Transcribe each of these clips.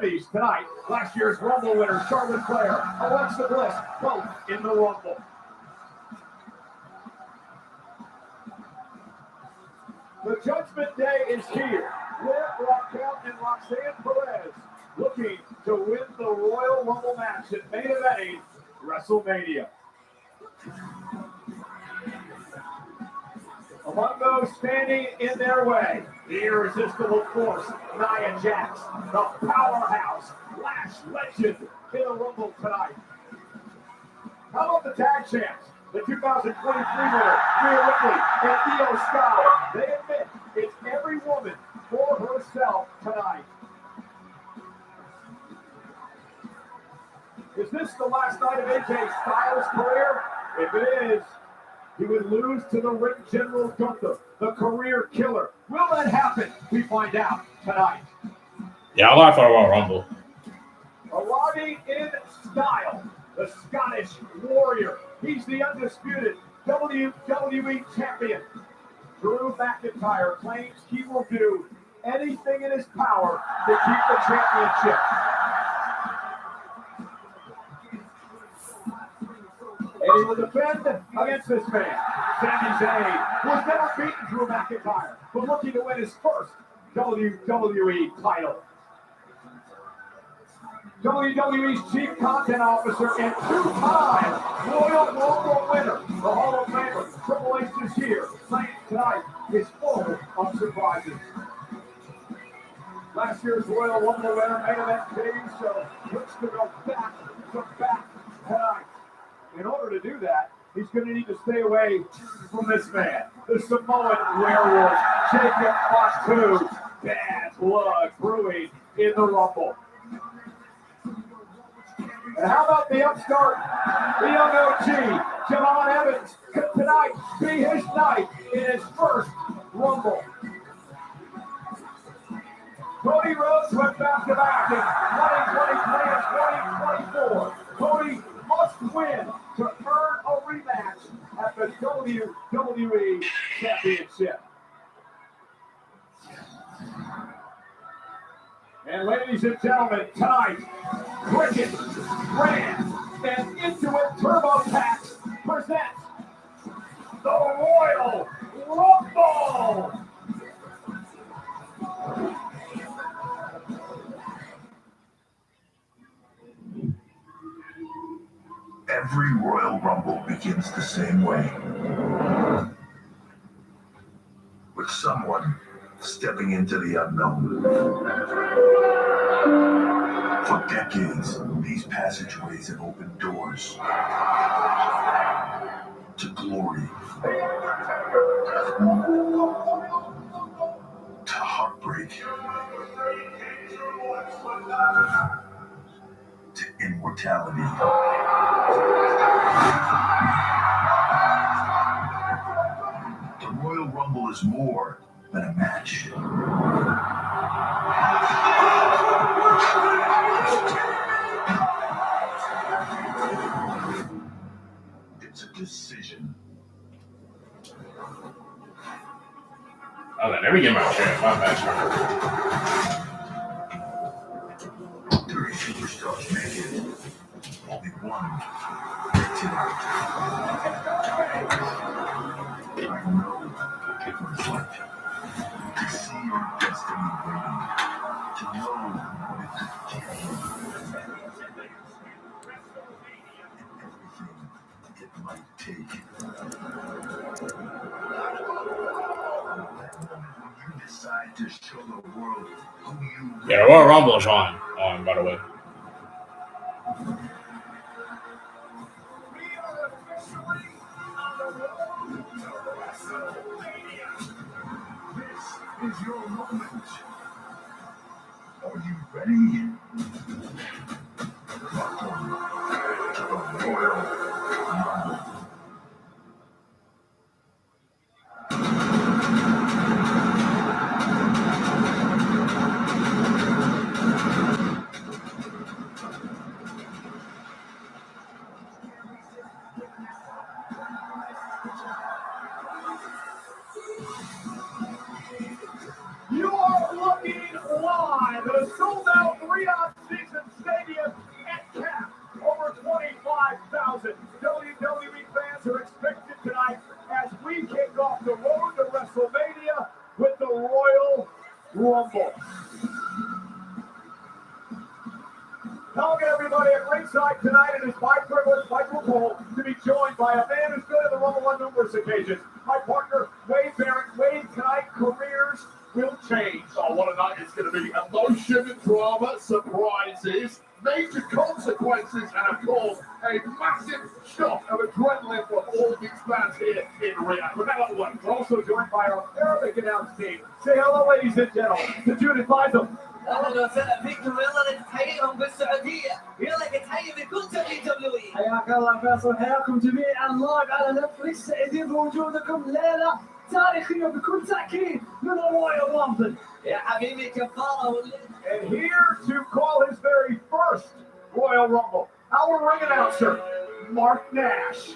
ladies tonight. Last year's Rumble winner, Charlotte Flair, Alexa Bliss, both in the Rumble. The Judgment Day is here. Liv, Raquel, and Roxanne Perez looking to win the Royal Rumble match at main eventing WrestleMania. Among those standing in their way, the irresistible force, Nia Jax, the powerhouse, Lash legend in the Rumble tonight. How about the tag champs? The 2023 winner, Rhea Ripley and Io Sky. They admit it's every woman for herself tonight. Is this the last night of AJ Styles' career? If it is, he would lose to the Ring General Gunther, the career killer. Will that happen? We find out tonight. Yeah, I like for a Royal Rumble. Arriving in style, the Scottish Warrior. He's the undisputed WWE champion. Drew McIntyre claims he will do anything in his power to keep the championship. And he will defend against this man. Sami Zayn was never beaten Drew McIntyre, but looking to win his first WWE title. WWE's Chief Content Officer and two-time Royal Rumble winner, the Hall of Famer, Triple H is here. Tonight is full of surprises. Last year's Royal Rumble winner, main event TV show, looks to go back tonight. In order to do that, he's going to need to stay away from this man, the Samoan werewolf, Jacob Fatu. Bad blood brewing in the Rumble. And how about the upstart, the young OG, Javon Evans? Could tonight be his night in his first Rumble? Cody Rhodes went back-to-back in 2023 and 2024. Cody must win to earn a rematch at the WWE Championship. And ladies and gentlemen, tonight, Cricket, Brand, and Intuit TurboTax presents the Royal Rumble! Every Royal Rumble begins the same way. With someone stepping into the unknown. For decades, these passageways have opened doors to glory, to heartbreak, to immortality. The Royal Rumble is more than a match. It's a decision. Oh, let me get my chair. My bad. 30 superstars make it. Only one gets it out. I know what it's like to see your destiny waiting, to know what it could give you, and everything it might take. That moment when you decide to show the world who you Yeah, the Royal Rumble is on, by the way. This is your moment. Are you ready? Welcome to the Royal Rumble. You are looking live. The sold out three-off-season stadium at cap. Over 25,000 WWE fans are expected tonight as we kick off the road to WrestleMania with the Royal Rumble. Hello, everybody at ringside tonight. It is my privilege, Michael Cole, to be joined by a man who's been in the Rumble on numerous occasions. My partner, Wade Barrett. Wade, tonight, careers will change. Oh, what a night it's going to be. Emotion, drama, surprises, major consequences, and of course, a massive shot of adrenaline from all these fans here in Riyadh. With that out of the way, We're also joined by our Arabic announce team. Say hello, ladies and gentlemen, to Judith Faisal. اهلا وسهلا فيكم ويلا نتحييهم بالسعوديه يلا نتحيي بكل WWE. حياك الله فيصل، حياكم جميعا لايف على نتفلكس. سعيدين بوجودكم ليله تاريخيه بكل تاكيد من الرويال رامبل. يا حبيبي كفاره And here to call his very first Royal Rumble, our ring announcer, Mark Nash.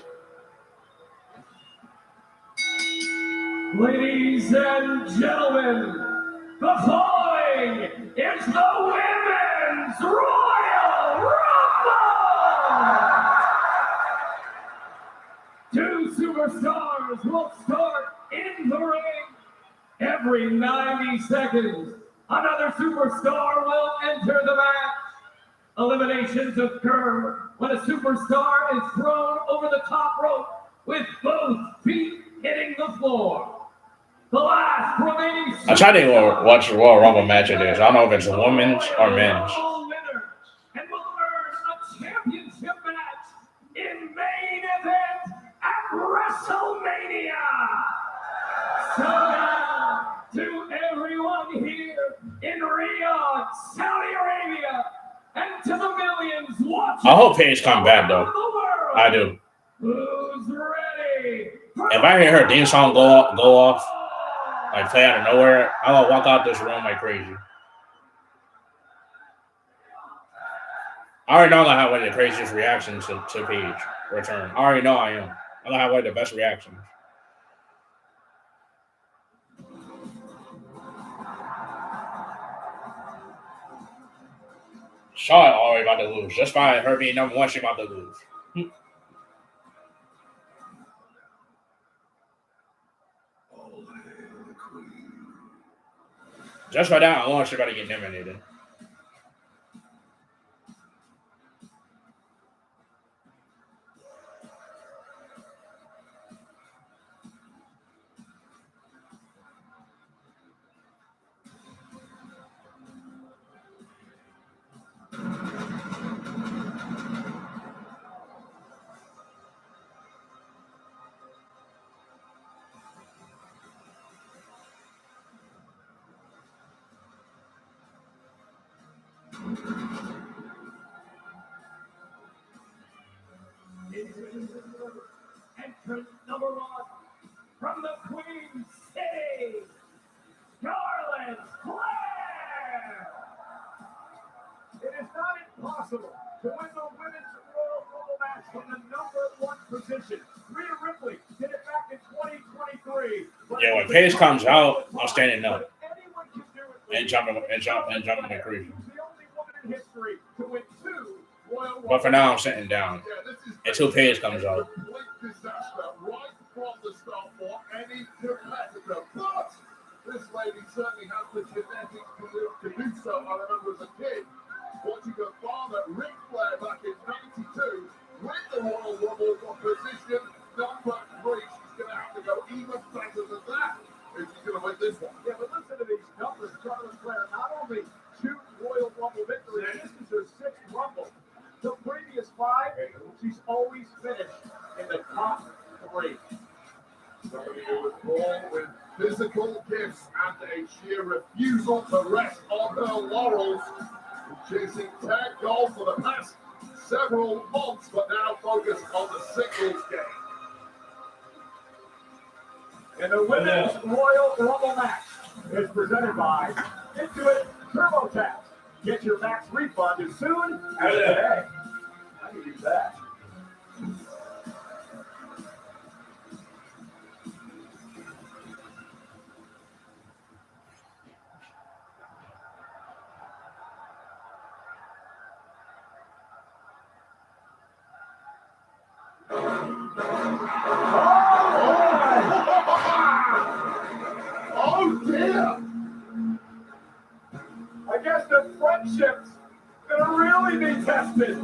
Ladies and gentlemen, the following is the Women's Royal Rumble! Two superstars will start in the ring. Every 90 seconds, another superstar will enter the match. Eliminations occur when a superstar is thrown over the top rope with both feet hitting the floor. The last remaining I tried to watch the Royal Rumble match of this. I don't know if it's women's or men's. winner and will earn a championship match in main event at WrestleMania. So now, to everyone here in Riyadh, Saudi Arabia, and to the millions watching I hope Paige come back though. around the world, I do. who's ready? If I hear her theme song go off, like play out of nowhere, I'm gonna walk out this room like crazy. I already know I'm gonna have one of the craziest reactions to Paige return. I already know I am. I'm gonna have one of the best reactions. Charlotte already about to lose. Just by her being number one, she about to lose. Just by that alone, she about to get eliminated. Entrance number one from the Queen City, Charlotte Flair. It is not impossible to win the Women's Royal Rumble match from the number one position. Rhea Ripley did it back in 2023. Yeah, when Paige comes out, I'm standing up But anyone can do it. and jumping like crazy. She was the only woman in history to win two Royal But for now, I'm sitting down yeah, this is until Paige comes out. complete disaster right from the start for any competitor. But this lady certainly has the genetics to do so. I remember as a kid watching her father, Ric Flair, back in '92, win the Royal Rumble for position number 3. She's going to have to go even better than that if she's going to win this one. Yeah, but listen to these numbers. Charlotte Flair, not only 2 Royal Rumble victories, this is her 6th Rumble. The previous 5, she's always finished in the top 3. Somebody who was born with physical gifts and a sheer refusal to rest on her laurels. Chasing tag goals for the past several months, but now focused on the singles game. And the Women's Royal Rumble match is presented by Intuit TurboTax. Get your max refund as soon as today. I can use that. Oh dear! I guess the friendship's gonna really be tested.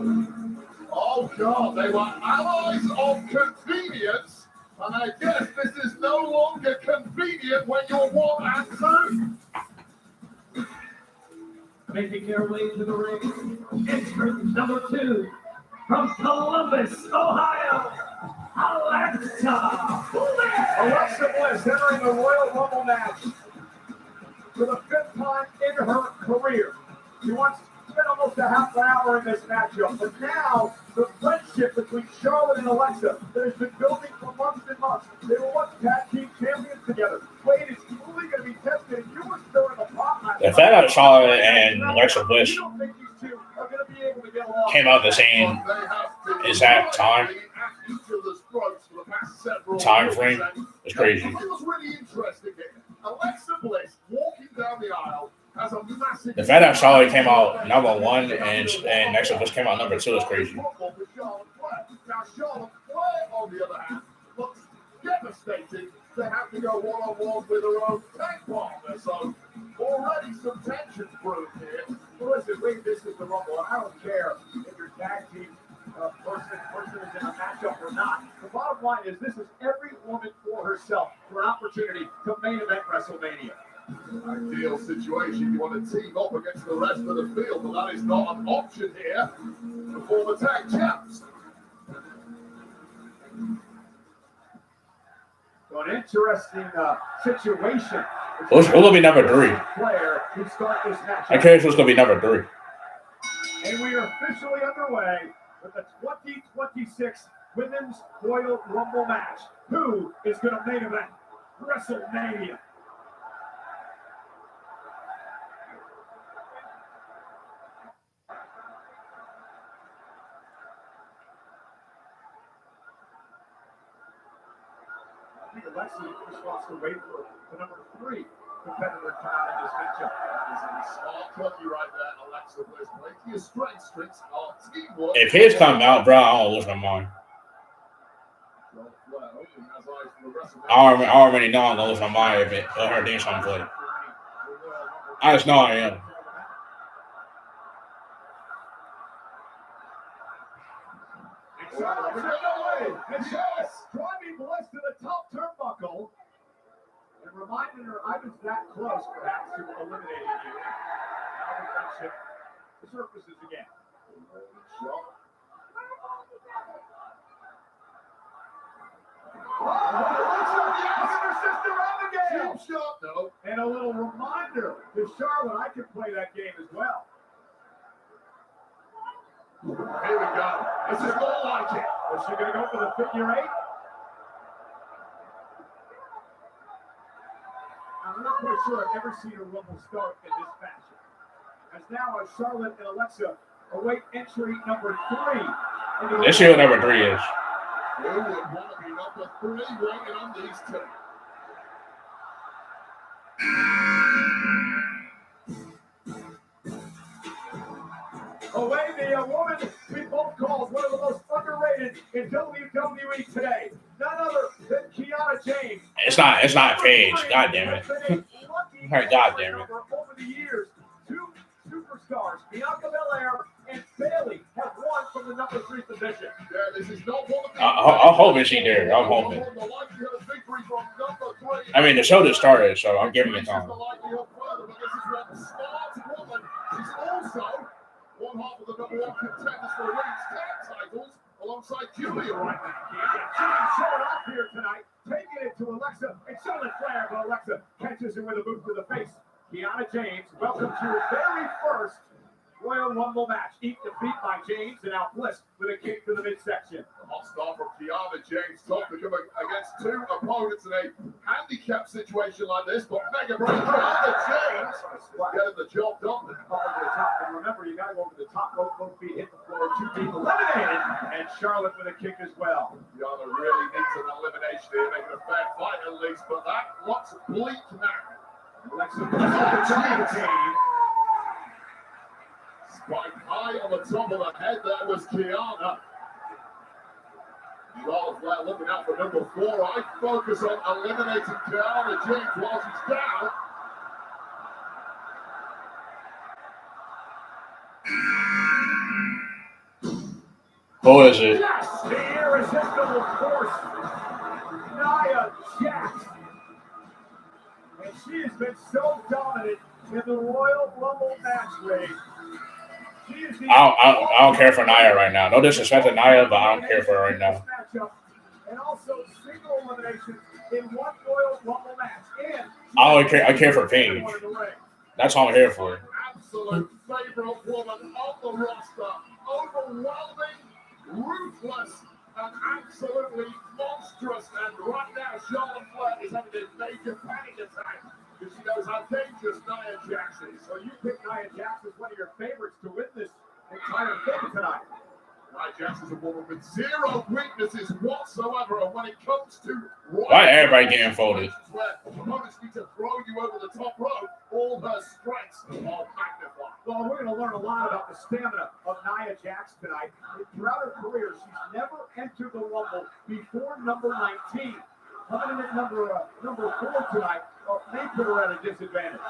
Oh God, they were allies of convenience, and I guess this is no longer convenient when you're 1 and 2. Making their way to the ring. Entrant number 2 from Columbus, Ohio, Alexa Bliss. Alexa Bliss entering the Royal Rumble match for the 5th time in her career. She once spent almost a half an hour in this matchup, but now the friendship between Charlotte and Alexa that has been building for months and months. They were once tag team champions together. Wade is truly going to be tested, and you were still in the pot match. The fact that Charlotte and Alexa Bliss You don't think these two are going to be able to get along? came out the same exact time frame is crazy. It was really interesting here. Alexa Bliss walking down the aisle has a massive. The fact that Charlotte came out number 1 and Alexa Bliss came out number 2 is crazy. Now Charlotte Flair, on the other hand, looks devastated to have to go one-on-one with her own tag partner. So already some tension brewing here. Well, listen, Wade, this is the Rumble, and I don't care if your tag team person is in a matchup or not. The bottom line is this is every woman for herself for an opportunity to main event WrestleMania. Ideal situation. You want to team up against the rest of the field, but that is not an option here for the tag champs. So an interesting situation. Who's going to be number 3? Player who start this match. I'm curious who's going to be number 3. And we are officially underway with the 2026 Women's Royal Rumble match. Who is going to main event WrestleMania? I think Alexa just wants to wait for the number 3 competitor to come out in this matchup. That is a smart cookie right there, Alexa Bliss. Breaking your strengths are teamwork. If his come out, bro, I don't lose my mind. I already know I'm going to lose my mind if her theme song play. I just know I am. Driving Bliss to the top turnbuckle and reminding her I was that close, perhaps, to eliminating you. Now the friendship surfaces again. And a little reminder to Charlotte, I can play that game as well. Here we go. This is more like it. Is she going to go for the figure 8? I'm not quite sure I've ever seen a Rumble start in this fashion. As now Charlotte and Alexa await entry number 3. Let's see what number 3 is. Who would want to be number 3 waiting on these two? Away the woman we both called one of the most underrated in WWE today. None other than Kiana James. It's not Paige. God damn it. God damn it. Over the years, 2 superstars, Bianca Belair and Bayley, have won from the number 3 position. Yeah, this is not one of the I'm hoping she did. I'm hoping. I mean, the show just started, so I'm giving it time. She's also one half of the number 1 contenders for the women's tag titles alongside Julia right now. James showing off here tonight, taking it to Alexa and Charlotte Flair, but Alexa catches her with a boot to the face. Kiana James, welcome to your very first Royal Rumble match. Eat defeat by James and now Bliss with a kick to the midsection. A hot start from Kiana James, tough to come against 2 opponents in a handicap situation like this, but mega break Kiana James getting the job done. Over the top, and remember, you got to go over the top rope, both feet hit the floor, 2 deep, eliminated, and Charlotte with a kick as well. Kiana really needs an elimination here, making a fair fight at least, but that looks bleak now. Alexa Bliss with the team. Spike high on the top of the head, there was Kiana. Charlotte Flair looking out for number 4. I focus on eliminating Kiana James while she's down. Who is it? Yes, the irresistible force, Nia Jax. And she has been so dominant in the Royal Rumble match ring. She is the I don't care for Nia right now. No disrespect to Nia, but I don't care for her right now. And also single elimination in one Royal Rumble match. And I care for Paige. That's all I'm here for. Absolute favorite woman on the roster. Overwhelming, ruthless, and absolutely monstrous. And right now, Charlotte Flair is having a major panic attack because she knows how dangerous Nia Jax is. So you pick Nia Jax as one of your favorites to win this entire thing tonight. Nia Jax is a woman with zero weaknesses whatsoever, and when it comes to why everybody getting folded? Where opponents need to throw you over the top rope, all her strengths are magnified. Well, we're going to learn a lot about the stamina of Nia Jax tonight. Throughout her career, she's never entered the Rumble before number 19. Coming in at number 4 tonight, may put her at a disadvantage.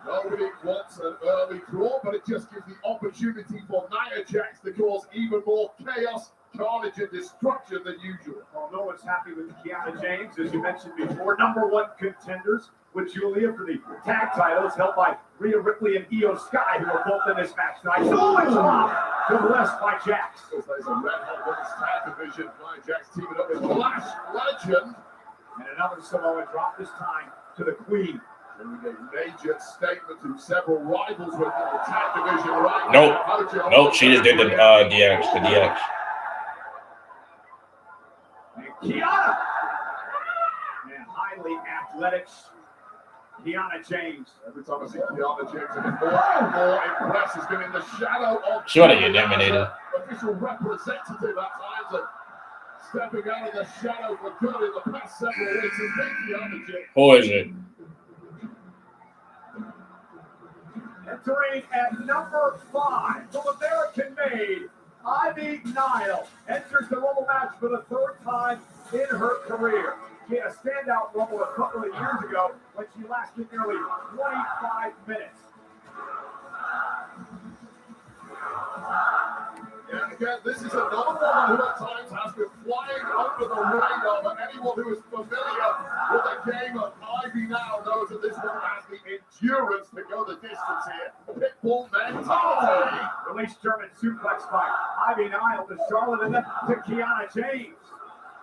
Nobody wants an early draw, but it just gives the opportunity for Nia Jax to cause even more chaos, carnage, and destruction than usual. Well, no one's happy with Kiana James, as you mentioned before. Number 1 contenders with Julia for the tag titles, held by Rhea Ripley and Io Sky, who are both in this match tonight. So much off to the left by Jax. There's a red-hot women's tag division. Nia Jax teaming up with Flash Legend. And another Samoan drop, this time to the Queen. And a major statement to several rivals within the tag division right Nope. now. Nope, she just did the DX. The DX. And Kiana. And highly athletic Kiana James. Every time I see Kiana James, it is more and more impressed. Has been in the shadow of She ought to get eliminated. official representative at times and stepping out of the shadow for good in the past several weeks. Has been Kiana James. Who is it? Entering at number 5 from American-made, Ivy Nile enters the Rumble match for the 3rd time in her career. She had a standout Rumble a couple of years ago when she lasted nearly 25 minutes. And again, this is another woman who at times has been flying under the radar, but anyone who is familiar with the game of Ivy now knows that this woman has the endurance to go the distance here. Pitbull mentality. Release German suplex by Ivy Nile to Charlotte and then to Kiana James.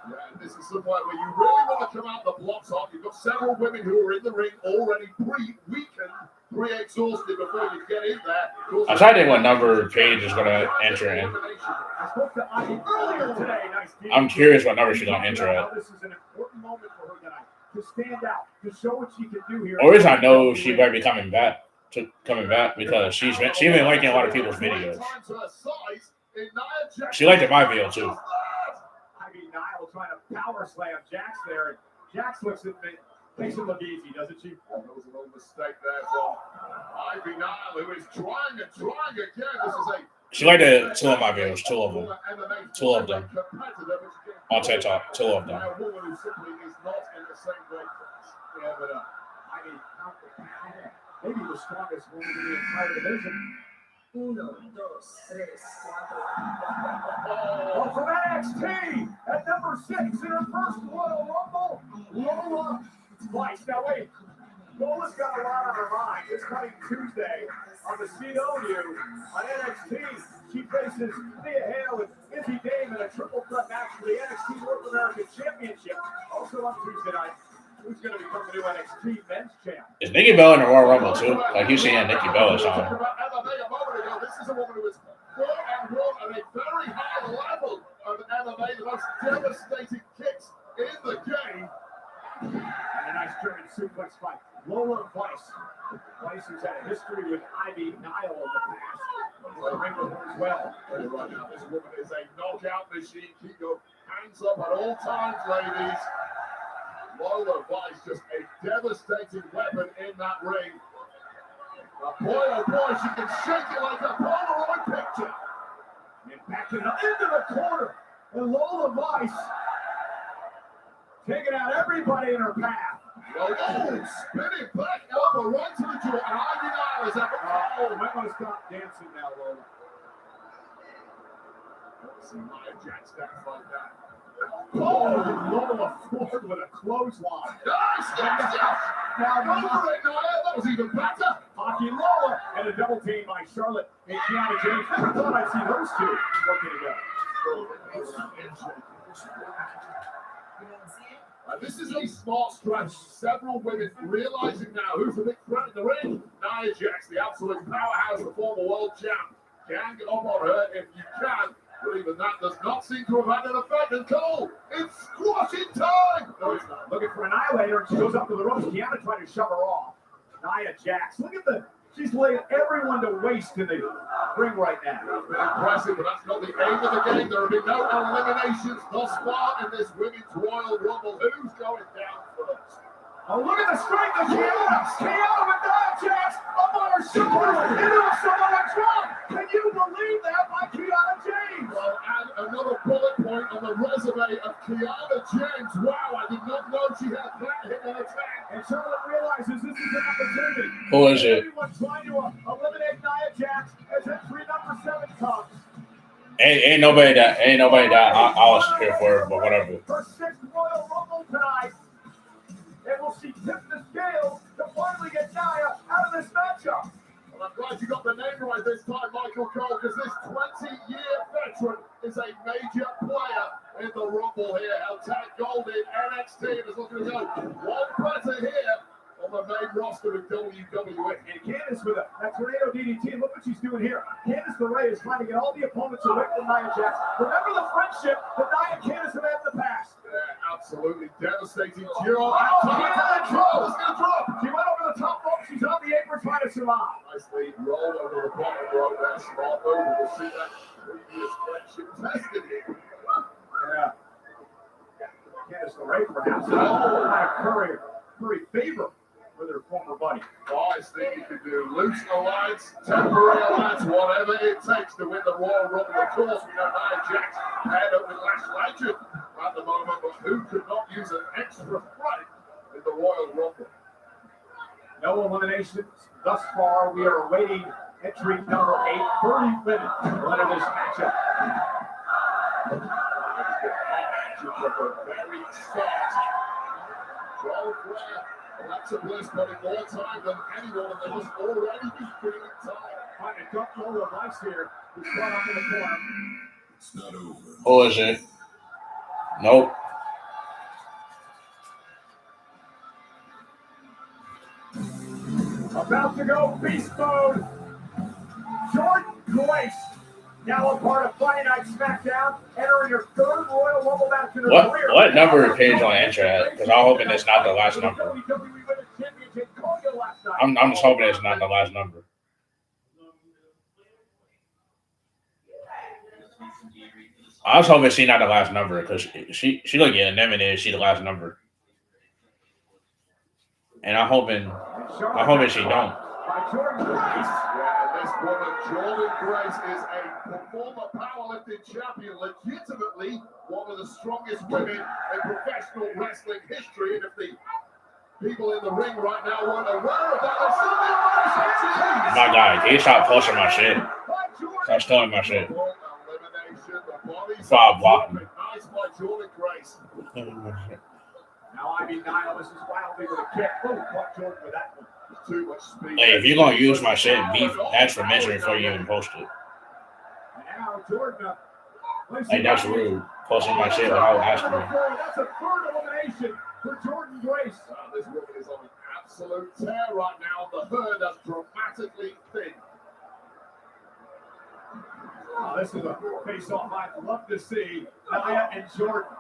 Yeah, and this is somewhere where you really want to come out the blocks off. You've got several women who are in the ring already pre-weakened, pre-exhausted before you get in there. I tried to what number Paige is going to enter in. I spoke to Ivy earlier today. Nice deal. I'm curious what number she's going to enter at. This is an important moment for her tonight to stand out, to show what she can do here. Or is I know she might be coming back because she's been liking a lot of people's videos. She liked my video too. Ivy Nile trying to power slam Jax there. And Jax looks at me, makes it look easy, doesn't she? That was a little mistake there from Ivy Nile, who is trying again. This is a She liked two of my videos, two of them. On TikTok, 2 of them. A woman who simply is not in the same weight class. Yeah, but maybe the strongest woman in the entire division. 1, 2, 3, 4. Well, from NXT at number 6 in her first Royal Rumble, Lola Vice. Now wait, Lola's got a lot on her mind. This coming Tuesday on the CW on NXT, she faces Thea Hale and Izzy Dame in a triple threat match for the NXT North American Championship. Also on Tuesday night, who's going to become the new NXT Men's Champ? Is Nikki Bella in the Royal Rumble too? Like you seeing Nikki Bella song. This is a woman who is 4-1 at a very high level of MMA, the most devastating kicks in the game. And a nice German suplex by Lola Vice. Vice who's had a history with Ivy Nile in the past. Well, ring with her as well. Right now, this woman is a knockout machine. Keep your hands up at all times, ladies. Lola Vice, just a devastating weapon in that ring. Boy, oh boy, she can shake it like a Polaroid picture. And back into the corner. And Lola Vice taking out everybody in her path. Oh, spinning back elbow right to the jaw. And Ivy Nile is up. Oh, might want to stop dancing now, Lola. See Nia Jax dance like that. Oh, Lola forward with a clothesline. Nice, yes. Now, Go for it, Nia. That was even better. Hockey Lola and a double team by Charlotte and Kiana James. Never thought I'd see those two working together. This is a smart strategy. Several women realizing now who's the big threat in the ring. Nia Jax, the absolute powerhouse, the former world champ. Can get up on her if you can. But even that does not seem to have had an effect. And Cole, it's squashing time. No, it's not. Looking for Annihilator, and she goes up to the ropes. Kiana trying to shove her off. Nia Jax, look at she's laying everyone to waste in the ring right now. Impressive, but that's not the aim of the game. There have been no eliminations thus far in this Women's Royal Rumble. Who's going down first? Oh, look at the strength of Kiana. Kiana with Nia Jax up on her shoulders into a Samoa drop. Can you believe that by Kiana James? Well, and another bullet point on the resume of Kiana James. Wow, I did not know she had that hit and attack. And Charlotte realizes this is an opportunity. Who is it? Everyone trying to eliminate Nia Jax as entry number 7 comes. Ain't nobody that I was here for, but whatever. Her 6th Royal Rumble tonight. And will she tip the scales to finally get Nia out of this matchup? Well, I'm glad you got the name right this time, Michael Cole, because this 20-year veteran is a major player in the Rumble here. How Tag Gold in NXT is looking to go one better here on the main roster of WWE. And Candice with a tornado DDT. Look what she's doing here. Candice LeRae is trying to get all the opponents away from Nia Jax. Remember the friendship that Nia and Candice have had in the past. Yeah, absolutely devastating duo. Kiana drop. It's going to drop. She went over the top rope. She's on the apron trying to survive. Nicely rolled over the bottom rope there. Smart move. We'll see that previous friendship tested here. Yeah. Candice LeRae perhaps. Oh, Curry favor for their former buddy. Guys think you can do loose alliance, temporary alliance, whatever it takes to win the Royal Rumble. Of course, we know Nia Jax paired up with Lash Legend at the moment, but who could not use an extra fight in the Royal Rumble? No eliminations thus far. We are awaiting entry number 8, 30 minutes to enter this matchup. Very soft. Charlotte Flair, Alexa Bliss putting more time than anyone, and they must already be feeling tired. Trying to duck Lola Vice here. Who's caught up in the corner. It's not over. Who is it? Nope. About to go beast mode. Jordan Grace, now a part of Friday Night SmackDown, entering your 3rd Royal Rumble match in her career. What number of page on enter at? Because I'm hoping it's not the last number. I'm just hoping it's not the last number. I was hoping she not the last number because she look eliminated. She the last number, and I'm hoping she don't. Yeah, this woman, Jordan Grace, is a former powerlifting champion, legitimately one of the strongest women in professional wrestling history. And if the people in the ring right now weren't aware of that, they're still the My guy, can you stop posting my shit? Stop stealing my shit. Stop blocking me. Nice by Jordan Grace. Now Ivy Nile, this is wildly with a kick. Oh, caught Jordan with that one. Too much speed. Hey, if you're gonna use my shit, ask for mention before you even post it. Now Jordan. Hey, that's rude. Posting my shit without asking me. That's a 3rd elimination for Jordan Grace. This woman is on an absolute tear right now. The herd has dramatically thinned. Oh, this is a face-off I'd love to see. Nia and Jordan.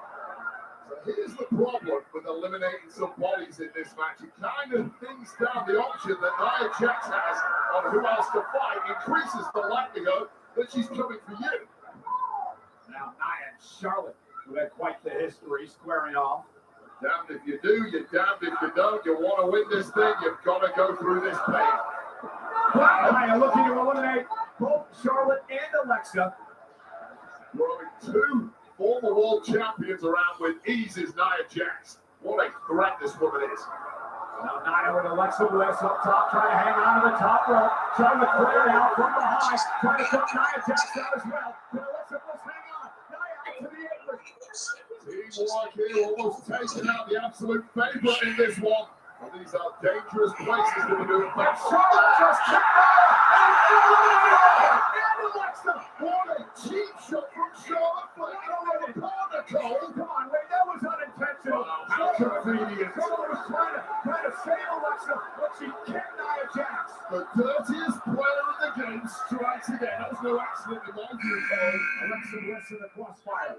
So here's the problem with eliminating some bodies in this match. It kind of thins down the option that Nia Jax has on who else to fight, increases the likelihood that she's coming for you. Now Nia and Charlotte, who had quite the history, squaring off. Damned if you do, you're damned if you don't. You want to win this thing, you've got to go through this pain. Nia looking to eliminate both Charlotte and Alexa. Throwing two former world champions around with ease is Nia Jax. What a threat this woman is. Now Nia with Alexa Bliss up top, trying to hang on to the top rope, trying to clear out from behind, trying to cut Nia Jax out as well. Can Alexa Bliss hang on? Nia out to the apron. Teamwork here almost taking out the absolute favorite in this one. And these are dangerous places to be doing that. Charlotte just kicked out. And Alexa. What a cheap shot from Charlotte Flair. Partner Cole. Come on, wait, that was unintentional. How convenient. Charlotte was trying to save Alexa, but she kicked Nia Jax. The dirtiest player in the game strikes again. That was no accident in my view, Cole. Alexa Bliss in the crossfire.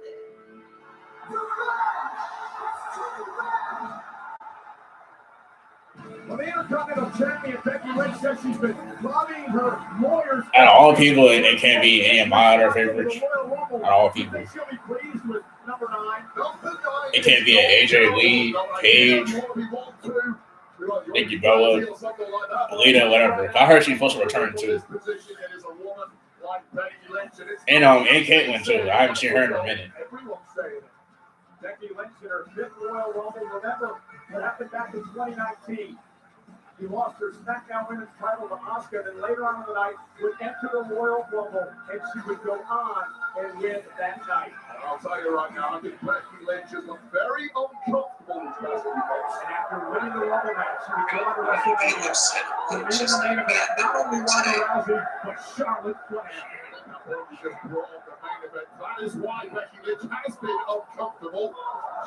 Well, the Intercontinental Champion Becky Lynch says she's been lobbying her lawyers. Out of all people, it can't be any of my other favorites. Out of all people. She'll be pleased with number 9. It can't be an AJ Lee, Paige, Nikki Bella, Alita, whatever. I heard she's supposed to return too. And Caitlyn too. I haven't seen her in a minute. Everyone's saying it. Becky Lynch in her 5th Royal Rumble. Remember what happened back in 2019. She lost her SmackDown Women's title to Asuka, then later on in the night would enter the Royal Rumble, and she would go on and win that night. I'll tell you right now, I think Becky Lynch has looked very uncomfortable these past few months. And after winning the Rumble match, she would go on to WrestleMania to win the main event, not only Ronda Rousey, but Charlotte Flair. Just brought up the main event. That is why Becky Lynch has been uncomfortable.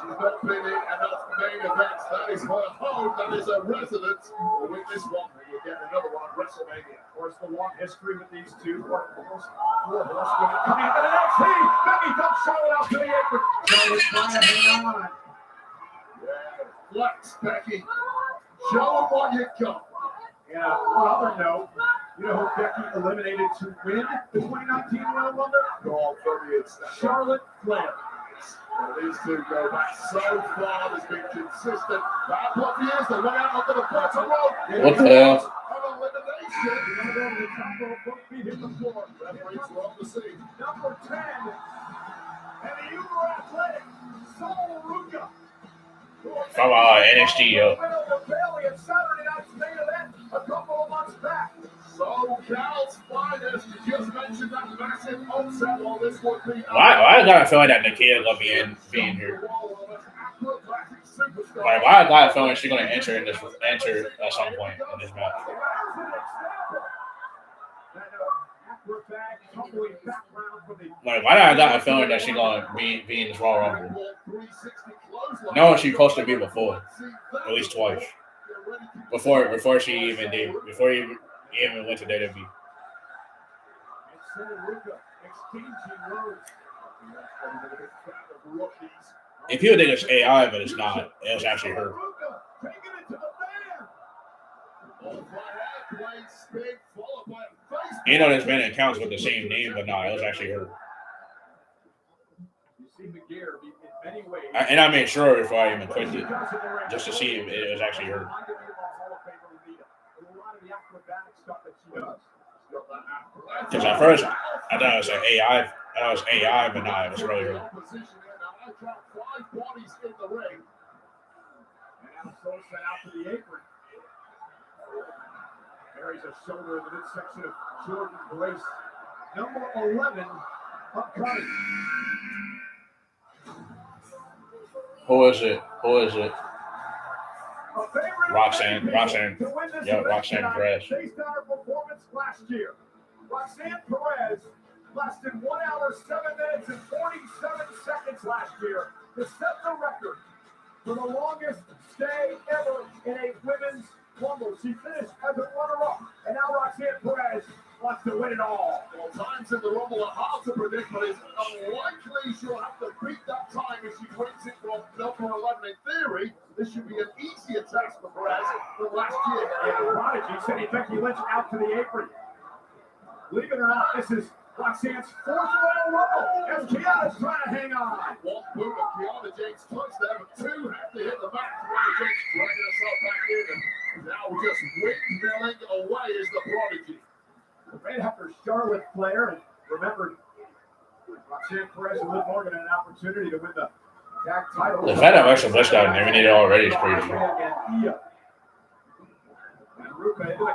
She's not been in enough main events. That is her home. That is her residence. We'll win this one, and we'll get another one at WrestleMania. Of course, the long history with these two. Four horsewomen coming up in the NXT. Becky dumps Charlotte out to the apron. Charlotte trying to hang on. Yeah, flex, Becky. Show them what you got. Yeah, one other note. You know who Becky eliminated to win the 2019 Royal Rumble? Go on, 38 steps. Charlotte Flair. Well, these two go back so far. There's been consistent. Bad luck years. They went out onto the bottom rope. What the hell? An elimination. The over the top rope, both feet hit the floor. Referees were on the scene. Number 10. And the uber athletic Sol Ruka. From NXT, yo. Bailey at Saturday night's main event a couple of months back. So Cal's finest. You just mentioned that massive upset. Well, this would be. Why I gotta feel like that Nakia gonna be in here? Like, why I gotta feel like she's gonna enter at some point in this match? Like, why I got a feeling that she's gonna be in this Royal Rumble? No, she's supposed to be before, at least twice. Before she even went to WWE. And people think it's AI, but it's not. It's actually her. You know, there's been accounts with the same name, but no, it was actually her. And I made sure before I even clicked it, just to see if it was actually her. Because at first, I thought it was an AI. I thought it was AI, but no, it was really her. Carries a shoulder in the midsection of Jordan Grace. Number 11, upcoming. Who is it? Roxanne. Yeah, Roxanne Perez. Based on her performance last year, Roxanne Perez lasted 1 hour, 7 minutes, and 47 seconds last year to set the record for the longest stay ever in a women's Rumble. She finished as a runner-up, and now Roxanne Perez wants to win it all. Well, times in the Rumble are hard to predict, but it's unlikely she'll have to beat that time if she wins it from number 11. In theory, this should be an easier task for Perez than last year. And Prodigy sending Becky Lynch out to the apron. Believe it or not, this is Roxanne's 4th Royal Rumble as Kiana's trying to hang on. One boot of Kiana James touched there, but 2 have to hit the back. Kiana James dragging herself back in, and now just windmilling away is the Prodigy. Right after Charlotte Flair, and remember, Roxanne Perez and Liv Morgan had an opportunity to win the tag title. The fact that Alexa Bliss got eliminated already is crazy.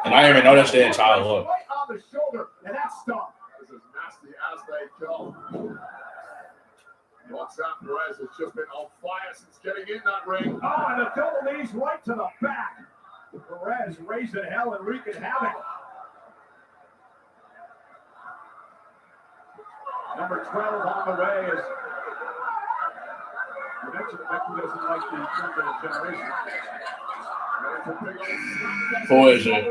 And I didn't even notice the entire look. Right on the shoulder, and that stung. This is nasty as they come. Roxanne Perez has just been on fire since getting in that ring. Oh, and the double knees right to the back. Perez raising hell and wreaking havoc. Number 12 on the way is. You mentioned Becky doesn't like the younger generation. Who is it?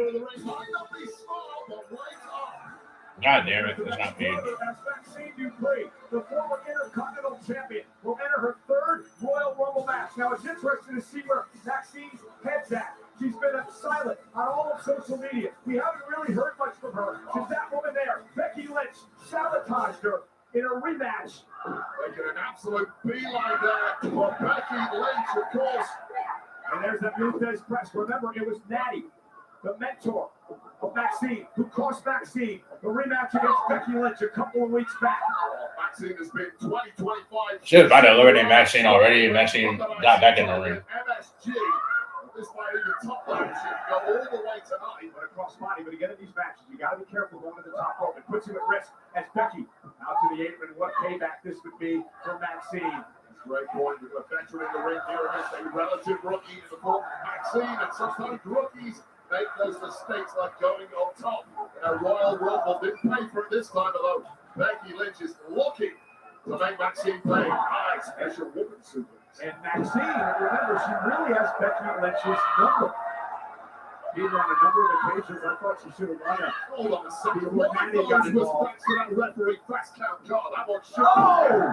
God damn it, it's not paid. Maxine Dupree, the former Intercontinental Champion, will enter her third Royal Rumble match. Now, it's interesting to see where Maxine's head's at. She's been silent on all of social media. We haven't really heard much from her. Since that woman there, Becky Lynch, sabotaged her in a rematch. Making an absolute beeline there for Becky Lynch, of course. And there's that Nunez press. Remember, it was Natty, the mentor of Maxine, who cost Maxine the rematch against Becky Lynch a couple of weeks back. Maxine has been 20-25. She was about to eliminate Maxine already. Maxine got back in the ring. MSG. This might even top line should go all the way tonight. But across body, but again in these matches, you got to be careful going to the top rope. It puts you at risk as Becky out to the apron. What payback this would be for Maxine. Great point. With a veteran in the ring here against a relative rookie in the form of Maxine, and sometimes rookies make those mistakes like going up top in a Royal Rumble. Didn't pay for it this time, although Becky Lynch is looking to make Maxine play high special woman super. And Maxine, remember, she really has Becky Lynch's number. Either on a number of occasions, I thought she should have won it. Hold on a second. What got involved? To that referee fast count card. That one should Oh!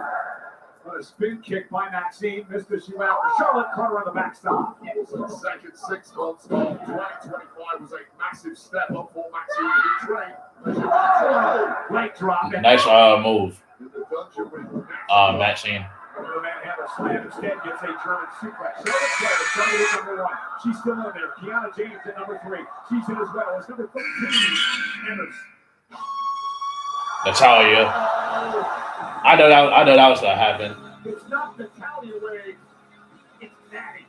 What a spin kick by Maxine. Missed as she went out. Charlotte Carter on the backstop. So the second 6 months of 2025 was a massive step up for Maxine to train. Oh! Leg drop. Nice move, In the dungeon with Maxine. The manhandle slam instead gets a German suplex. Charlotte Claire is starting at number 1. She's still in there. Kiana James at number 3. She's in as well. It's number 13. Enters. Natalia. I know that was gonna happen. It's not Natalia Wade. It's Natty.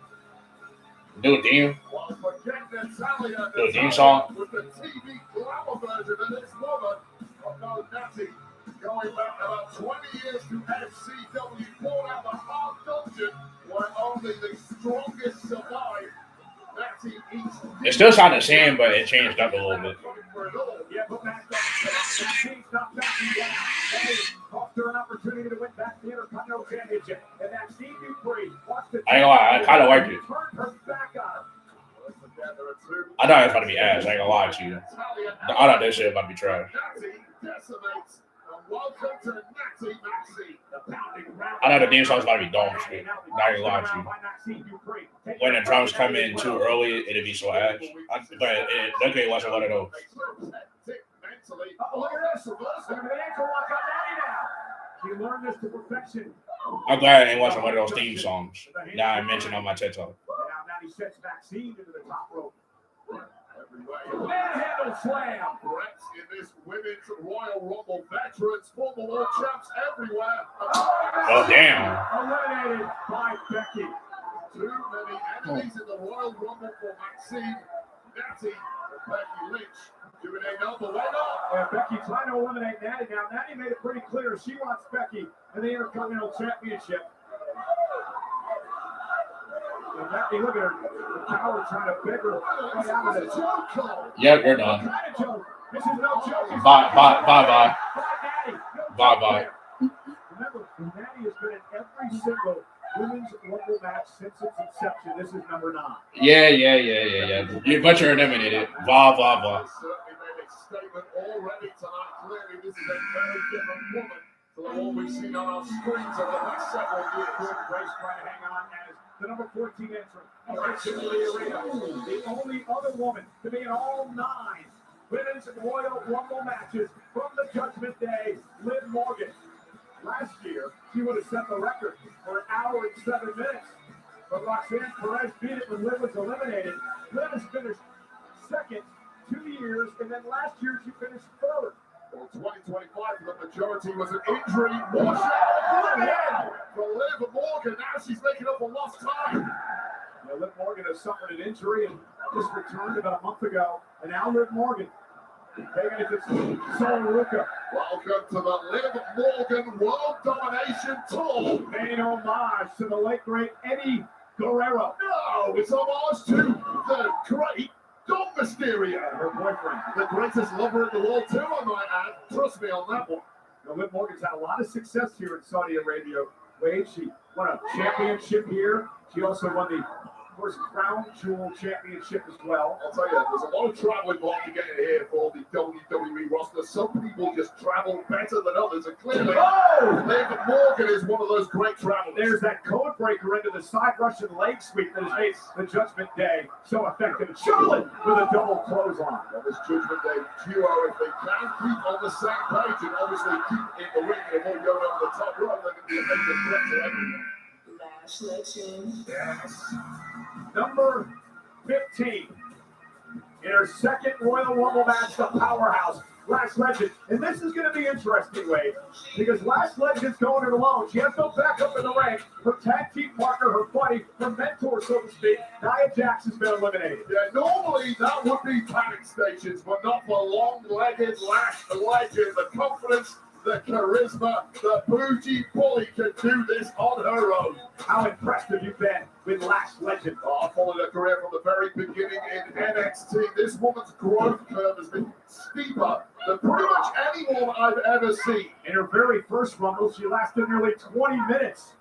Do a theme. Well, forget Natalia. Do a theme song. With the TV glamour version of this woman, no Natty. Going back about 20 years to FCW, born out the hard dungeon where only the strongest survive. Natty eats. It still sounded the same, but it changed up a little bit. Yeah, but back up. Maxine stopped Becky down. Hey, cost her an opportunity to win back the Intercontinental Championship. And Maxine Dupree watched the. I ain't gonna lie, I kind of liked it. Turned her back on her. I thought it was about to be ass. I ain't gonna lie to you. I thought this shit was about to be trash. Natty decimates. Welcome to Natty Maxine. I know the theme song's about to be dome shit. Not gonna lie to you. When the drums come in too early, it'd be so ass. But it wasn't one of those. Oh, look at this. Look at the ankle lock on Natty now. She learned this to perfection. I'm glad it wasn't one of those theme songs that I mentioned on my TED Talk. Now Natty sets Maxine into the top rope. Manhandle slam. Threats in this women's Royal Rumble, veterans, former world champs everywhere. Oh, damn. Eliminated by Becky. Too many enemies in the Royal Rumble for Maxine. Natty and Becky Lynch doing another leg up. Yeah, Becky trying to eliminate Natty now. Natty made it pretty clear she wants Becky in the Intercontinental Championship. And Natty, look at her. The power trying to beg her way out of this. Yep, we're done. This is no joke. Bye. Bye, Natty. Bye. Remember, Natty has been in every single women's Rumble match since its inception. This is number 9. Yeah. But you're eliminated. Blah. Certainly made a statement already tonight. Clearly, this is a very different woman to the one we've seen on our screens over the last several years. Grace trying to hang on as the number 14 entrant into the arena. The only other woman to be in all 9 women's Royal Rumble matches from the Judgment Day, Liv Morgan. Last year, she would have set the record for 1 hour and 7 minutes. But Roxanne Perez beat it when Liv was eliminated. Liv has finished second 2 years, and then last year she finished third. For 2025, the majority was an injury. Watch out again for Liv Morgan. Now she's making up for lost time. Now, Liv Morgan has suffered an injury and just returned about a month ago. And now Liv Morgan taking it to Sol Luca. Welcome to the Liv Morgan World Domination Tour. Paying homage to the late great Eddie Guerrero. No, it's homage to the great Dom Mysterio, Her boyfriend. the greatest lover in the world too, I might add. Trust me on that one. Now, Liv Morgan's had a lot of success here in Saudi Arabia. Wade, she won a championship here. She also won the first Crown Jewel Championship as well. I'll tell you, there's a lot of travel involved to get here for the WWE roster. Some people just travel better than others, and clearly, Liv Morgan is one of those great travelers. There's that code breaker into the side Russian leg sweep that has made the Judgment Day so effective. Charlotte with a double clothesline. Well, this Judgment Day duo, if they can keep on the same page and obviously keep in the ring and avoid going over the top rope, they're going to be a major threat to everyone. Yes. Number 15 in her second Royal Rumble match, the powerhouse, Lash Legend. And this is going to be interesting, Wade, because Lash Legend's going it alone. She has no backup in the ring. Her tag team partner, her buddy, her mentor, so to speak, Nia Jax, has been eliminated. Yeah, normally that would be panic stations, but not for long-legged Lash Legend. The confidence, the charisma, the bougie bully can do this on her own. How impressed have you been with Lash Legend? I followed her career from the very beginning in NXT. This woman's growth curve has been steeper than pretty much anyone I've ever seen. In her very first Rumble, she lasted nearly 20 minutes.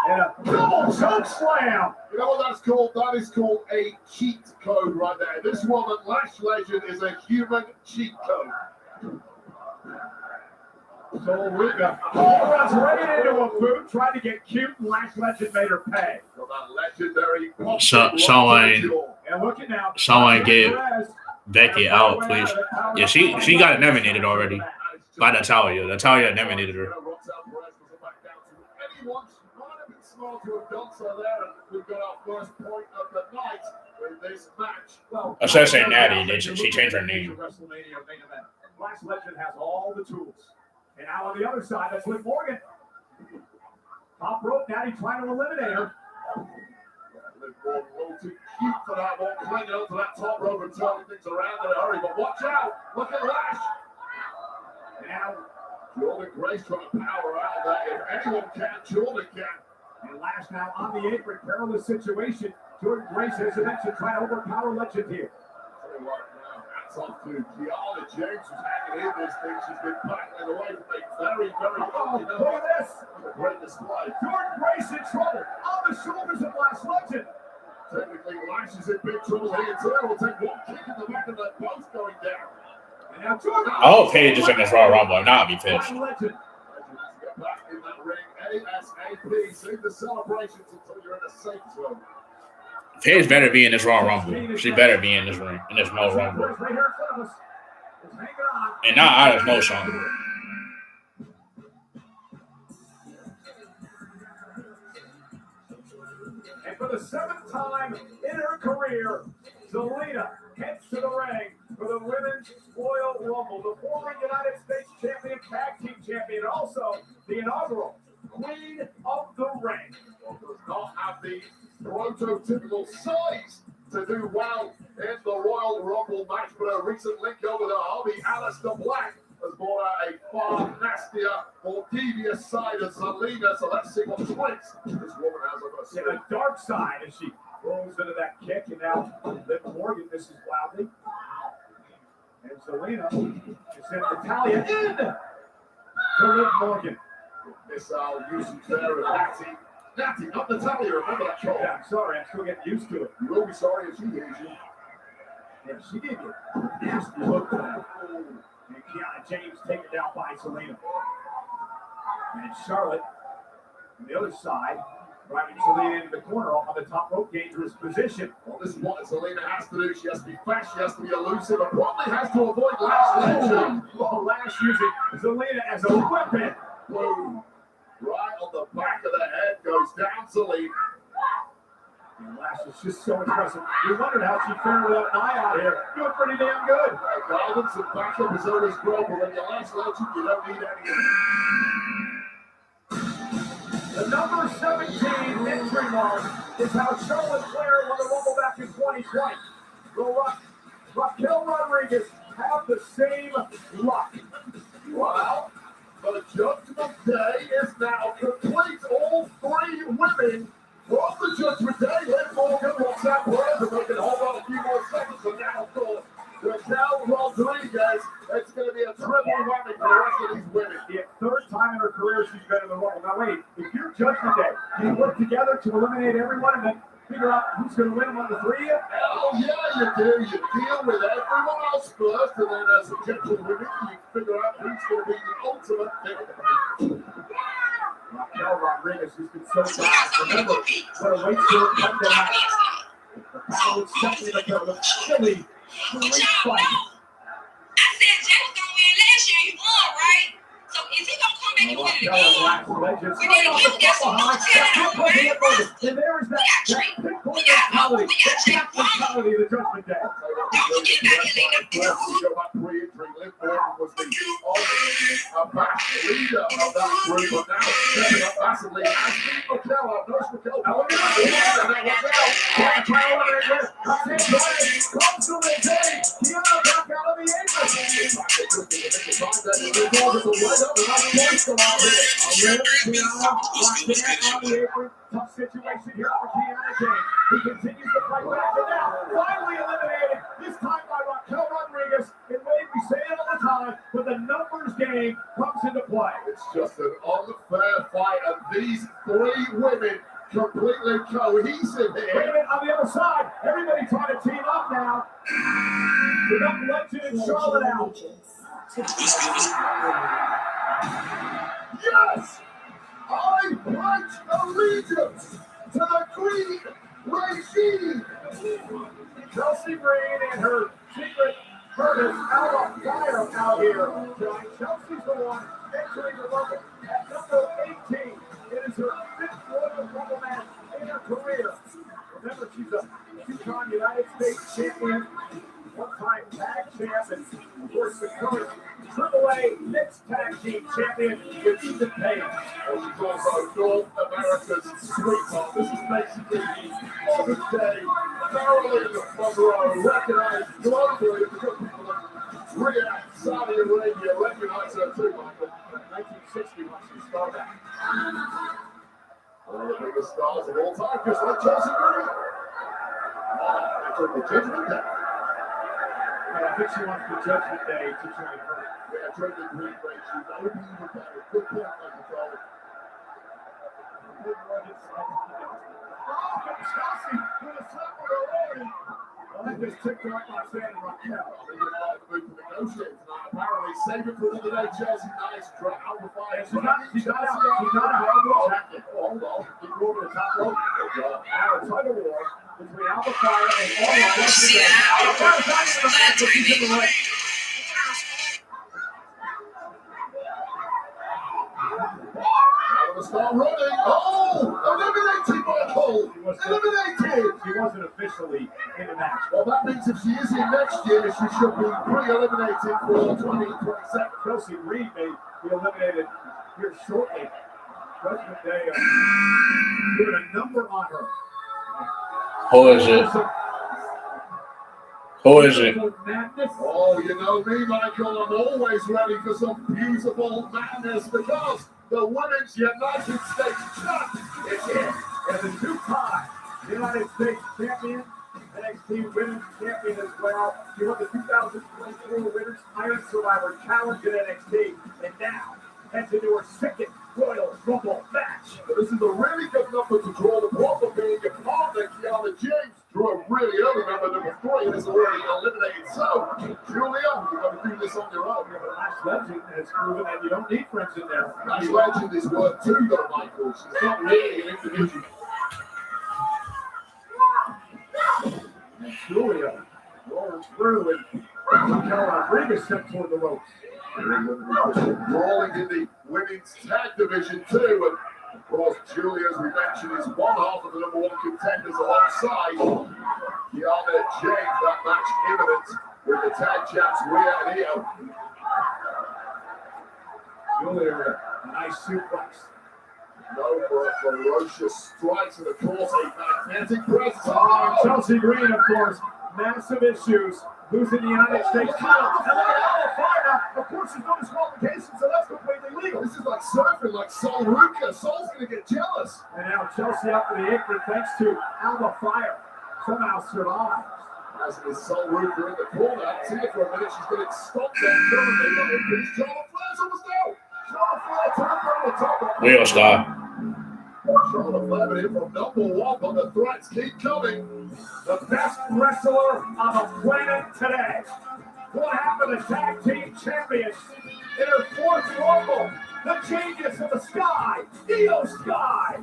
And a double choke slam. You know what that's called? That is called a cheat code right there. This woman, Lash Legend, is a human cheat code. So Luca runs right into a boot, tried to get cute, and Lash Legend made her pay. So that legendary Someone get Becky out, please. Yeah, she got eliminated already by Natalya. Natalya eliminated her. I should say Natty. She changed her name. Lash Legend has all the tools. And now on the other side, that's Liv Morgan. Top rope, Natty trying to eliminate her. Liv Morgan a little too cute for that one, clinging onto that top rope and turning things around in a hurry. But watch out! Look at Lash! Now, Jordan Grace trying to power out that. If anyone can, Jordan can. And Lash now on the apron, perilous situation. Jordan Grace has eventually trying to overpower Legend here. Off to Kiana James, who's hanging in this thing. She's been battling away from a very, very look at this. Great display. Jordan Grace in trouble on the shoulders of Lash Legend. Technically, Lash is in big trouble here. Taylor will take one kick in the back and they're both going down. And now Jordan. I hope Paige is in this Royal Rumble. Not be pissed. Legend needs to get back in that ring ASAP. Save the celebrations until you're in a safe zone. Paige better be in this Royal Rumble. She better be in this ring, in this Royal Rumble. And not out of motion. And for the seventh time in her career, Zelina heads to the ring for the Women's Royal Rumble. The former United States Champion, Tag Team Champion, and also the inaugural Queen of the Ring. Does not have the prototypical size to do well in the Royal Rumble match, but a recent link over the hobby, Aleister Black, has brought out a far nastier, more devious side of Zelina, so let's see what tricks this woman has on her sleeve. Yeah, the dark side as she rolls into that kick, and now Liv Morgan misses loudly. And Zelina is sent Natalya in to Liv Morgan. Missile usage there of Natty, not Natalya, remember that troll. Yeah, I'm sorry, I'm still getting used to it. You will be sorry if she hears you. Yeah, she did get nasty look to that. And Kiana James taken down by Zelina. And Charlotte on the other side, driving Zelina into the corner on the top rope, dangerous position. Well, this is what Zelina has to do. She has to be fast, she has to be elusive, and probably has to avoid Lash Legend. Well, Lash using Zelina as a weapon. Boom. Right on the back of the head goes down Zelina. Lash is just so impressive. We wondered how she fared without an eye out here. Doing pretty damn good. Guidance and backup is always great, but when you Lash legend, you don't need any of it. The number 17 entry mark is how Charlotte Flair won the Rumble back in 2020. Will Raquel Rodriguez have the same luck? Well, the Judgment Day is now complete. All three women from the Judgment Day. Liv Morgan, Roxanne Perez, and we can hold on a few more seconds. And now, of course, Raquel Rodriguez. It's going to be a triple whammy for the rest of these women. The third time in her career she's been in the Rumble. Now wait, if you're Judgment Day, you work together to eliminate everyone and then figure out who's going to win among the three of you? Oh, yeah, you do. You deal with everyone else first, and then as a gentleman, you figure out who's going to be the ultimate victor. Raquel Rodriguez, who's been so fast. Remember, what a weight to come to match. The power is simply the Philly street fight. I said Jay was gonna win last year. He won, right? So is he gonna come back and win it again? We need to give him some more talent. And there is that pinpoint mentality, that gap mentality of the Judgment Day. Don't forget about Helena. Liv Morgan was the leader of that group, but now stepping up massively as Steve Raquel. Notice Raquel. Now look at that. Comes to the day. Kiana back out of the apron. Tough situation here for Kiana James. He continues to fight back and now finally eliminated, this time by Raquel Rodriguez. And Wade, we say it all the time, but the numbers game comes into play. It's just an unfair fight, and these three women completely cohesive Wait a here. minute, on the other side, everybody trying to team up now. We got Legend and Charlotte out. Yes! I pledge allegiance to the Green regime. Chelsea Green and her secret Curtis out on fire out here. Chelsea's the one entering the Rumble at number 18. It is her 5th Royal Rumble match in her career. Remember, she's a two-time United States champion, one-time tag champ, and of course the current AAA mixed tag team champion with Ethan Page. And she's also North America's sweetheart. This is basically the Mother's Day Marilyn Monroe, recognized globally because people of Riyadh, Saudi Arabia recognize her too, Michael. 1960 when she started. One of the biggest stars of all time, just like Chelsea Green. They took the Judgment Day. And I think she wants the Judgment Day to join her. Yeah, Judgment Green break. That would be even better. Good point, Michael Cole. Chelsea with a slap on her leg. Well, that just ticked her up by saying Raquel. Apparently, save it for another day, Chelsea. Nice drop out the fire. She's not a horrible jacket. Hold on. Keep moving to the top rope. Now a tug of war between Alpha Fire and all the Judgment Day. Alpha Fire's not in the match, but she's in the ring. Start running. Oh, eliminated by Cole. Eliminated. She wasn't officially in the match. Well, that means if she is in next year, she should be pre-eliminated for 2027. Chelsea Green may be eliminated here shortly. Judgment Day doing a number on her. Who is it? Who is it? Madness. Oh, you know me, Michael. I'm always ready for some beautiful madness because the Women's United States Champ is here. And the two-time United States Champion, NXT Women's Champion as well. She won the 2024 Women's Iron Survivor Challenge at NXT. And now heads into her second Royal Rumble match. But this is a really good number to draw. The problem being your partner, Kiana James, drew a really early number 3, and is already eliminated. So, Julia, you've got to do this on your own. But Lash Legend has proven that you don't need friends in there. Lash Legend is worth 2, though, Michael. She's not really an individual. And Julia rolls through, and Raquel Rodriguez sent toward the ropes. Brawling in the women's tag division, too. And Of course, Julia, as we mentioned, is one half of the number one contenders alongside Kiana James. That match imminent with the tag champs Rhea and Io. Julia, a nice suplex. Known for ferocious strikes and, of course, a magnetic presence. Oh, Chelsea Green, of course, massive issues. Losing the United States title. And look at Alba Fire now. Of course, there's no disqualification, so that's completely legal. This is like surfing, like Sol Ruka. Sol's going to get jealous. And now Chelsea up to the apron thanks to Alba Fire. Somehow survives. As it is Sol Ruka in the corner. See it for a minute. She's going to stop there currently. But it is Charlotte Flair's almost down. Charlotte Flair turned from the top. Real star. Charlotte Flair in from number one, but the threats keep coming. The best wrestler on the planet today. What happened to tag team champions in their fourth Rumble? The genius of the sky, Io Sky.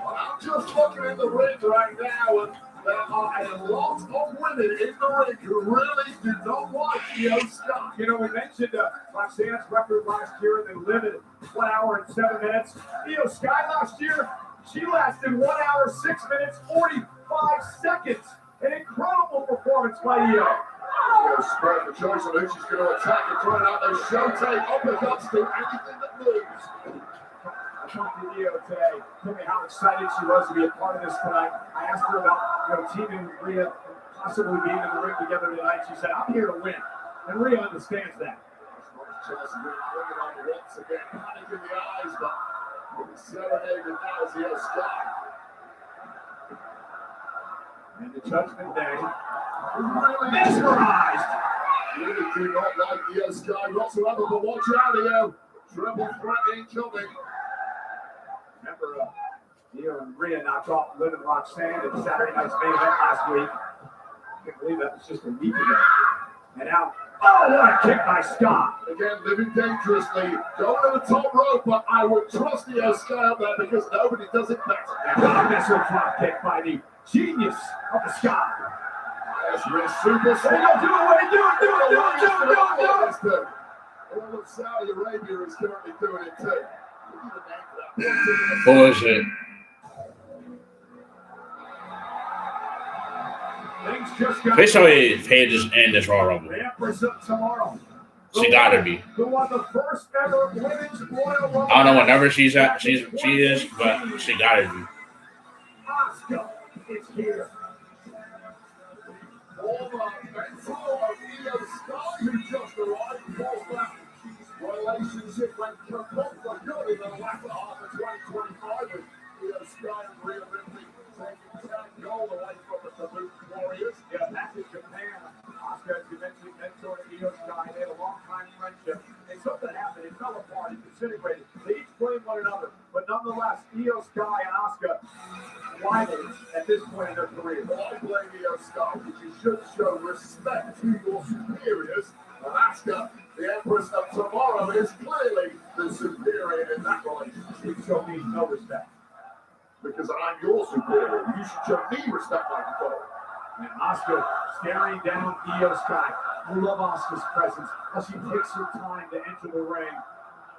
I'm just looking in the ring right now, and there are a lot of women in the ring who really do not like Io Sky. You know, we mentioned Roxanne's record last year in the limited 1 hour and 7 minutes. Io Sky last year, she lasted 1 hour, 6 minutes, 45 seconds. An incredible performance by Io. Spread the choice on who she's going to attack and trying out those showtime uppercuts to anything that moves. I talked to Io today. Told me how excited she was to be a part of this tonight. I asked her about teaming with Rhea and possibly being in the ring together tonight. She said, "I'm here to win," and Rhea understands that. Chelsea bringing on the once again, panic in the eyes, but serenaded now is Io Sky. And the Judgment Day. Really Mesmerized. Really do not like Io Sky whatsoever, but watch out, Io. Triple threat incoming. Remember, Io and Rhea knocked off Liv and Roxanne at Saturday night's main event last week. I can't believe that was just a week ago. And now, oh, what a kick by Scott. Again, living dangerously. Going to the top rope, but I would trust Io Sky up there because nobody does it better. And what a missile drop kick by the genius of the Sky. Yes, Rhea super There you go, do it, what are you doing? Do it. All of Saudi Arabia is currently doing it too. Bullshit. Things just got Officially, Paige is in this Royal Rumble. the Empress of tomorrow. She gotta be. Who won the first ever women's Royal Rumble? I don't know what number she's at. She is, but she gotta be. Asuka is here. Former mentor of Io Sky, who just arrived, calls that relationship went kaput for good in the latter half of 2025 with Io Sky and Rhea Ripley taking 10 gold away from the Kabuki Warriors. Yeah, back in Japan, Asuka, as you mentioned, mentor to Io Sky. They had a long-time friendship. And something happened. It fell apart. It disintegrated. They each blamed one another. But nonetheless, Io Sky and Asuka rivals at this point in their career. Well, I blame Io Sky because you should show respect to your superiors. And Asuka, the Empress of Tomorrow, is clearly the superior in that relationship. You show me no respect. Because I'm your superior. You should show me respect like you do. And Asuka staring down Io Sky. I love Asuka's presence as she takes her time to enter the ring.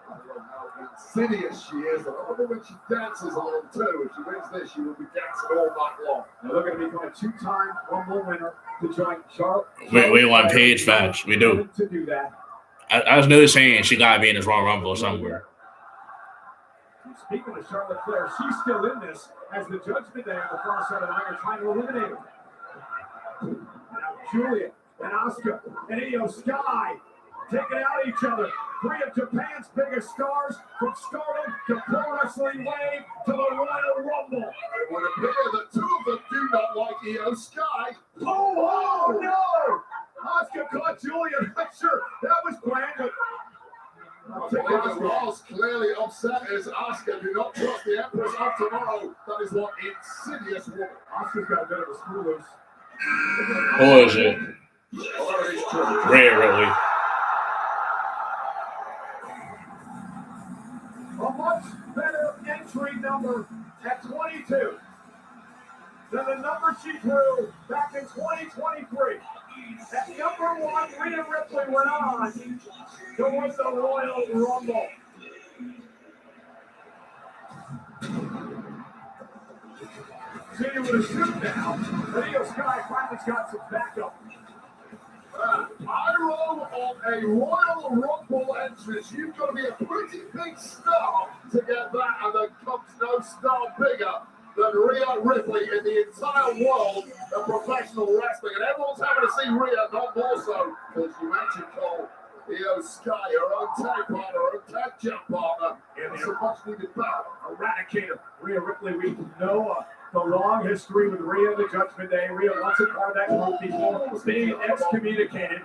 I love how insidious she is. I love it when she dances along too. If she wins this, she will be dancing all night long. Now they're going to become a two-time Rumble winner to join Charlotte. We want Paige match. We do. To do that. I was really saying she gotta be in this Royal Rumble somewhere. And speaking of Charlotte Flair, she's still in this as the Judgment Day on the far side of the ring are trying to eliminate her. Now Julia and Asuka and Io Sky taking out each other. Three of Japan's biggest stars, from Stardom to Pro Wrestling Wave to the Royal Rumble. It would appear that two of them do not like Io Sky. Oh no! Asuka caught Julia. Not sure that was planned, but I'll take Well, it. Ross clearly upset as Asuka do not trust the Empress of Tomorrow. That is one insidious woman. Asuka's got a bit of a screw loose. Bullshit. Oh, that is true. Rhea Ripley. A much better entry number at 22 than the number she drew back in 2023. At number one, Rhea Ripley went on to win the Royal Rumble. So you would assume now that Io Sky finally's got some backup. Pyro on a Royal Rumble entrance. You've got to be a pretty big star to get that, and there comes no star bigger than Rhea Ripley in the entire world of professional wrestling. And everyone's having to see Rhea, not more so, as you mentioned, Cole. Io Sky, her own tag partner, her own tag jump partner, and it's a much needed battle. Eradicator. Rhea Ripley, we know the long history with Rhea in the Judgment Day. Rhea once a part of that group before being excommunicated.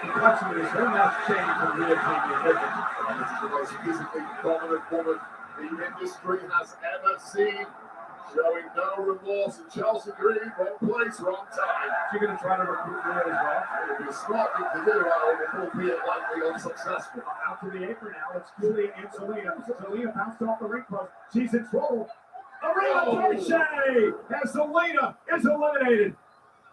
The question is, when that changed when Rhea came in. This is the most physically dominant woman the industry has ever seen. Showing no remorse, and Chelsea Green, wrong place, wrong time. She's going to try to recruit Rhea as well. It would be a smart thing to do, albeit likely unsuccessful. Out to the apron now. It's Julia and Selena. Selena bounced off the ring post. She's in trouble. Ricochet! And Selena is eliminated.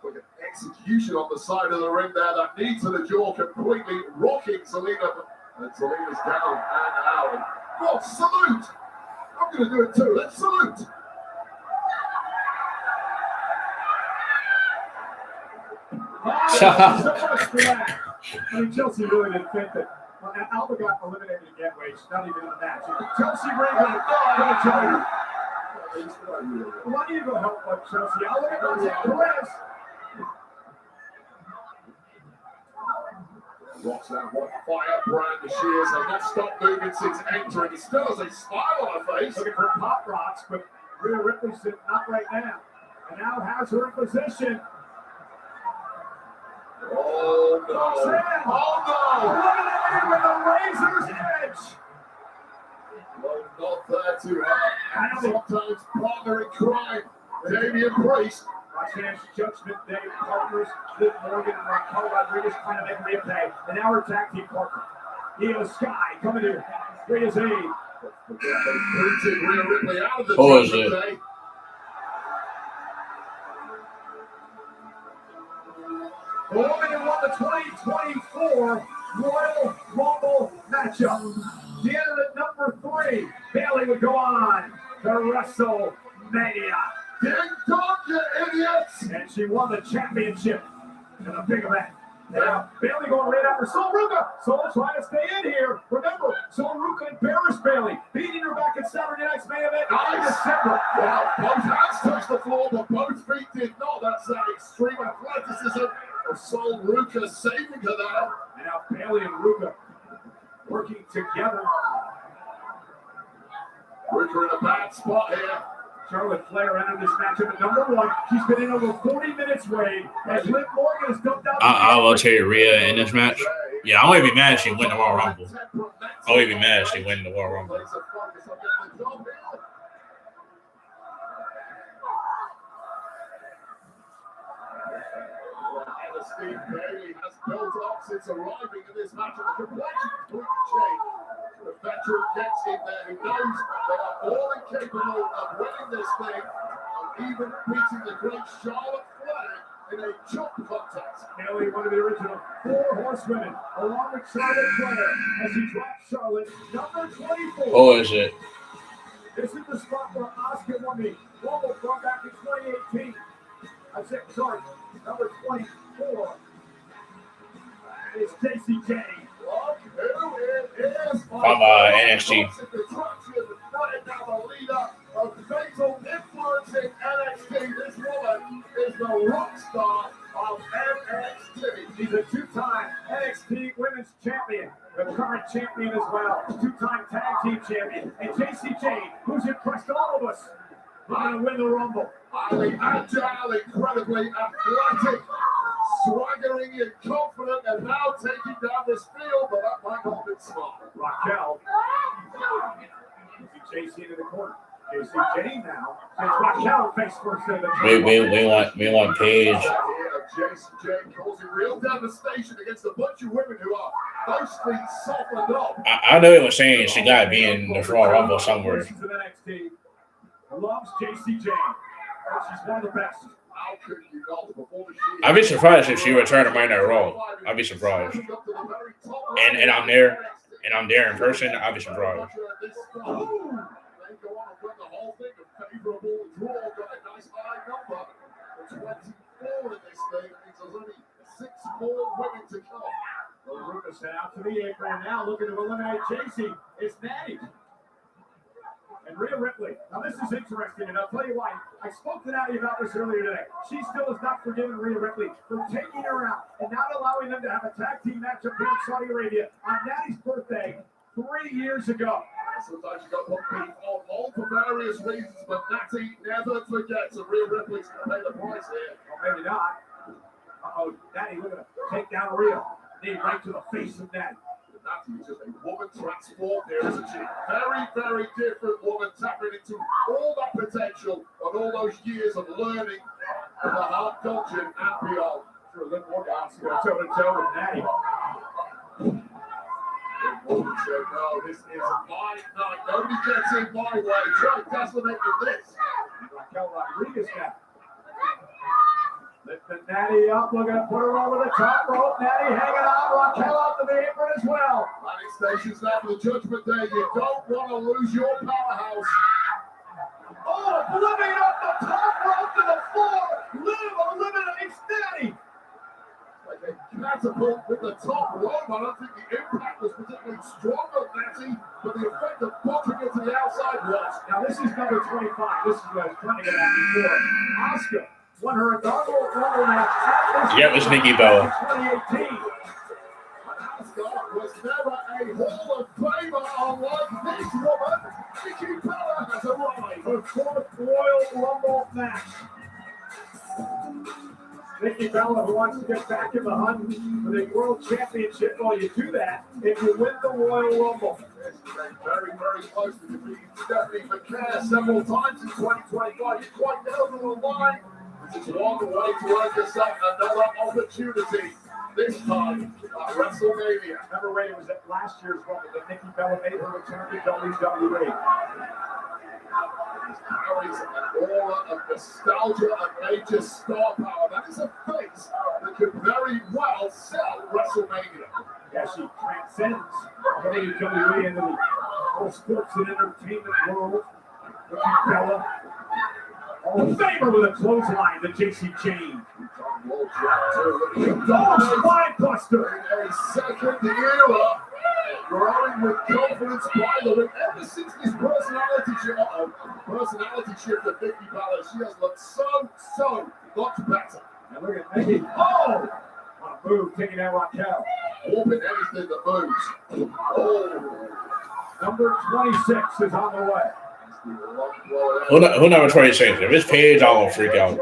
Look at execution on the side of the ring there. That knee to the jaw completely rocking Selena. And Selena's down and out. Oh, salute! I'm going to do it too. Let's salute! So much for that. I mean, Chelsea really didn't think that. Alba got eliminated again, Wade. She's not even in the match. Chelsea Ray going to join her. Why do you go help Chelsea? I'll look at Perez. Roxanne, what firebrand she is, has not stopped moving since entering. He still has a smile on her face. Looking for pop rocks, but Rhea Ripley's not right now. And now has her in position. Oh no! Roxanne. Oh Eliminated with a razor's edge. no! No, not there to her. Sometimes partner in crime, Damian Priest. Roxanne's Judgment Day partners, Liv Morgan and Raquel Rodriguez, trying to make Rhea pay. And now her tag team partner, Io Sky, coming to Rhea's aid. Booted Rhea Ripley out of the Who is Judgment it? Day. The woman who won the 2024 Royal Rumble matchup. She entered at number 3. Bayley would go on to WrestleMania. Ding dong, you idiots! And she won the championship in a big event. Now, Bayley going right after Sol Ruka. Sol trying to stay in here. Remember, Sol Ruka embarrassed Bayley, beating her back at Saturday night's main event in December. Well, both hands touched the floor, but both feet did not. That's that extreme athleticism of Sol Ruka saving her there. And now Bayley and Ruka working together. Ruka in a bad spot here. Charlotte Flair entered this matchup at number 1. She's been in over 40 minutes, Wade, as Liv Morgan has dumped out. I will tell you, Rhea in this match. Yeah, I won't be mad if she win the Royal Rumble. I won't be mad if she win the Royal Rumble. Steve Bailey has built up since arriving in this match, and the completely change. The veteran gets in there who knows they are all incapable of winning this thing, and even beating the great Charlotte Flair in a chop contest. Bayley, one of the original 4 horsewomen, along with Charlotte Flair, as he drops Charlotte, number 24. Who is it? This is the spot where Asuka won the Rumble from back in 2018. I said, sorry, number 24. It's Casey J. Look who it is. From NXT. The leader of fatal influence in NXT. This woman is the rock star of NXT. She's a 2-time NXT Women's Champion, the current champion as well, 2-time Tag Team Champion, and Casey Jane, who's impressed all of us. Going to win the Rumble. Highly agile, incredibly athletic, swaggering and confident, and now taking down this field, but that might not have been smart. Raquel. JC into the corner. JC Jane now. It's Raquel face first in the We want Paige. Jason Jane causing real devastation against a bunch of women who are mostly softened up. I know he was saying she got to be in the Royal Rumble somewhere. NXT loves JC Jane. She's one of the best. How could you not? Before the I'd be surprised if she returned to Monday Night Raw. I'd be surprised. And I'm there, and I'm there in person, I be surprised. They go on and win the whole thing. A favorable draw, got a nice high number. 24 in this thing means there's only 6 more women to come. Well, Ruka sent out to the apron now, looking to eliminate JC. It's Natty. And Rhea Ripley. Now, this is interesting, and I'll tell you why. I spoke to Natty about this earlier today. She still has not forgiven Rhea Ripley for taking her out and not allowing them to have a tag team match up here in Saudi Arabia on Natty's birthday 3 years ago. Sometimes you got to put beef on all for various reasons, but Natty never forgets, and Rhea Ripley's going to pay the price here. Well, maybe not. Uh-oh, Natty looking to take down Rhea. Knee right to the face of Natty. Natty is just a woman transformed here, isn't she? Very, very different woman, tapping into all that potential and all those years of learning from the hard culture and beyond. For a little more guys go toe-to-toe with Natty. Woman said, no, this is my night. Nobody gets in my way. Try to decimate with this. Raquel Rodriguez now. Lifting Natty up, looking to put her over the top rope. Natty hanging on, Raquel out to the apron as well. Landing stations now for the Judgment Day. You don't want to lose your powerhouse. Oh, flipping up the top rope to the floor. Liv eliminates Natty. Like a catapult with the top rope. I don't think the impact was particularly strong on Natty, but the effect of bumping it to the outside was. Now this is number 25. This is what I was trying to get at before. Asuka won her inaugural Rumble match at this Yeah, it was Nikki Bella. 2018. Asuka was never a Hall of Famer unlike this woman. Nikki Bella has arrived. Her fourth Royal Rumble match. Nikki Bella, who wants to get back in the hunt for the World Championship. Well, you do that if you win the Royal Rumble. Yes, very, very close to defeating Stephanie McCare several times in 2025. You're quite down on the line. This is one way to earn yourself another opportunity. This time at WrestleMania. Remember, Ray, it was at last year's Rumble that Nikki Bella made her return to WWE. Carries an aura of nostalgia and major star power. That is a face that could very well sell WrestleMania. Yeah, she transcends WWE into the whole sports and entertainment world. Nikki Bella, Hall of Famer with a clothesline to JC Chain. Oh, spine buster! In a second era, growing with confidence by the way. Ever since this personality shift of Nikki Bella, she has looked so much better. Now look at Nikki. Oh! On a move, taking out Raquel. Whooping anything that moves. Oh. Number 26 is on the way. Who number 26? If it's Paige, I won't freak out.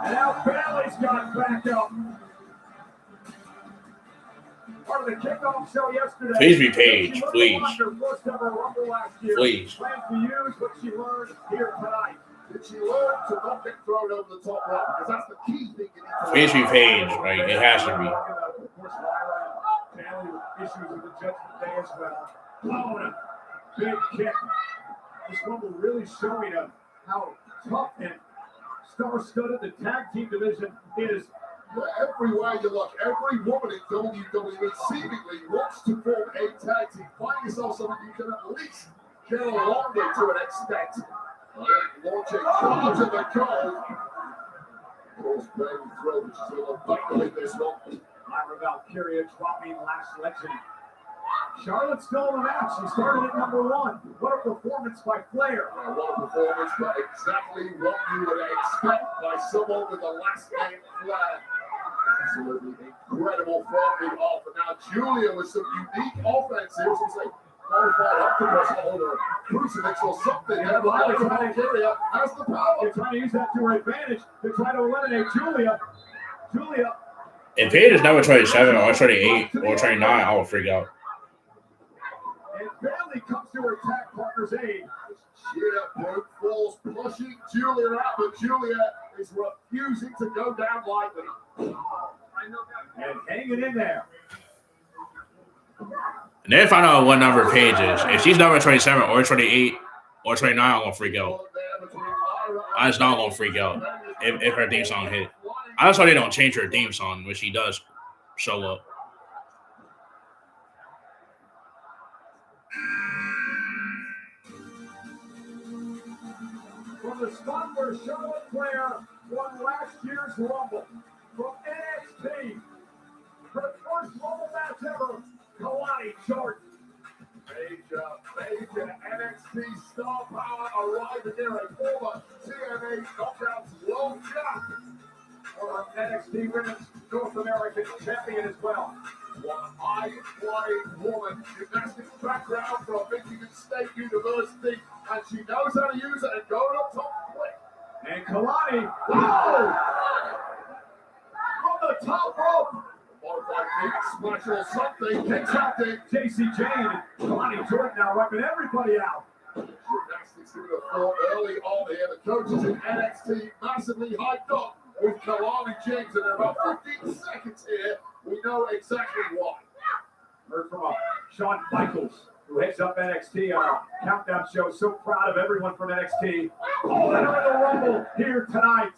And now Bailey's got back up. Part of the kickoff show yesterday. Please be Paige, please. First ever Rumble last year. Please. Plans to use what she learned here tonight. Did she learn to not get thrown over the top rope? Because that's the key thing. Please be Paige, right? It has to be. Of course, Lyra and Bailey with issues with the Judgment Day as well. Oh, and a big kick. This Rumble really showing how tough and star-studded the tag team division is. Everywhere you look, every woman in WWE seemingly wants to form a tag team. Find yourself someone you can at least get along with to an extent. Launching charge of the goal. Of course, Bailey throw, which is a little battle in this one. Lyra Valkyria dropping last legend. Charlotte's still in the match. She started at number 1. What a performance by Flair. What a performance, but exactly what you would expect by someone with the last name Flair. Absolutely incredible from the off. And now Julia with some unique offense here. She's like qualified octopus holder, crucifix or something. And Lyra Valkyria has the power. They're trying to use that to her advantage to try to eliminate Julia. Julia. If Paige is number 27 or 28 or 29, I will freak out. And Bailey comes to her tag partner's aid. Sheer brute force pushing Julia out, but Julia is refusing to go down lightly. And hanging in there. And then find out what number Paige is. If she's number 27 or 28 or 29, I'm going to freak out. I just not going to freak out if her theme song hit. I also they don't change her theme song when she does show up. From the spot where Charlotte Flair won last year's Rumble, from NXT, her first Rumble match ever, Kalani Jordan. Major NXT star power arriving here, a former TNA Knockouts World Champion. Or NXT Women's North American Champion as well. One high-flying woman, gymnastics background from Michigan State University, and she knows how to use it and go up top quick. And Kalani, whoa! From the top rope. Modified feet splash or something, kicks out there. JC Jane, Kalani Jordan now wiping everybody out. Gymnastics doing a floor early on here. The coaches in NXT massively hyped up with Kalani James, and in about 15 seconds here, we know exactly why. Heard from Shawn Michaels, who heads up NXT on our countdown show. So proud of everyone from NXT. Oh, and the Rumble here tonight.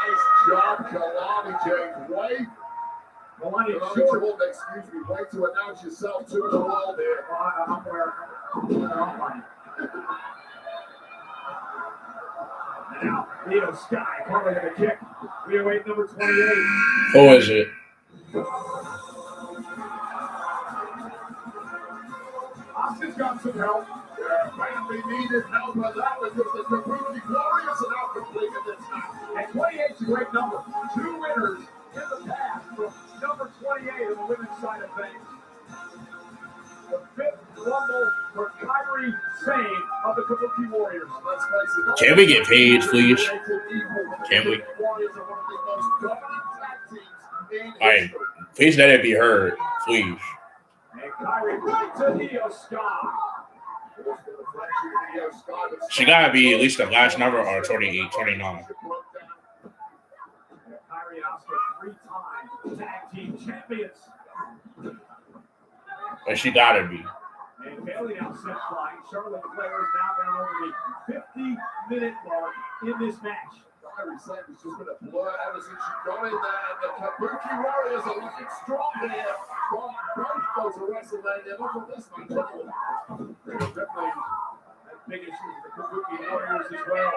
Nice job, Kalani James. Way, Kalani Jordan. excuse me, way to announce yourself to the world here. I'm wearing. And now, Leo Sky, Carly with a kick. We await number 28. Who is it? Austin's got some help. Badly needed help with that because the Kabuki Warriors are now completing this match. And 28's a great number. 2 winners in the past from number 28 on the women's side of things. The 5th Rumble for Kyrie Sane of the Kabuki Warriors. Let's face it. Can we get paid, please? Can we? Warriors are one of the most dominant tag teams in All right, history. please let it be heard, please. And Kyrie right to Io Sky. She gotta be at least the last number or 28, 29. Kyrie and Oscar 3-time tag team champions. But she gotta be. And Bailey now set flying. Charlotte Flair is now down over the 50-minute mark in this match. Kyrie Sane has just been a blur ever since she got in there. The Kabuki Warriors are looking strong here. Both goes to WrestleMania, not from this match. Definitely a big issue with the Kabuki Warriors as well.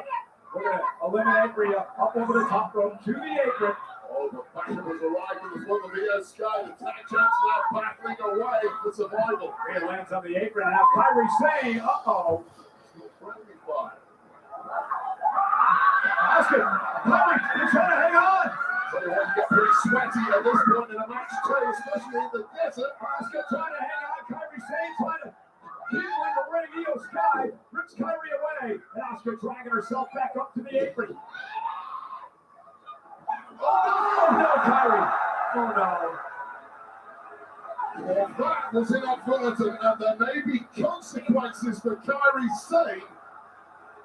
We're going to eliminate Rhea up over the top rope to the apron. Oh, the Passion was arriving as well as Io Sky. The tag champs now battling away for survival. Rhea lands on the apron. Now Kyrie Sane, uh-oh. Friendly fire. Oscar, Kyrie, you're trying to hang on. So you want to get pretty sweaty at this point in a match too, especially in the desert. Oscar trying to hang on. Kyrie Sane trying to keep in the ring. Io Sky rips Kyrie away. And Oscar dragging herself back up to the apron. Oh, no, Kyrie. Oh, no. Well, that was inadvertent, and there may be consequences for Kyrie Sane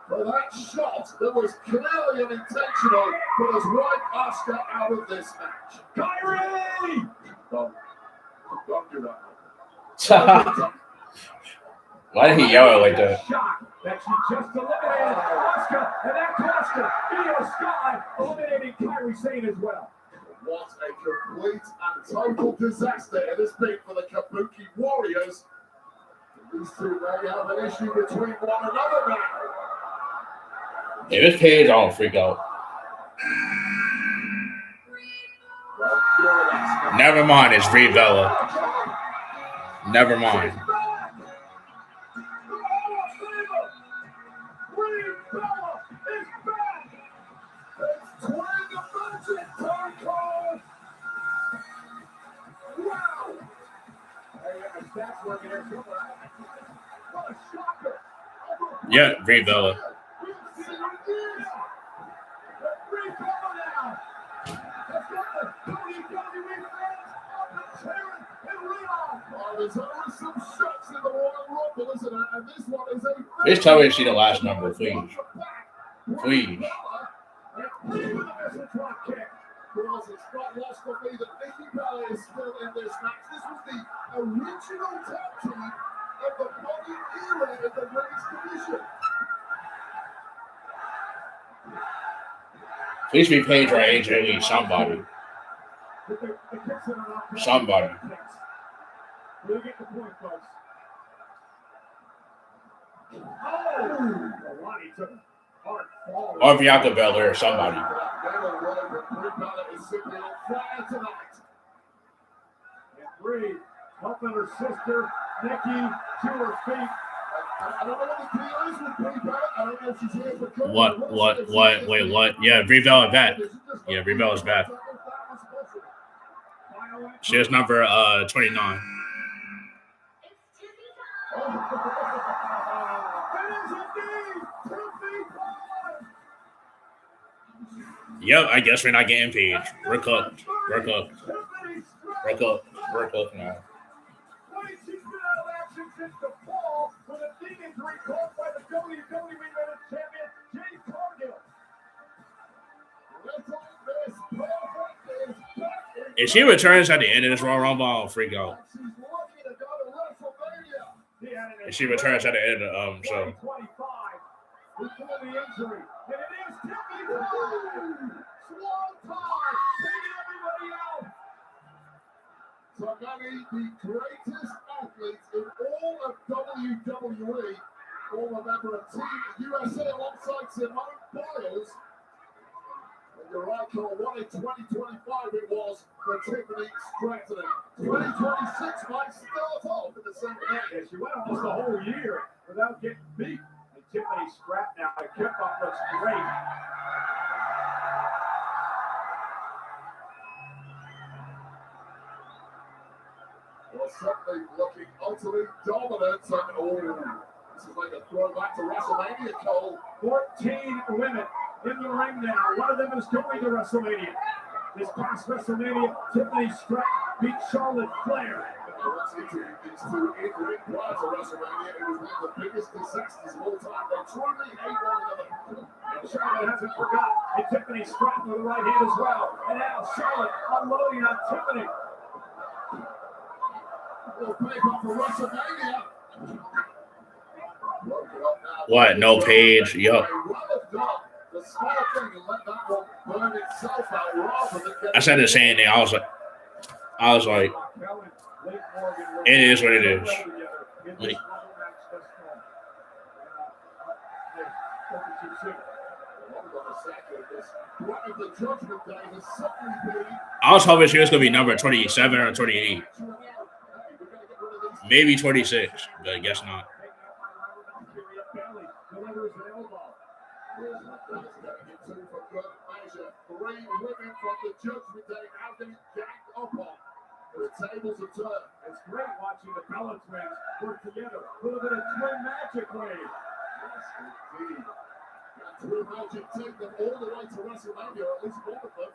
for that shot that was clearly unintentional, but has wiped Asuka out of this match. Kyrie! Don't do that. Why did he yell it like that? Shot that she just eliminated Asuka, and that cost her. Io Sky eliminating Kyrie Sane as well. What a complete and total disaster it has been for the Kabuki Warriors. These two may have an issue between one another now. If it's Paige, I don't freak out. Never mind, it's Brie Bella. Never mind. Yeah, Brie Bella. There's always some shots in the Royal Rumble, isn't it? And this one is a... Please tell me she the last number, please. Please. Because it's not lost on me that Nikki Bella is still in this match. This was the original tag team of the modern era in the women's division. Please be Paige or AJ Lee. Somebody. Somebody. We'll get the point, folks. Or Bianca Belair or somebody. Bree helping her sister, Nikki, to her feet. I don't know what the deal is with Brie Bella. I don't know if she's here for cover. What? Wait, what? Yeah, Brie Bella is back. Yeah, Brie Bella is back. She has number 29. Yep, I guess we're not getting paid. We're cooked. We're cooked. We're cooked. We're cooked now. She's been out of action since the fall with a knee injury caused by the WWE Women's Champion, Jade Cargill. If she returns at the end of this Royal Rumble, I'll freak out. If she returns at the end of the show. Before the injury, and it is Tiffany Swan time, taking everybody out. So many the greatest athletes in all of WWE, former member of Team USA alongside Simone Biles. And you're right, Cole, what in 2025 it was for Tiffany Stratton. 2026 might start off in the same way. Yeah, she went almost a whole year without getting beat. And Tiffany Stratton now, the kickoff looks great. Well, something looking utterly dominant. And, this is like a throwback to WrestleMania, Cole. 14 women in the ring now. One of them is going to WrestleMania. This past WrestleMania, Tiffany Stratton beat Charlotte Flair. What's interesting, these two in-ring prior to WrestleMania, it was one of the biggest disasters of all time. They truly hate one another. And Charlotte hasn't forgotten. And Tiffany Stratton with the right hand as well. And now Charlotte unloading on Tiffany. What? No Paige? Yup. I said the same thing. I was like, it is what it is. Like, I was hoping she was going to be number 27 or 28. Maybe 26, but I guess not. Three women from the Judgment Day have been gagged up on. The tables are turned. It's great watching the Bella twins work together. A little bit of twin magic wave. Yes, indeed. And twin magic take them all the way to WrestleMania, or at least one of them.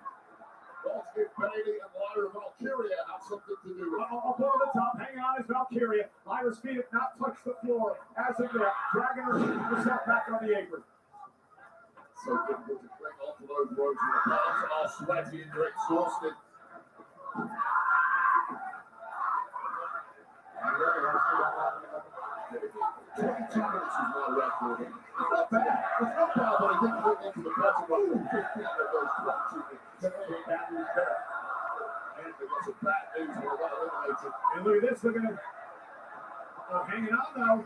Not if Bailey and Lyra Valkyria have something to do with it. Up over the top, hanging on is Valkyria. Lyra's feet have not touched the floor as of yet, dragging herself back on the apron. So difficult to cling onto those ropes when the palms are sweaty and you're exhausted. Minutes is my record. It's not bad. It's not bad, but I didn't cling onto the bottom rope. 15 of those 22 minutes. Bad news there. And because of bad news, we got eliminated. And look at this, they're going to hanging on though.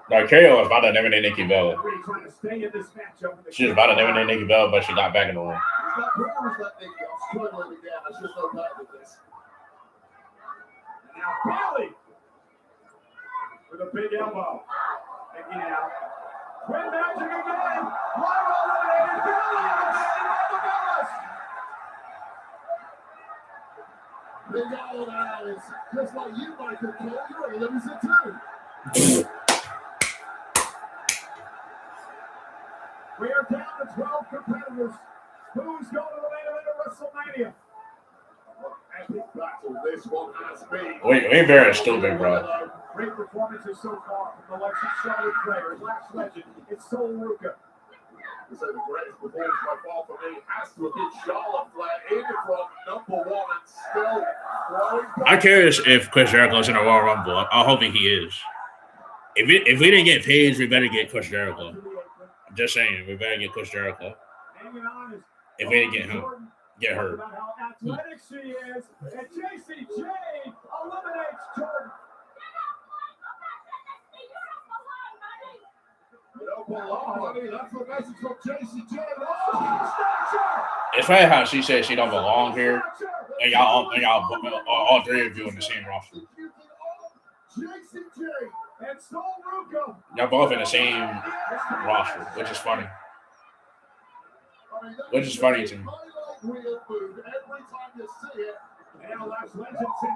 Valkyria was about to eliminate Nikki Bella. Trying to stay in this matchup. She was about to eliminate Nikki Bella, but she got back in the ring. Where was that Nikki? I'm struggling again. I should know better than this. And now Bailey with a big elbow. Taking it out. Twin magic again. Lyra eliminated Bailey eliminated by the Bellas. Big old Alice. Just like you, Michael Cole, you're a loser too. We are down to 12 competitors. Who's going to the main event of WrestleMania? What epic battle this one has been. Wait, very stupid, bro. Great performances so far from the likes of Charlotte Flair, Last Legend, it's Sol Ruka. To say the greatest performance by far for me has to have been Charlotte Flair in from number one and still throwing. I'm curious if Chris Jericho's in a Royal Rumble. I'm hoping he is. If we didn't get Paige, we better get Chris Jericho. I'm just saying, we better get Chris Jericho. hanging on is if we didn't get hurt. about how athletic she is, and JCJ eliminates Jordan. You don't belong, honey. That's the message from JCJ. It's funny how she says she don't belong here, and y'all all three of you in the same roster. JCJ And Sol Ruka. Y'all both in the same roster, which is funny. Which is funny to me.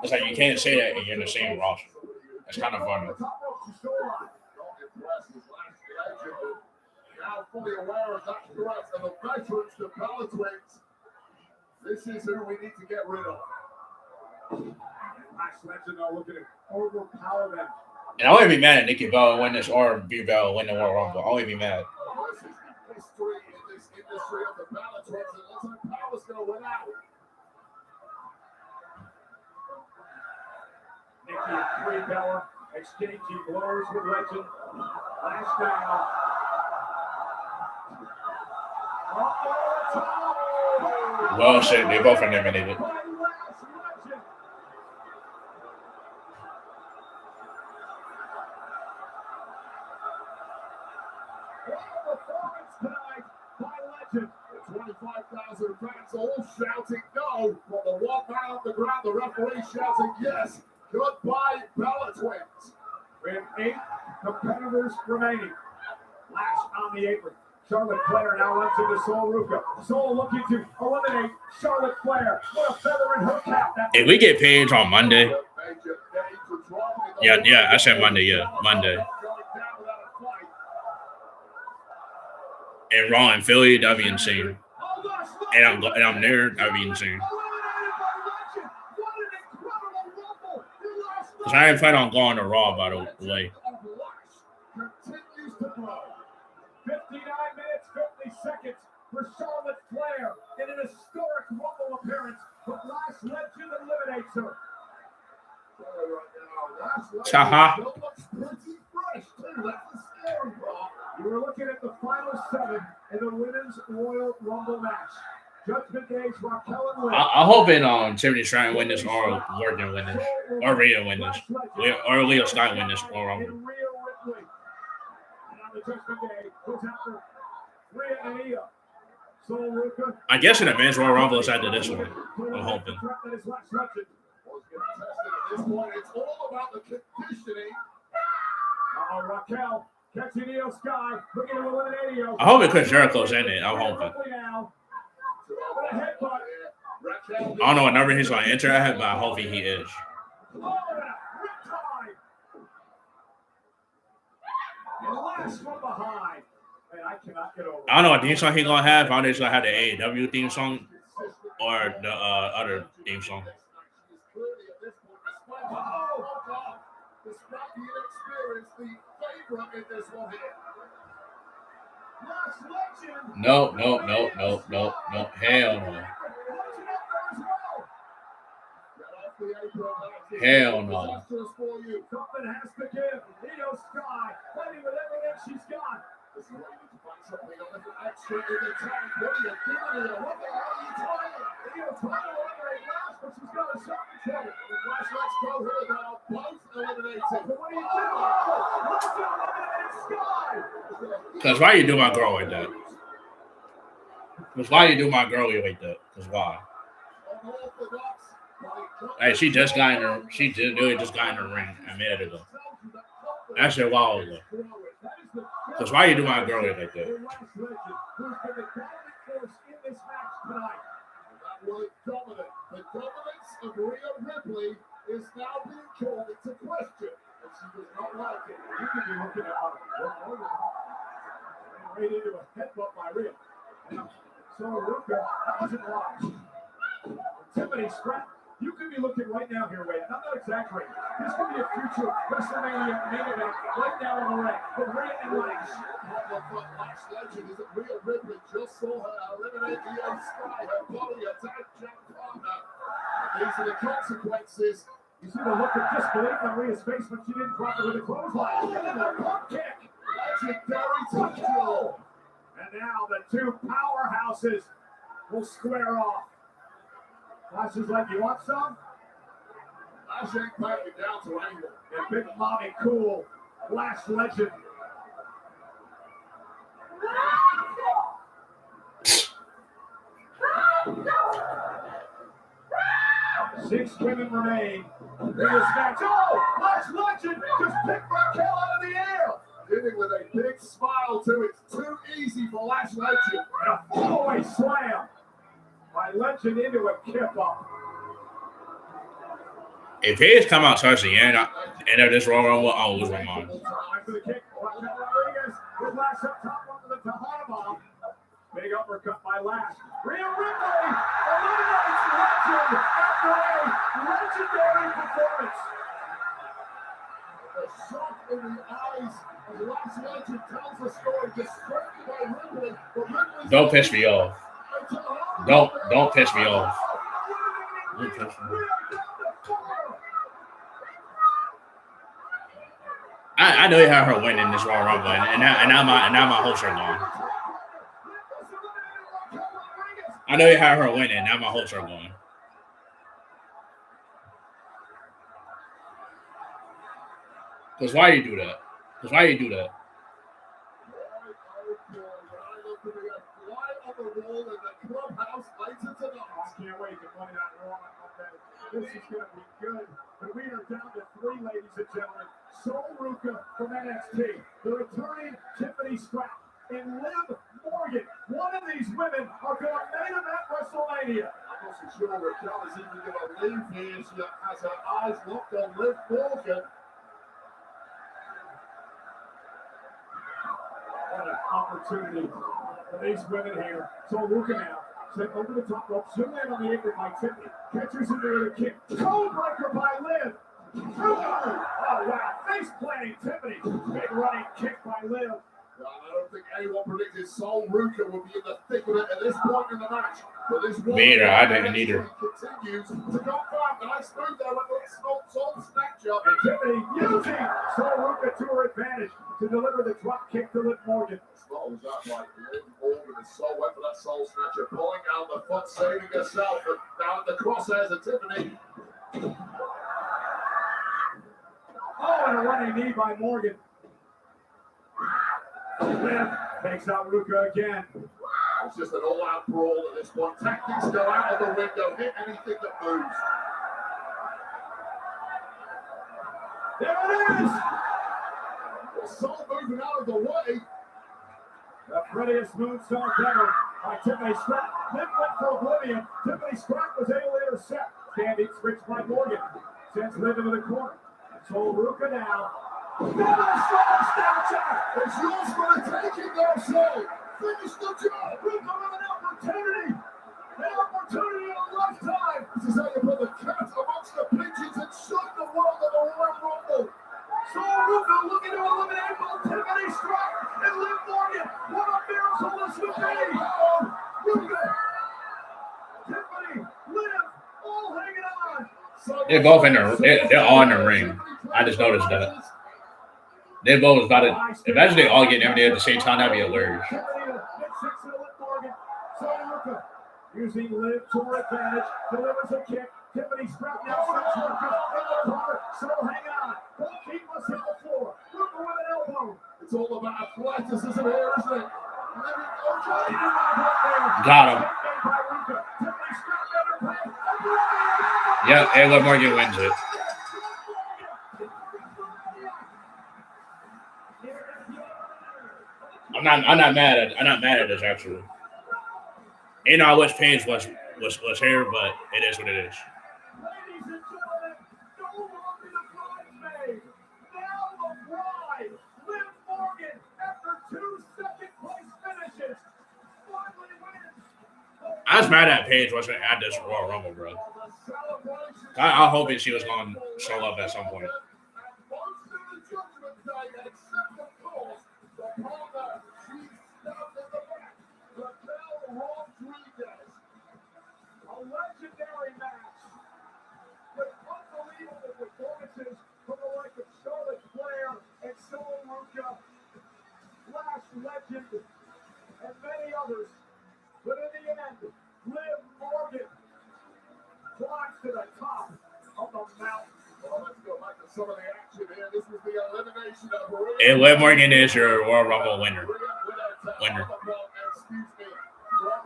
It's like you can't say that and you're in the same roster. It's kind of funny. Now fully aware of that threat of the veterans to Palatwins. This is who we need to get rid of. Lash Legend are looking to overpower them. And I wouldn't be mad at Nikki Bella win this or B Bella win the World Rumble. I wouldn't be mad. This is the history in this industry of the Palatwins. It looks like Power's going to win out. Nikki and Brie Bella exchanging blows with Legend. Lash down. Well said. They both eliminated. Tonight by Legend. 25,000 fans all shouting no, but the one man on the ground, the referee shouting yes. Goodbye, Palatwins. We have 8 competitors remaining. Lash on the apron. Charlotte Flair now runs into Sol Ruka. Sol looking to eliminate Charlotte Flair. What a feather in her cap. If we get paid on Monday. Yeah, I said Monday, yeah. Monday. And Raw in Philly, that'd be insane. And I'm there, that'd be insane. Because I ain't planning on going to Raw, by the way. 59 minutes, 50 seconds for Charlotte Flair in an historic Rumble appearance, but Lash Legend eliminates her. You were looking at the final 7 in the Women's Royal Rumble match. Judgment Day's Raquel and Liv. I'm hoping Tiffany Stratton win this or Morgan win this. Or Rhea win this. Or Leo Scott win this Royal Rumble. And on the Judgment Day, goes after Rhea and Io. Sol Ruka. I guess in the men's Royal Rumble is after this one. I'm hoping. At this point, it's all about the conditioning. Raquel catching Io Sky, looking to eliminate Io. I hope it Chris Jericho's in it. I'm hoping. I don't know what number he's going to enter at, but I hope he is. I don't know what theme song he's going to have. I don't know if he's going to have the AEW theme song or the other theme song. No. Hell no. Hell no. Something has to give. Io Sky fighting with everything she's got. Something a little extra in the tank. What are you doing? What the hell are you trying? Io trying to eliminate Lash, but she's got herself in trouble. Lash, let's go here now. Both eliminated. What are you doing? Let's eliminate Sky. Because why you do my girl like that? Because why you do my girl like that? Because why? Hey, she just got in her. She literally just got in her ring a minute ago. Actually, a while ago. Because why you do my girl like that? The dominance of Rhea Ripley is now being called into question, and she does not like it. You could be looking at right into a headbutt by Rhea. So Ruka doesn't watch. Tiffany Stratton. You could be looking right now here, Wade, and I'm not exaggerating. This could be a future WrestleMania main event right now on the ring. But Rhea and Lash. Lash Legend is it Rhea Ripley just saw her eliminate Io Sky, her body attack Jack Carter. These are the consequences. You see the look of disbelief on Rhea's face, but she didn't drop it with a clothesline. And then the pump kick. Legendary touch roll. And And now the two powerhouses will square off. Lash is like, you want some? Lash ain't backing down to Angle. And Big Mommy Cool, Lash legend. Six women remain in this match. Oh, Lash legend just picked Raquel out of the air. Hitting with a big smile too. It's too easy for Lash Legend. And a four-way slam by Legend into a kip-up. If Paige come out towards the end of this Royal Rumble, I'll lose my mind. Time for the kick. Raquel Rodriguez with Lash up top onto the Tejana bomb. Big uppercut by Lash. Rhea Ripley eliminates Legend after a legendary performance. The shock in the eyes of Lash Legend tells the story distracted by Ripley. But Ripley's Don't piss me off. Don't piss me off. Don't piss me off. I know you had her winning this Royal Rumble, and now my hopes are gone. I know you had her winning, now my hopes are gone. Because why you do that? I can't wait to play that Raw on Monday. This is going to be good. But we are down to three, ladies and gentlemen. Sol Ruca from NXT, the returning Tiffany Stratton, and Liv Morgan. One of these women are going to main event WrestleMania. I'm not so sure Raquel is even going to leave here. She has her eyes locked on Liv Morgan. What an opportunity for these women here. Sol Ruca now. Sent over the top rope. Zoom in on the apron by Tiffany. Catches into the kick. Code breaker by Liv. Oh, wow. Face planting Tiffany. Big running kick by Liv. I don't think anyone predicted Sol Ruca would be in the thick of it at this point in the match. But this one Neither, I didn't either. Continues to go far. Nice move there with the Sol snatcher. And Tiffany using Sol Ruca to her advantage to deliver the drop kick to Liv Morgan. What was that like? Liv Morgan is so went for that Sol snatcher, pulling out the foot, saving herself, and now at the crosshairs of Tiffany. Oh, and a running knee by Morgan. Liv takes out Ruca again. It's just an all-out brawl at this point. Tactics go out of the window. Hit anything that moves. There it is! Well, Sol moving out of the way. The prettiest moonsault ever by Tiffany Stratton. Liv went for oblivion. Tiffany Stratton was able to intercept. Standing switch by Morgan. Sends Liv into the corner. Sol Ruca now. Double Sol snatcher! It's yours for the taking there, Sol. Finish the job. Ruca with an opportunity. An opportunity of a lifetime. This is how you put the cat amongst the pigeons and shock the world of the Royal Rumble. Sol Ruca looking to eliminate both Tiffany Stratton and Liv Morgan. What a miracle this would be. Ruca, Tiffany, Liv, all hanging on. They're both they're all in the ring. I just noticed that. They both about to. Imagine they all getting everything at the same time. That'd be hilarious. Using Liv to her advantage, delivers a kick. Tiffany Stratton now sends Ruca in the corner. So hang on. Don't keep us on the floor. Ruca with an elbow. It's all about athleticism here, isn't it? Got him. Yep, and Liv Morgan wins it. I'm not mad at this actually. You know, I wish Paige was here, but it is what it is. Ladies and gentlemen, no longer the bridesmaid. Now the bride, Liv Morgan, after 2 second-place finishes, finally wins. I was mad at Paige wasn't at this Royal Rumble, bro. I hope she was going to show up at some point. A legendary match with unbelievable performances from the likes of Charlotte Flair and Sol Ruca, Lash Legend, and shoulders. But in the end, Liv Morgan climbs to the top of the mountain. Well, let's go back to some of the action here. This was the elimination of And Liv Morgan is your Royal Rumble winner.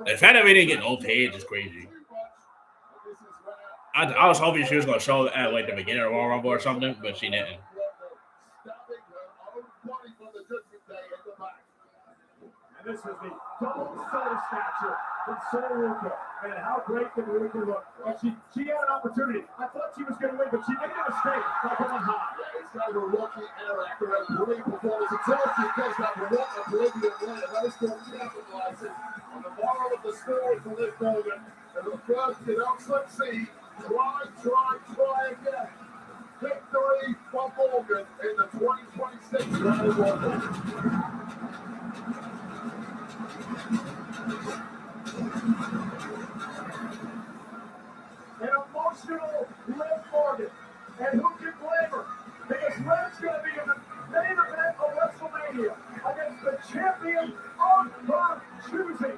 The fact that we didn't get no page is crazy. I was hoping she was going to show at like the beginning of Royal Rumble or something, but she didn't. And this is the double soul stature from Soruka. And how great did Ruka look? And she had an opportunity. I thought she was going to win, but she made a mistake by going high. Yeah, it's kind of a rookie error after a great performance. It's also because that one oblivion win, and those still capitalizing on the moral of the story for this moment. And the first, let's see, try again. Victory for Morgan in the 2026 Royal Rumble. An emotional Liv Morgan. And who can blame her? Because Liv's going to be in the main event of WrestleMania against the champion of her choosing.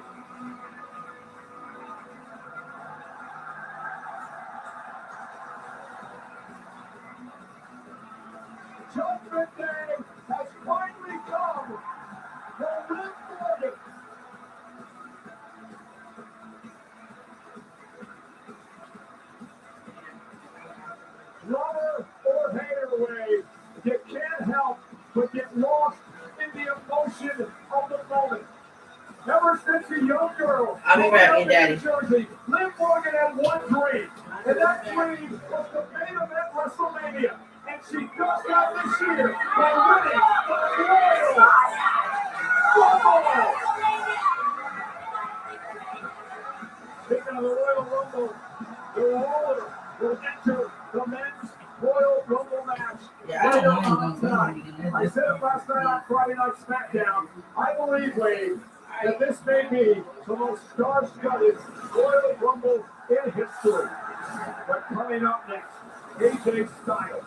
Judgment Day has finally come for Liv Morgan. Lover or hater way, you can't help but get lost in the emotion of the moment. Ever since a young girl, I'll be back, in Daddy. Jersey, Liv Morgan had one dream, and that dream was the main event WrestleMania. And she does that this year by winning the Royal Rumble. Speaking of the Royal Rumble, the Roller will enter the men's Royal Rumble match later on tonight. I said it last night on Friday Night SmackDown. I believe, Wade, that this may be the most star-studded Royal Rumble in history. But coming up next, AJ Styles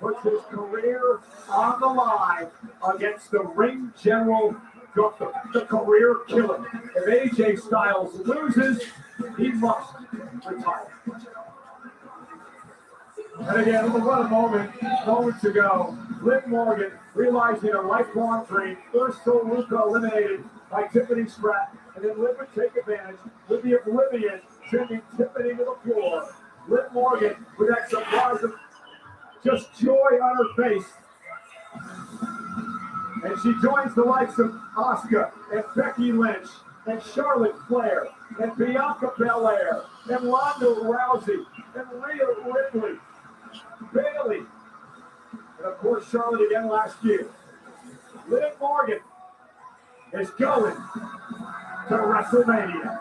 puts his career on the line against the ring general Gunther, the career killer. If AJ Styles loses, he must retire. And again, what a moment, moments ago, Liv Morgan realizing a lifelong dream. First, Soruka eliminated by Tiffany Stratton, and then Liv would take advantage with the oblivion, sending Tiffany to the floor. Liv Morgan with that surprise of just joy on her face. And she joins the likes of Asuka and Becky Lynch and Charlotte Flair and Bianca Belair and Ronda Rousey and Rhea Ripley, Bayley, and of course Charlotte again last year. Liv Morgan is going to WrestleMania.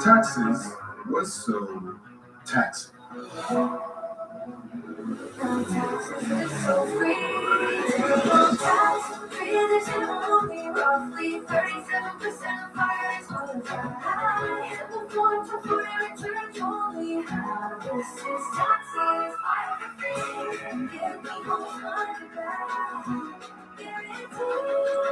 Taxes was so taxing. Taxes is so free. Zero tax free. There's only roughly 37% of buyers will die. The form for foreign returns only have this is taxes. I have free and give me most money back. Guaranteed.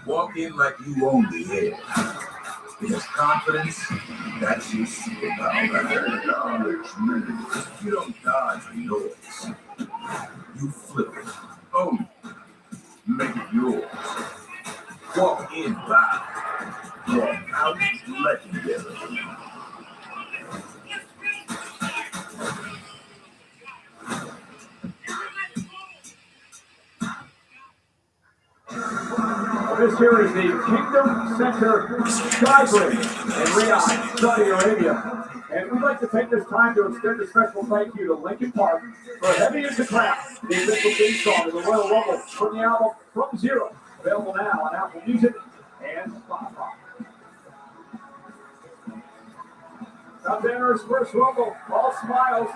Walk in like you own the air. Because confidence, that's your superpower. You don't dodge the noise. You flip it, own it, make it yours. Walk in loud. Walk out legendary. This here is the Kingdom Center Skybridge in Riyadh, Saudi Arabia. And we'd like to take this time to extend a special thank you to Lincoln Park for Heavy Is the Craft, the official theme song of the Royal Rumble from the album From Zero, available now on Apple Music and Spotify. Now to enter his first Rumble, all smiles,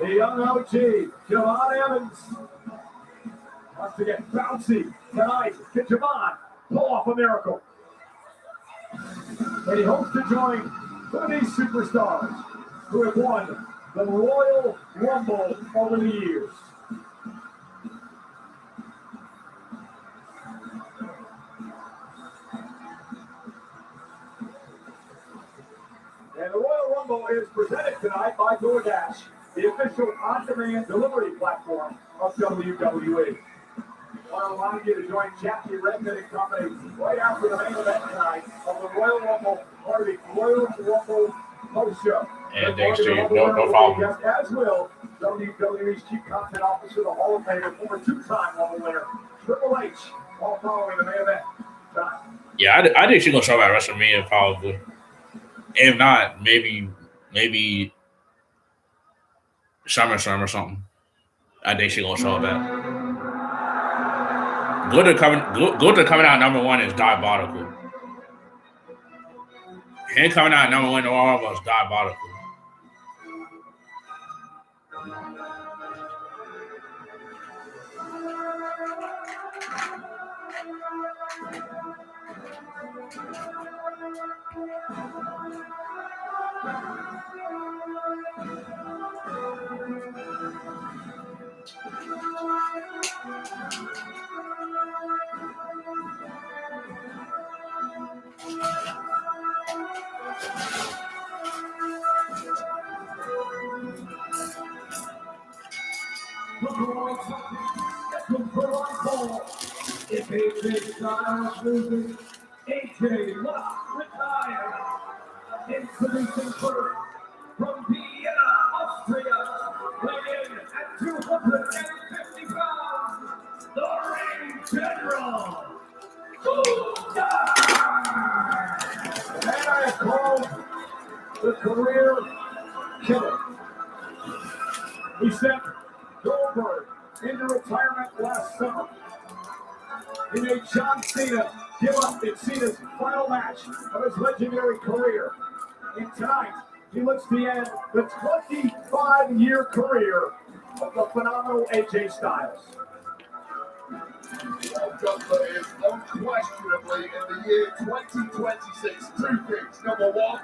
the young OG, Javon Evans. Wants to get bouncy tonight. Can Javon pull off a miracle? And he hopes to join some of these superstars who have won the Royal Rumble over the years. And the Royal Rumble is presented tonight by DoorDash, the official on-demand delivery platform of WWE. I want to allow you to join Jackie Redmond and company right after the main event tonight of the Royal Rumble, part of the Royal Rumble post show. And thanks to you, no problem. As will WWE's Chief Content Officer, the Hall of Famer, former two-time Rumble winner, Triple H, all following the main event tonight. Yeah, I think she's gonna show up at WrestleMania probably. If not, maybe SummerSlam or something. I think she's gonna show up at. Gunther coming out number one is diabolical. Him coming out number one in the Royal Rumble is diabolical. If AJ Styles loses, AJ must retire. Introducing first from Vienna, Austria, weighing in at 250 pounds, the Ring General, Gunther. And I have called the career killer. He sent Goldberg into retirement last summer. He made John Cena give up in Cena's final match of his legendary career. And tonight, he looks to end the 25-year career of the phenomenal AJ Styles. Gunther is unquestionably in the year 2026 two things. Number one,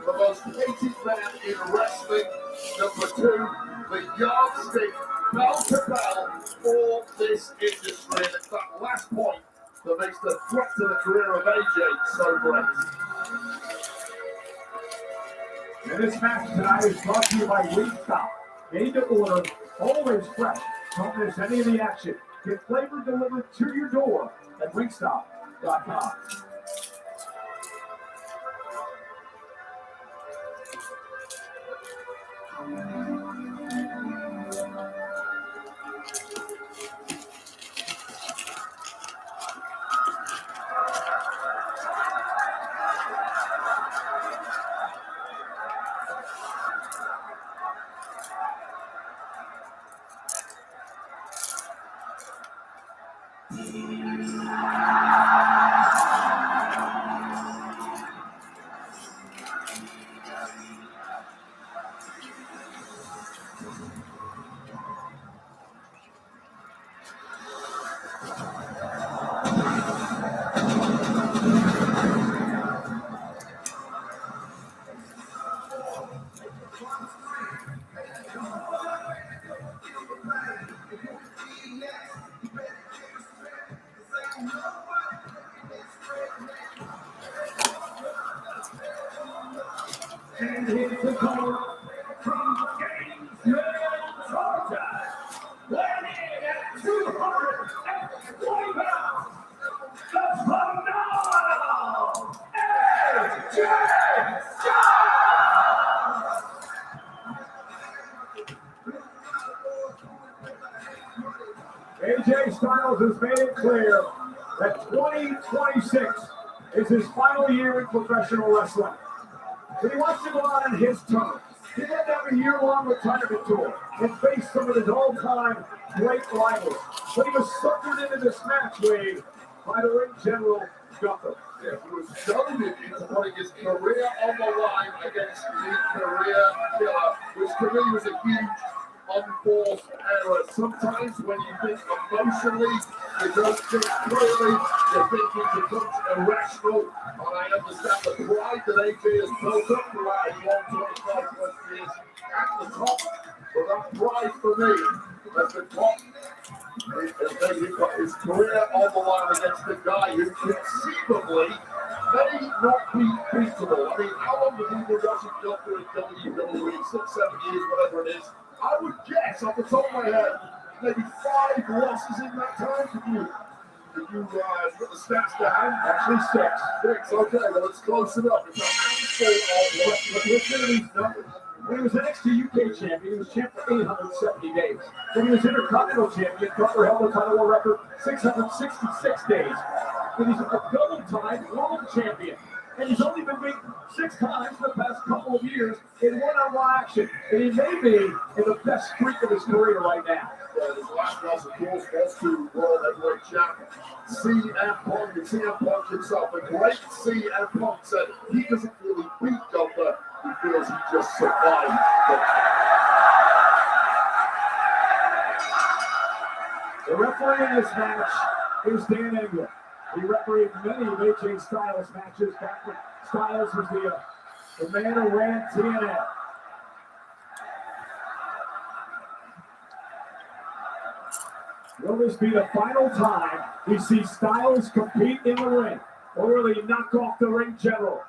the most hated man in wrestling. Number two, the yardstick bell to bell for this industry. And it's that last point that makes the threat to the career of AJ so great. And this match tonight is brought to you by Wingstop. Made to order, always fresh. Don't miss any of the action. Get flavor delivered to your door at wingstop.com. And here's the call from Gainesville, Georgia. Weighing at 220 pounds, the phenomenal AJ Styles. AJ Styles has made it clear that 2026 is his final year in professional wrestling. But he wants to go out on his terms. He had to have a year-long retirement tour and face some of his all-time great rivals. But he was suckered into this match, Wade, by the ring general, Gunther. Yeah, he was goaded into putting his career on the line against the career killer, which to me was a huge unforced error. Sometimes when you think emotionally, you don't think clearly, you're thinking it becomes irrational, and I understand the pride that AJ has built up throughout his long 25 plus years at the top, but that pride for me has been top. He's got his career on the line against the guy who conceivably may not be beatable. I mean, how long have you been watching Gunther in WWE? 6, 7 years, whatever it is. I would guess, off the top of my head, maybe 5 losses in that time. Could you put the stats down? Actually, 6. Okay, well, it's close enough. It's a handful of But listen to these numbers. When he was NXT UK champion, he was champ for 870 days. When he was Intercontinental champion, Gunther held the title record 666 days. And he's a double-time world champion. And he's only been beaten 6 times in the past couple of years in one-on-one action. And he may be in the best streak of his career right now. His last loss, of course, was to World Heavyweight Champion CM Punk. And CM Punk himself, the great CM Punk, said he doesn't really beat Gunther. He feels he just survived Gunther. The referee in this match is Dan England. He refereed many of AJ Styles matches back when Styles was the man who ran TNA. Will this be the final time we see Styles compete in the ring, or will he knock off the ring general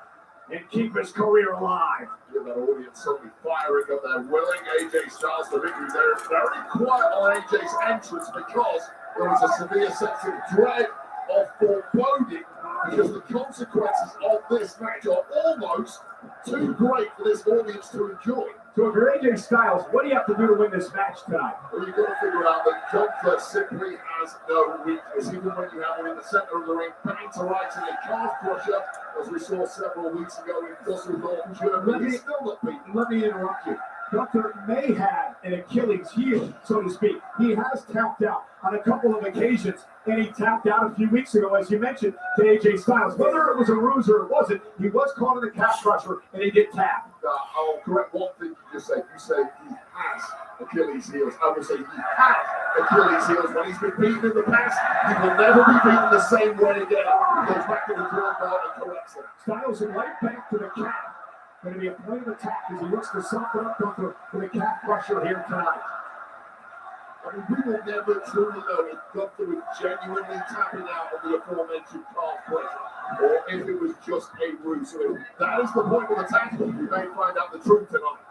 and keep his career alive? Yeah, that audience certainly firing up there, willing AJ Styles to victory. They're very quiet on AJ's entrance because there was a severe sense of dread, of foreboding, because the consequences of this match are almost too great for this audience to enjoy. So if you're AJ Styles, what do you have to do to win this match tonight? Well, you've got to figure out that Gunther simply has no weakness. Even when you have him in the center of the ring, banterizing a calf crusher, as we saw several weeks ago in Dusseldorf, Germany, he's still not beaten. Let me interrupt you. Gunther may have an Achilles heel, so to speak. He has tapped out on a couple of occasions, and he tapped out a few weeks ago, as you mentioned, to AJ Styles. Whether it was a ruse or it wasn't, he was caught in the calf crusher, and he did tap. I'll correct one thing you just said. You say he has Achilles heels. I will say he had Achilles heels. When he's been beaten in the past, he will never be beaten the same way again. He goes back to the drawing board and corrects it. Styles right back to the calf. Going to be a point of attack as he looks to soften up Gunther with a calf crusher here tonight. I mean, we will never truly know if Gunther was genuinely tapping out of the aforementioned calf pressure, or if it was just a ruse. So if that is the point of attack, we may find out the truth tonight.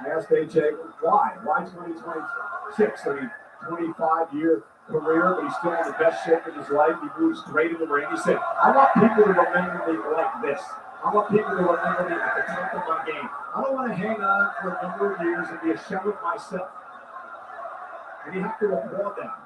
I asked AJ why 2026? I mean, 25-year career, but he's still in the best shape of his life. He moves great in the ring. He said, I want people to remember me like this. I want people to remember me at the top of my game. I don't want to hang on for a number of years and be a shell of myself. And you have to applaud that.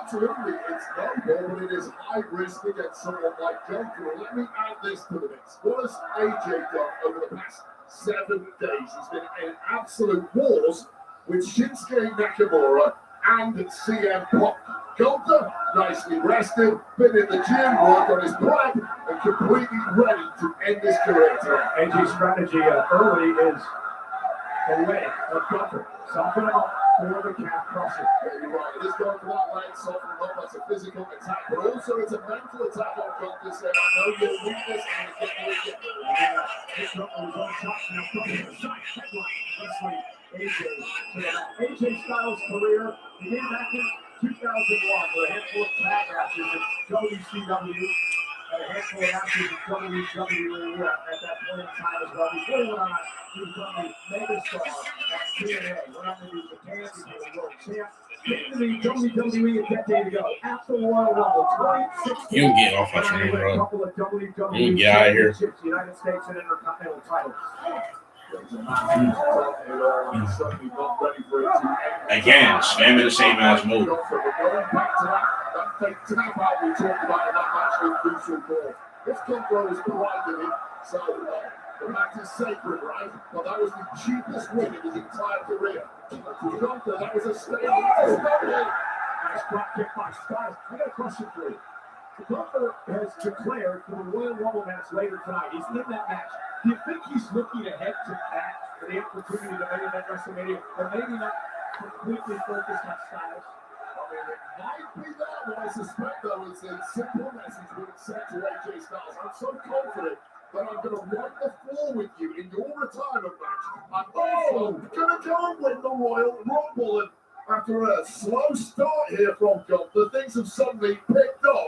Absolutely, it's noble, but it is high risk against someone like Gunther. And let me add this to the mix. What has AJ done over the past 7 days? He's been in absolute wars with Shinsuke Nakamura and CM Punk. Gunther, nicely rested, been in the gym, worked on his prep, and completely ready to end his career today. AJ's strategy early is the leg of Gunther. Soften up for the calf crusher. Yeah, you're right. It is going for that leg, soften him up. That's a physical attack, but also it's a mental attack on Gunther, saying, I know your weakness, and you get weak. Yeah, this Gunther was on top. Now Gunther the side headline. Wrestling AJ to the back. AJ Styles' career began back in 2001 with a handful of tag matches in WCW. a handful of matches in WWE at that point in time as well. Before he went on to become a megastar at TNA. Went on to be Japan, became a world champ. Came to the WWE a decade ago after Royal Rumble 2016. You can get off my screen, bro. A couple of WWE You can get out of here. championships, United States and Intercontinental titles. Again, spamming the same ass move. Going back to that fake tap out we talked about in that match with Crucial Ball. This Gunther is blinded him, so the match is sacred, right? But that was the cheapest win in his entire career. To Gunther, that was a statement. Nice drop kick by Styles. I got a question for you. Gunther has declared for the Royal Rumble match later tonight. He's in that match. Do you think he's looking ahead to that for the opportunity to make that WrestleMania, or maybe not completely focused on Styles? I mean, it might be that, but I suspect though it's a simple message being sent to AJ Styles. I'm so confident that I'm going to wipe the floor with you in your retirement match. I'm also going to go and win the Royal Rumble. And after a slow start here from Gunther, things have suddenly picked up.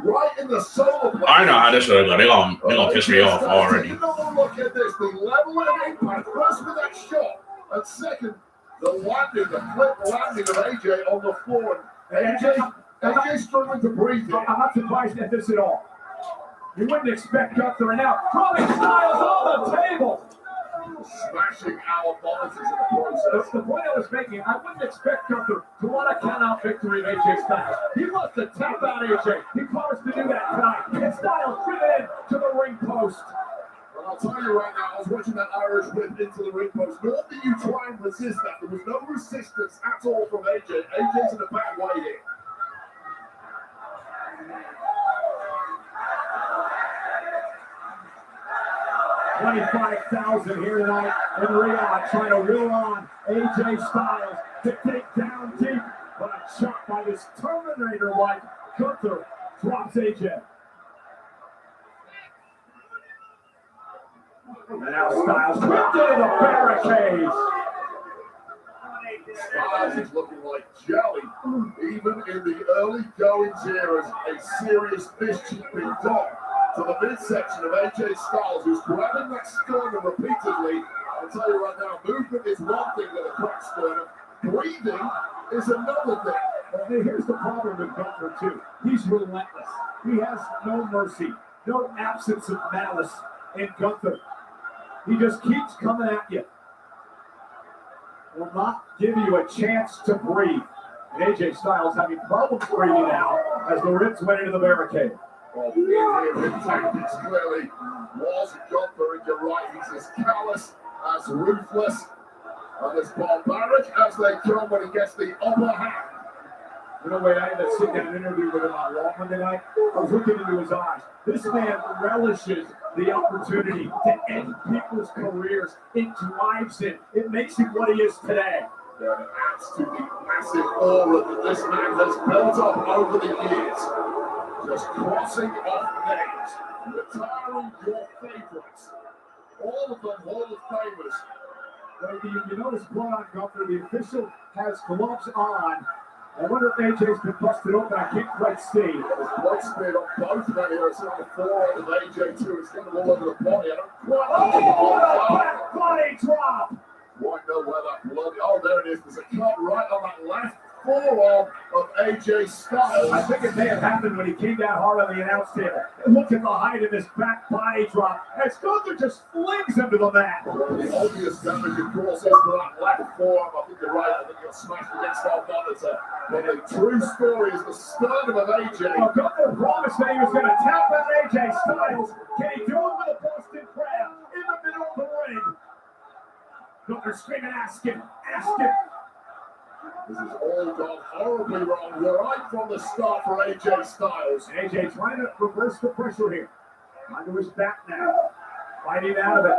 Right in the solar plexus. I know how this will go. They're gonna piss me off already. You know, look at this. The level of impact. First with that shot. And second, the landing, the flip landing of AJ on the floor. And AJ struggling to breathe here. I'm not surprised at this at all. You wouldn't expect Gunther now. Throwing Styles on the table. Smashing our monitors in the process. The point I was making, I wouldn't expect Gunther to want to count out victory of AJ Styles. He wants to tap out AJ. He promised to do that tonight. And Styles driven in to the ring post. Well, I'll tell you right now, I was watching that Irish whip into the ring post. Nor did you try and resist that. There was no resistance at all from AJ. AJ's in a bad way here. 25,000 here tonight in Riyadh, trying to reel on AJ Styles to take down deep, but a shot by this Terminator-like Gunther drops AJ. And now Styles ripped into the barricades. Styles is looking like jelly. Even in the early goings here as a serious mischief being done to the midsection of AJ Styles, who's grabbing that sternum repeatedly. I'll tell you right now, movement is one thing with a cracked sternum. Breathing is another thing. Well, here's the problem with Gunther, too. He's relentless. He has no mercy, no absence of malice in Gunther. He just keeps coming at you. Will not give you a chance to breathe. And AJ Styles having problems breathing now as the ribs went into the barricade. Well, in tactics clearly was Gunther, and you're right, he's as callous, as ruthless, and as barbaric as they come when he gets the upper hand. You know, Wade, I had to sit down and interview with him on Raw Monday night. I was looking into his eyes. This man relishes the opportunity to end people's careers. It drives him. It makes him what he is today. Yeah, it adds to the massive aura that this man has built up over the years. Just crossing off names, retiring your favorites. All of them Hall of Famers. Well, you notice blood on Gunther. The official has gloves on. I wonder if AJ's been busted open. I can't quite see. There's blood smeared on both men here. It's on the forearm of AJ too. It's kind of all over the body. I don't quite Oh, back body drop! quite know where that blood. Oh, there it is. There's a cut right on that left forearm of AJ Styles. I think it may have happened when he came down hard on the announce table. And look at the height of this back body drop. As Gunther just flings him to the mat. The obvious damage, of course, is to that left forearm. I think you're right. I think he got smashed against our monitor. But the true story is the sternum of AJ. Well, Gunther promised that he was going to tap out AJ Styles. Can he do it with a Boston Crab in the middle of the ring? Gunther screaming, ask him, ask him. This has all gone horribly wrong right from the start for AJ Styles. AJ trying to reverse the pressure here. Onto his back now. Fighting out of it.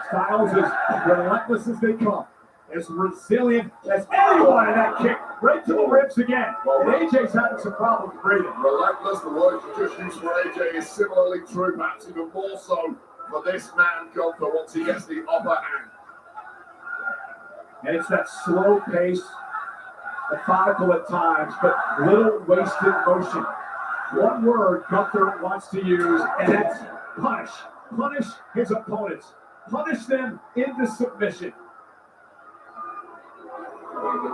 Styles is relentless as they come. As resilient as anyone in that kick. Right to the ribs again. And AJ's having some problems breathing. Relentless, the word you just used for AJ is similarly true, perhaps even more so for this man, Gunther, once he gets the upper hand. And it's that slow pace, methodical at times, but little wasted motion. One word Gunther wants to use, and that's punish. Punish his opponents. Punish them into submission.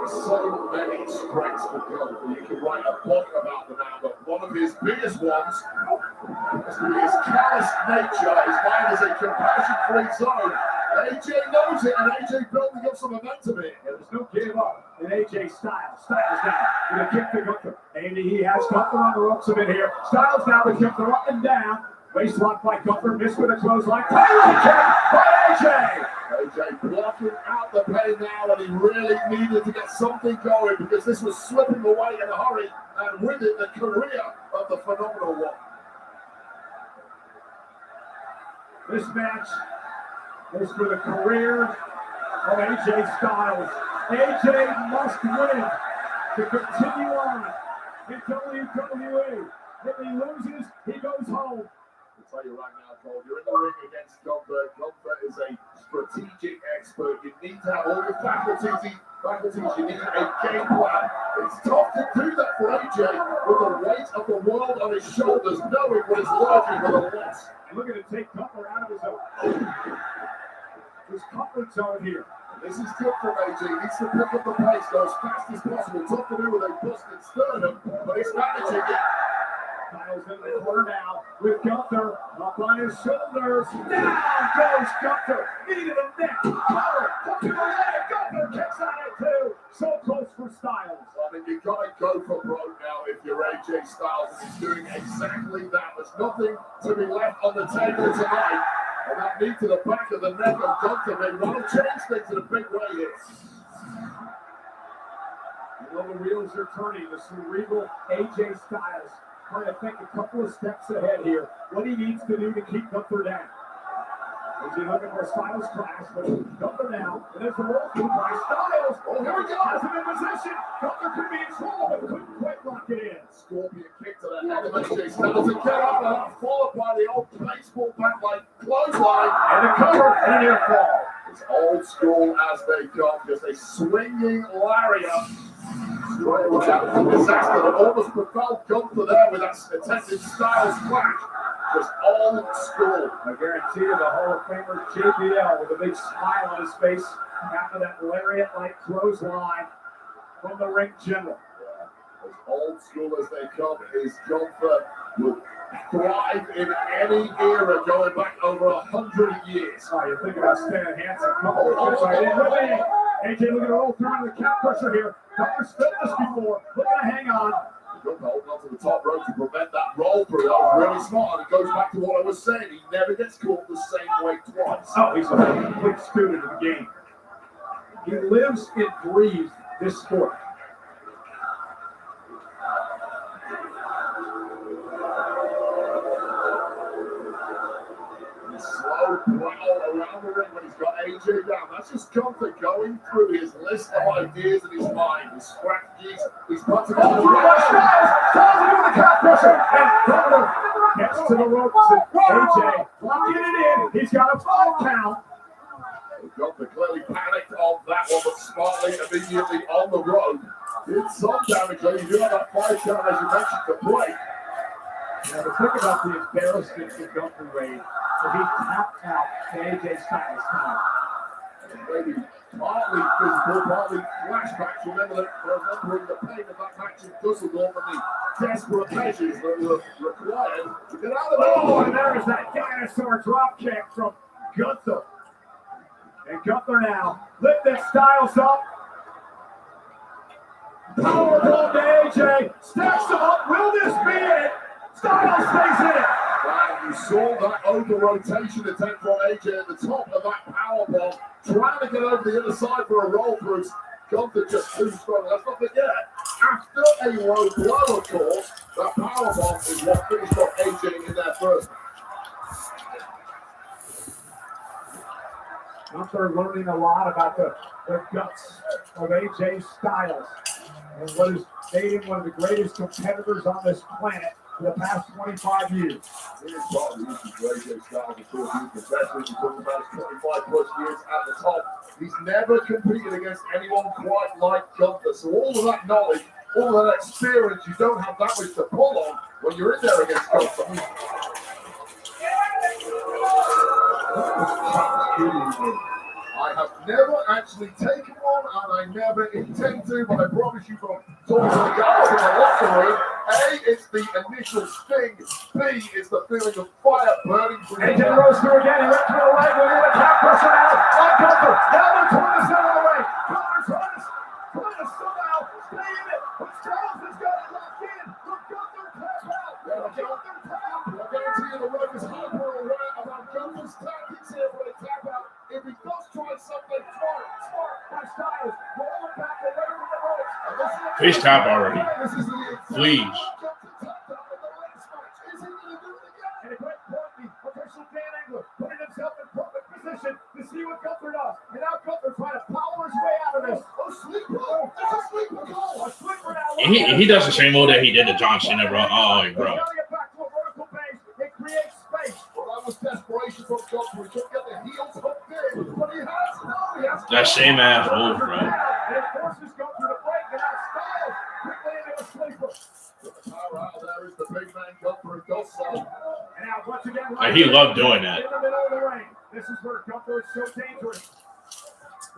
So many strengths for Gunther. You can write a book about them now, but one of his biggest ones is his callous nature. His mind is a compassion-free zone. AJ knows it, and AJ building up some momentum here. There's no give up in AJ Styles. Styles now with a kick to Gunther. And he has Gunther on the ropes a bit here. Styles now with Gunther up and down. Waist lock by Gunther, missed with a clothesline. Title kick by AJ. AJ blocking out the pain now, and he really needed to get something going because this was slipping away in a hurry, and with it, the career of the phenomenal one. This match is for the career of AJ Styles. AJ must win to continue on in WWE. If he loses, he goes home. I'll tell you right now, Cole, you're in the ring against Gunther. Gunther is a strategic expert. You need to have all your faculties. You need a game plan. It's tough to do that for AJ with the weight of the world on his shoulders, knowing what is lurking with a loss. Looking to take Gunther out of his comfort zone here. This is good for AJ. He needs to pick up the pace, go as fast as possible. Tough to do with a busted sternum, but he's managing it. Styles in the corner now with Gunther up on his shoulders. Down goes Gunther. Knee to the neck. Power. Hook to the leg. Gunther kicks out at two. So close for Styles. I mean, you got to go for broke now if you're AJ Styles. He's doing exactly that. There's nothing to be left on the table tonight. And that knee to the back of the neck of Gunther may well change things in a big way here. You know the wheels are turning. The cerebral AJ Styles trying to think a couple of steps ahead here. What he needs to do to keep Gunther down. Is he looking for Styles crash? But Gunther now. And there's the roll through by Styles. Oh, here we go. Has him in position. Gunther could be in trouble, but couldn't quite lock it in. Scorpion kick to the head of AJ Styles to get up and that followed by the old baseball bat like clothesline. And a cover and a near fall. It's old school as they come. Just a swinging lariat. That was a disaster that almost propelled Gunther there with that attempted Styles clash. Just old school. I guarantee you the Hall of Famer JBL with a big smile on his face after that lariat-like clothesline from the ring general. Yeah. As old school as they come, is Gunther would thrive in any era going back over 100 years. Oh, you think about Stan Hansen. AJ looking to roll through into the cap pressure here. Gunther's felt this before. Looking to hang on. Gunther holding on to the top rope to prevent that roll through. That was really smart. And it goes back to what I was saying. He never gets caught the same way twice. Oh, he's a complete student of the game. He lives and breathes this sport. Slow prowl around the ring when he's got AJ down. That's just Gunther going through his list of ideas in his mind, his strategies. He's putting on the Styles into the cap pressure, and Gunther gets to the ropes. And AJ locking it in. He's got a 5 count. Gunther clearly panicked on that one, but smartly immediately on the rope. Did some damage though. You do have that 5 count as you mentioned to break. Now, to think about the embarrassment that Gunther made if he tapped out AJ Styles' time. Maybe partly physical, partly flashbacks. Remembering the pain of that match in Dusseldorf and the desperate measures that were required to get out of it. Oh, and there is that dinosaur drop kick from Gunther. And Gunther now lifting Styles up. Powerbomb to AJ. Stacks him up. Will this be it? Styles stays in it. And you saw that over rotation attempt from AJ at the top of that powerbomb, trying to get over the other side for a roll through. Gunther just too strong. Let's not forget, after a low blow, of course, that powerbomb is what finished off AJ in their first. Gunther learning a lot about the guts of AJ Styles and what has made him one of the greatest competitors on this planet for the past 25 years. Here's part of the issue for AJ Styles. Of course, he's the veteran. He's talking about his 25 plus years at the top. He's never competed against anyone quite like Gunther. So all of that knowledge all that experience, you don't have that much to pull on when you're in there against Gunther. I have never actually taken one, and I never intend to, but I promise you from talking to the guys in the locker room, A, it's the initial sting, B, is the feeling of fire burning through AJ rose through again, he went through the leg, with an attack personnel on Gunther, down the toward the center of the ring. Gunther trying to somehow stay in it, but Styles has got it locked in. Look, Gunther tap out. Gunther tap. I guarantee you the ref is hyper aware about Gunther's tactics here for the tap out. If he does try something smart by Styles, rolling back away from the ropes. Please tap already. Please. And a great point, the official Dan Engler putting himself in perfect position to see what Gunther does. And now Gunther trying to power his way out of this. A sleeper now. He does the same move that he did to John Cena, bro. Oh, bro. Get back to a vertical base. It creates space. Well, that was desperation from Gunther. He couldn't get the heels hooked in, but he has. That same ass move, bro. And it forces Gunther to break, and now Styles quickly into a sleeper. Power out there is the big man Gunther and does so. And now once again, He loved doing that. in the middle of the ring. This is where Gunther is so dangerous.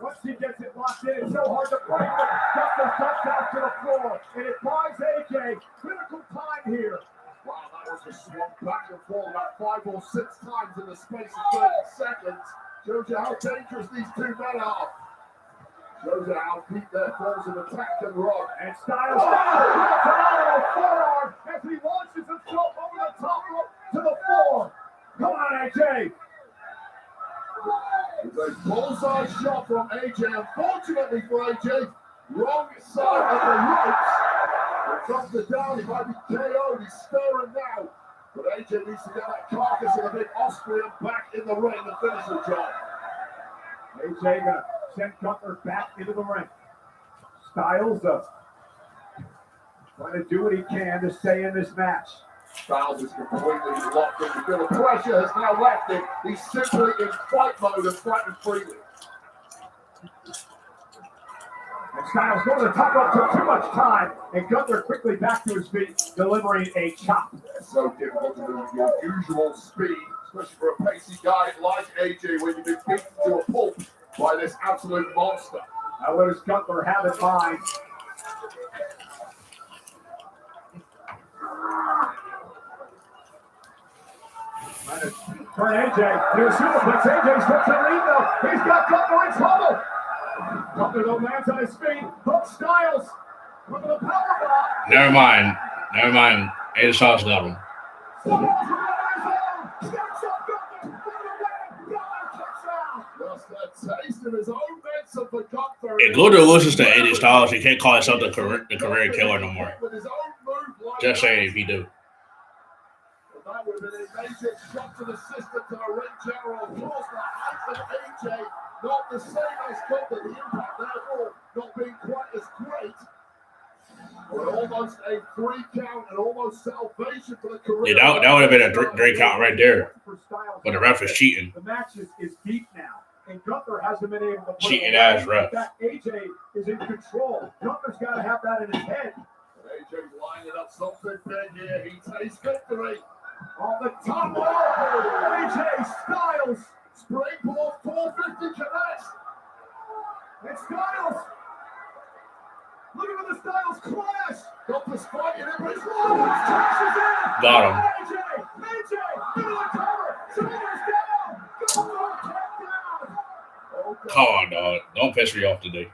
Once he gets it locked in, it's so hard to break it. Gunther jumps out to the floor, and it buys AJ critical time here. Wow, that was a swung back and forth about 5 or 6 times in the space of 30 seconds. Shows you how dangerous these two men are. Shows you how deep their falls of attack can run. And Styles phenomenal forearm as he launches himself over the top rope to the floor. Come on, AJ. It's a bullseye shot from AJ. Unfortunately for AJ, wrong side of the ropes. It drops it down. He might be KO'd. He's stirring now. But AJ needs to get that carcass of the big Austrian back in the ring and finish the job. AJ gonna send Gunther back into the ring. Styles trying to do what he can to stay in this match. Styles is completely locked in. The pressure has now left him. He's simply in fight mode and fighting freely. And Styles going to the top rope, took too much time, and Gunther quickly back to his feet, delivering a chop. It's so difficult to do your usual speed, especially for a pacey guy like AJ when you've been beaten to a pulp by this absolute monster. Now what does Gunther have in mind? Turn AJ, here's Superplex. AJ's looks to lead though. He's got Gunther in trouble. Gunther though lands on his feet. Hook Styles with the power bomb. Never mind. AJ Styles got him. Just a taste of his own medicine for Gunther. If Gunther loses to AJ Styles, he can't call himself the career killer no more. With his own move like Just saying if he do. that would have been a major shock to the system, to the ring general. Of course, the height of AJ not the same as Gunther. The impact, therefore, not being quite as great. But almost a 3 count and almost salvation for the career. Yeah, that would have been a 3 count right there. But the ref is cheating. The match is deep now, and Gunther hasn't been able to. Cheating ass ref. In fact, AJ is in control. Gunther's got to have that in his head. AJ's lining up something big here. He takes victory. On the top rope, AJ Styles. Springboard 450 connects. And Styles. Look at the Styles clash. Gunther's fighting him, but he's Got him. AJ into the cover. Shoulders down. Gunther tapped down. Oh, God. Come on, dog. Don't piss me off today.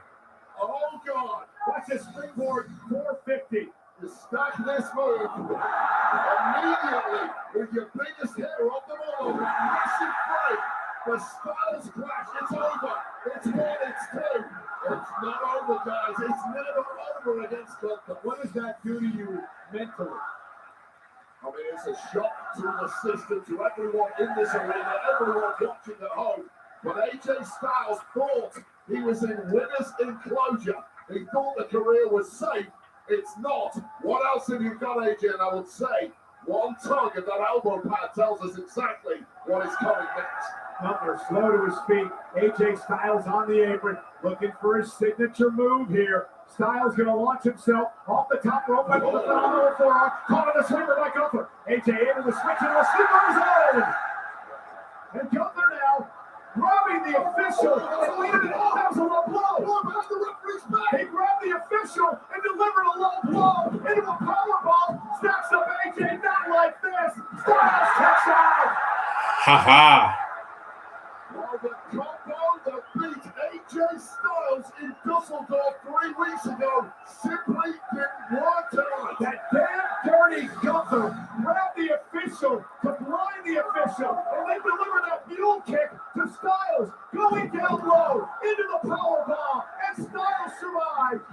Oh, God. Watch this springboard 450. You stack this move immediately with your biggest hitter of them all, with massive break. The Styles clash, it's over. It's 1, it's 2. It's not over, guys. It's never over against Gunther. What does that do to you mentally? I mean, it's a shock to the system, to everyone in this arena, everyone watching at home. But AJ Styles thought he was in winner's enclosure. He thought the career was safe. It's not. What else have you got, AJ? And I would say, one tug of that elbow pad tells us exactly what is coming next. Gunther slow to his feet. AJ Styles on the apron, looking for his signature move here. Styles going to launch himself off the top rope with a phenomenal forearm. Caught in the sweeper by Gunther. AJ able to switch into a sleeper zone. And Gunther now grabbing the official and landed that was a low blow. He grabbed the official and delivered a low blow into a powerbomb. Stacks up AJ, not like this. Styles takes out. Ha ha. Well, the combo that beat AJ Styles in Dusseldorf 3 weeks ago simply didn't work tonight. That damn dirty Gunther grabbed the official to blind the official, and they delivered that mule kick to Styles, going down low into the powerbomb, and Styles survived.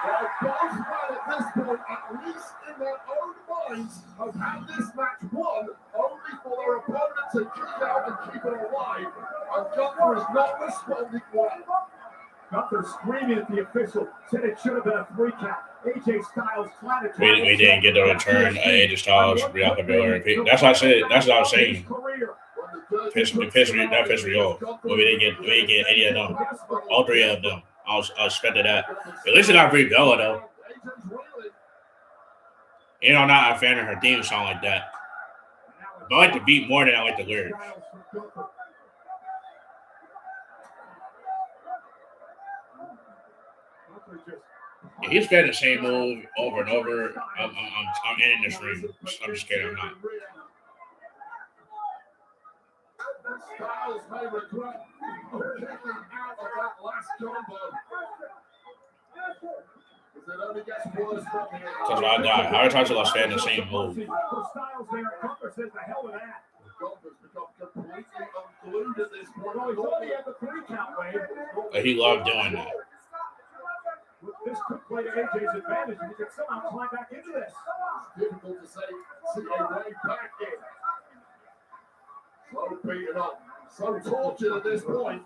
Well, both men at this point, at least in their own minds, have had this match won only for their opponent to kick out and keep it alive. And Gunther is not responding well. Gunther screaming at the official, said it should have been a 3 count. AJ Styles flattered. We didn't get the return of AJ Styles. Bianca Belair. That's what I said. That's what I was saying. That pissed me off. But we didn't get any of them. All 3 of them. I was expecting that. At least it got Brie Bella though. You know, I'm not a fan of her theme song like that. But I like the beat more than I like the lyrics. If he's playing the same move over and over, I'm ending this ring. I'm just kidding. I'm not. Styles may regret kicking out of that last combo. Because it only gets worse from here. That's why I died. How many times have I stayed in the same move? Styles there, Gunther says the hell with that. Gunther's become completely unglued at this point. Well, he's only at the 3 count, Wade. But he loved doing that. This could play to AJ's advantage, and he could somehow climb back into this. It's difficult to see a way back in. So beaten up, so tortured at this point.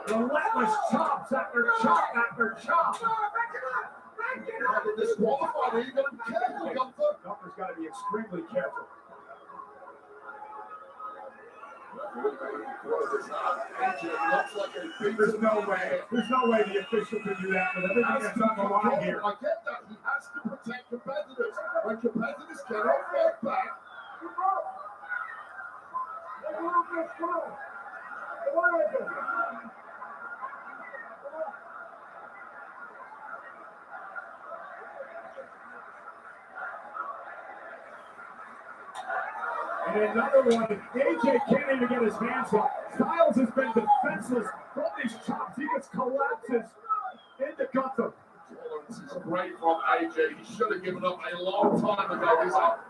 Relentless chops after chop after chop. Disqualified. Are you going to be careful, Gunther? Gunther's got to be extremely careful. There's no way the official can do that with everything that's on the line here. I get that. He has to protect competitors. When competitors cannot fight back. And another one, AJ can't even get his hands up. Styles has been defenseless from these chops. He just collapses into Gunther. This is great from AJ. He should have given up a long time ago.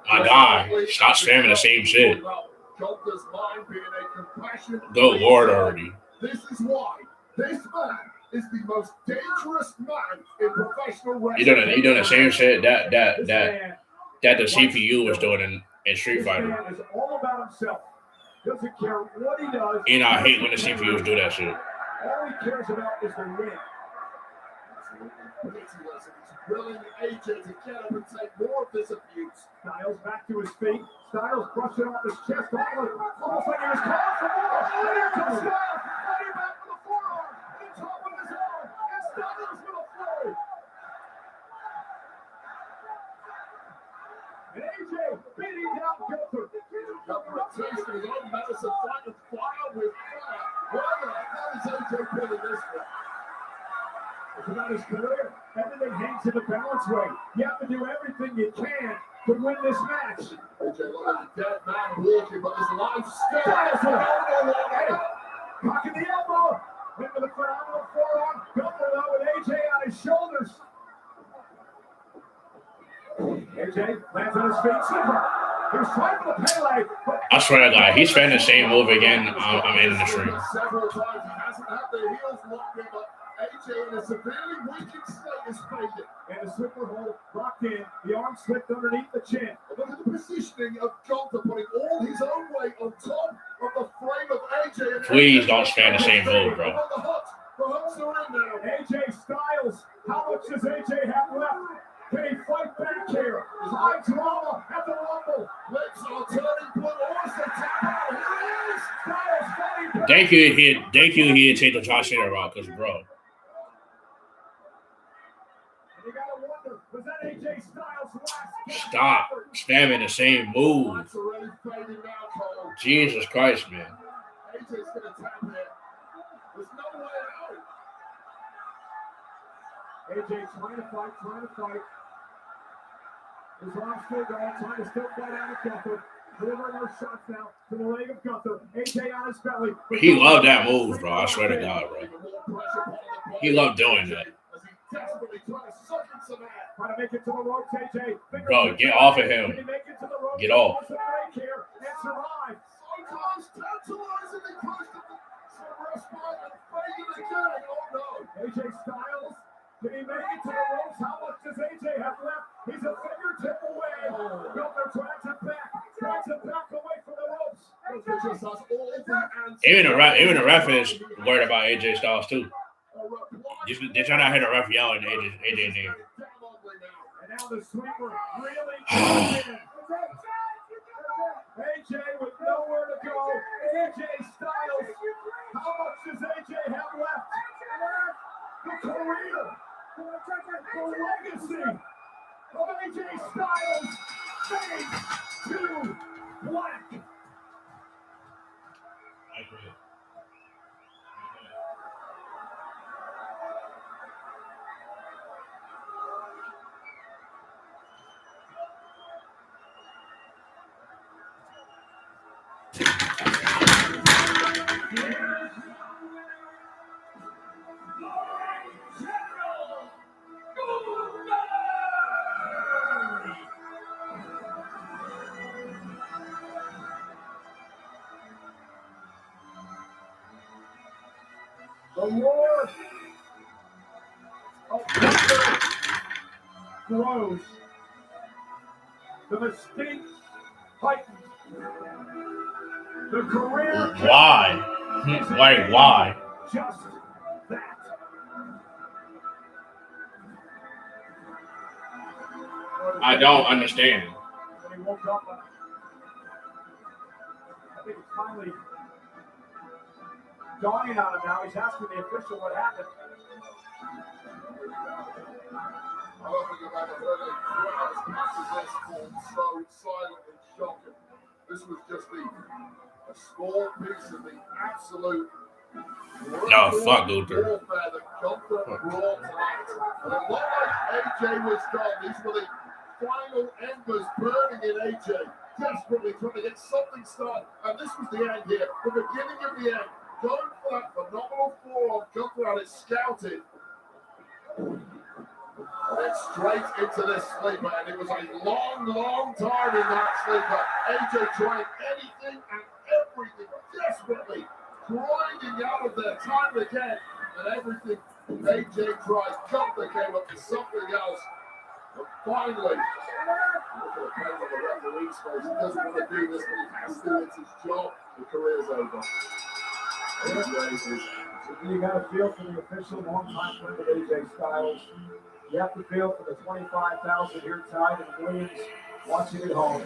My God, stop spamming the same shit. Gunther's mind being a compassionate. Good Lord already. This is why this man is the most dangerous man in professional wrestling. You're doing the same shit that the CPU was doing in Street Fighter. This man is all about himself. Doesn't care what he does. You know, I hate when the CPUs do that shit. All he cares about is the win. It's willing AJ to get up and take more of this abuse. Styles back to his feet. Styles brushing off his chest. Almost like he was calling for more. And here comes Styles. Fighting back with a forearm. On top of his arm. And Styles with a flurry. And AJ beating down Gunther. Gunther a taste of his own medicine, fighting fire with fire. Why the hell is AJ pulling this one? It's about his career. Everything hangs in the balance way. You have to do everything you can to win this match. AJ like a dead man walking, but his life still Styles has with cocking the elbow. Into the phenomenal forearm. Gunther though with AJ on his shoulders. AJ lands on his feet. Slipper. He was trying for the Pele. I swear to God, he's spending the same move again. I'm in the stream. Several times he hasn't had the heels locked in, but AJ in a severely weakened state is faded. And the slipper hold locked in. The arm slipped underneath the chin. And look at the positioning of Gunther putting all his own weight on top of the frame of AJ. And Please don't spam the same move, bro. The hooks are in now. AJ Styles. How much does AJ have left? Can he fight back here? High drama at the Rumble. Lips are turning blue. Also tap out. Here it is. Styles fighting back. They could take the John Cena route, because, bro. And you gotta wonder, was that AJ Styles' last? Stop spamming the same move. That's already fading now, Cole. Jesus Christ, man. AJ's going to tap here. There's no way out. AJ trying to fight. His arms still going, trying to still fight out of Gunther. Delivering those shots now to the leg of Gunther. AJ on his belly. He loved that move, bro. I swear to God, bro. He loved doing that. As he desperately trying to suck in some air. Trying to make it to the ropes, AJ. Bro, get off of him. Can he make it to the ropes? Get off. He wants to break here and survive. So close, tantalizingly close to the spot and fading again. Oh no. AJ Styles, can he make it to the ropes? How much does AJ have left? He's a fingertip away. Gunther drags it back away from the ropes. Just has all the answers. Even the ref is worried about AJ Styles, too. They're trying to hear the ref yelling AJ name. And now the sweeper really comes in. AJ with nowhere to go. AJ Styles. How much does AJ have left? The career. The legacy of AJ Styles fades to black. I agree. The roar of Gunther grows. The mystique heightens. The career. Why? Like, why? Just that. I don't understand. When he woke up, I think it's finally dawning on him now. He's asking the official what happened. I don't think I've ever heard a crowd as much as this called so silent and shocking. This was just a small piece of the absolute No, fuck Luther. warfare that Gunther brought tonight. And it looked like AJ was gone. These were the final embers burning in AJ, desperately trying to get something started. And this was the end here, the beginning of the end. Going for that phenomenal forearm, Gunther had it scouted. And then straight into this sleeper, and it was a long, long time in that sleeper. AJ trying anything and everything, desperately grinding out of there time again, and everything AJ tried. Gunther came up to something else, and finally, depends on the referee's face. He doesn't want to do this, but he has to. It's his job. The career's over. You got to feel for the official long-time friend of AJ Styles. You have to feel for the 25,000 here tonight and Williams watching at home.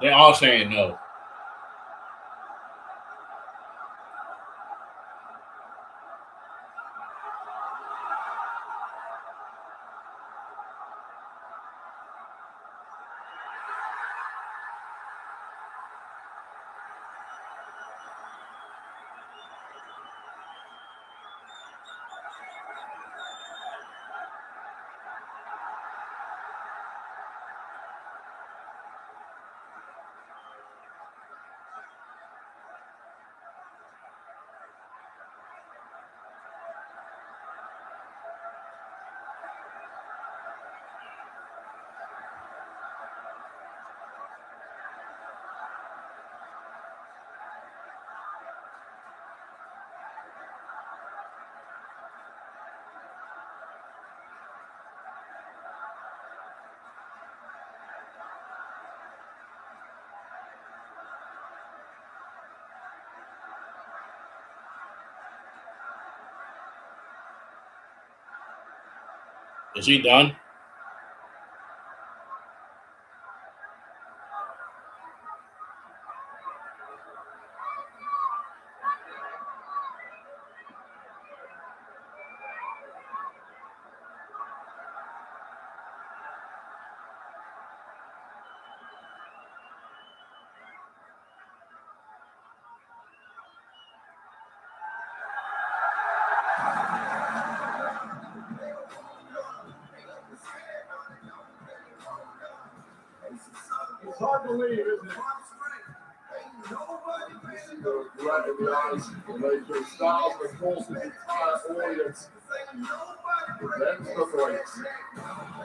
They're all saying no. Is he done? It's hard to believe, isn't it? Right in the eyes of AJ Styles, of course, the entire audience. Then separates.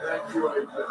Thank you, AJ.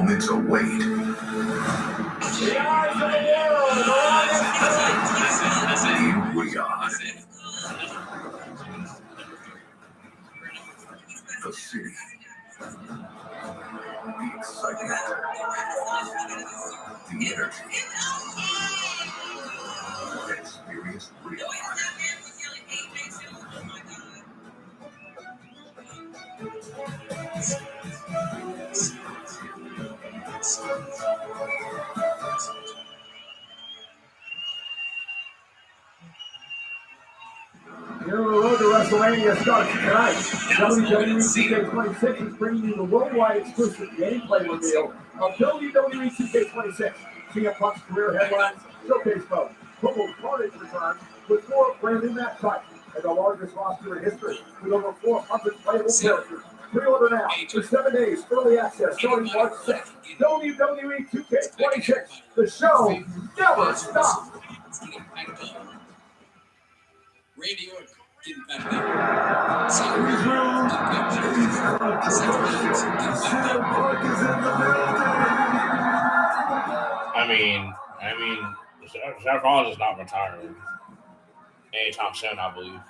moments await. The eyes of the world are on us tonight. Here we are. The city. The excitement. The energy. The experience real. Here on the road to WrestleMania starts tonight. WWE 2K26 is bringing you the worldwide exclusive gameplay reveal of WWE 2K26. CM Punk's career headlines, showcase mode, Global Carnage returns with 4 brand new match types and the largest roster in history with over 400 playable characters. Pre-order now for 7 days early access starting March 6th. WWE 2K26. The show never stops. Randy Orton didn't back I mean, Seth Rollins is not retiring anytime soon, I believe.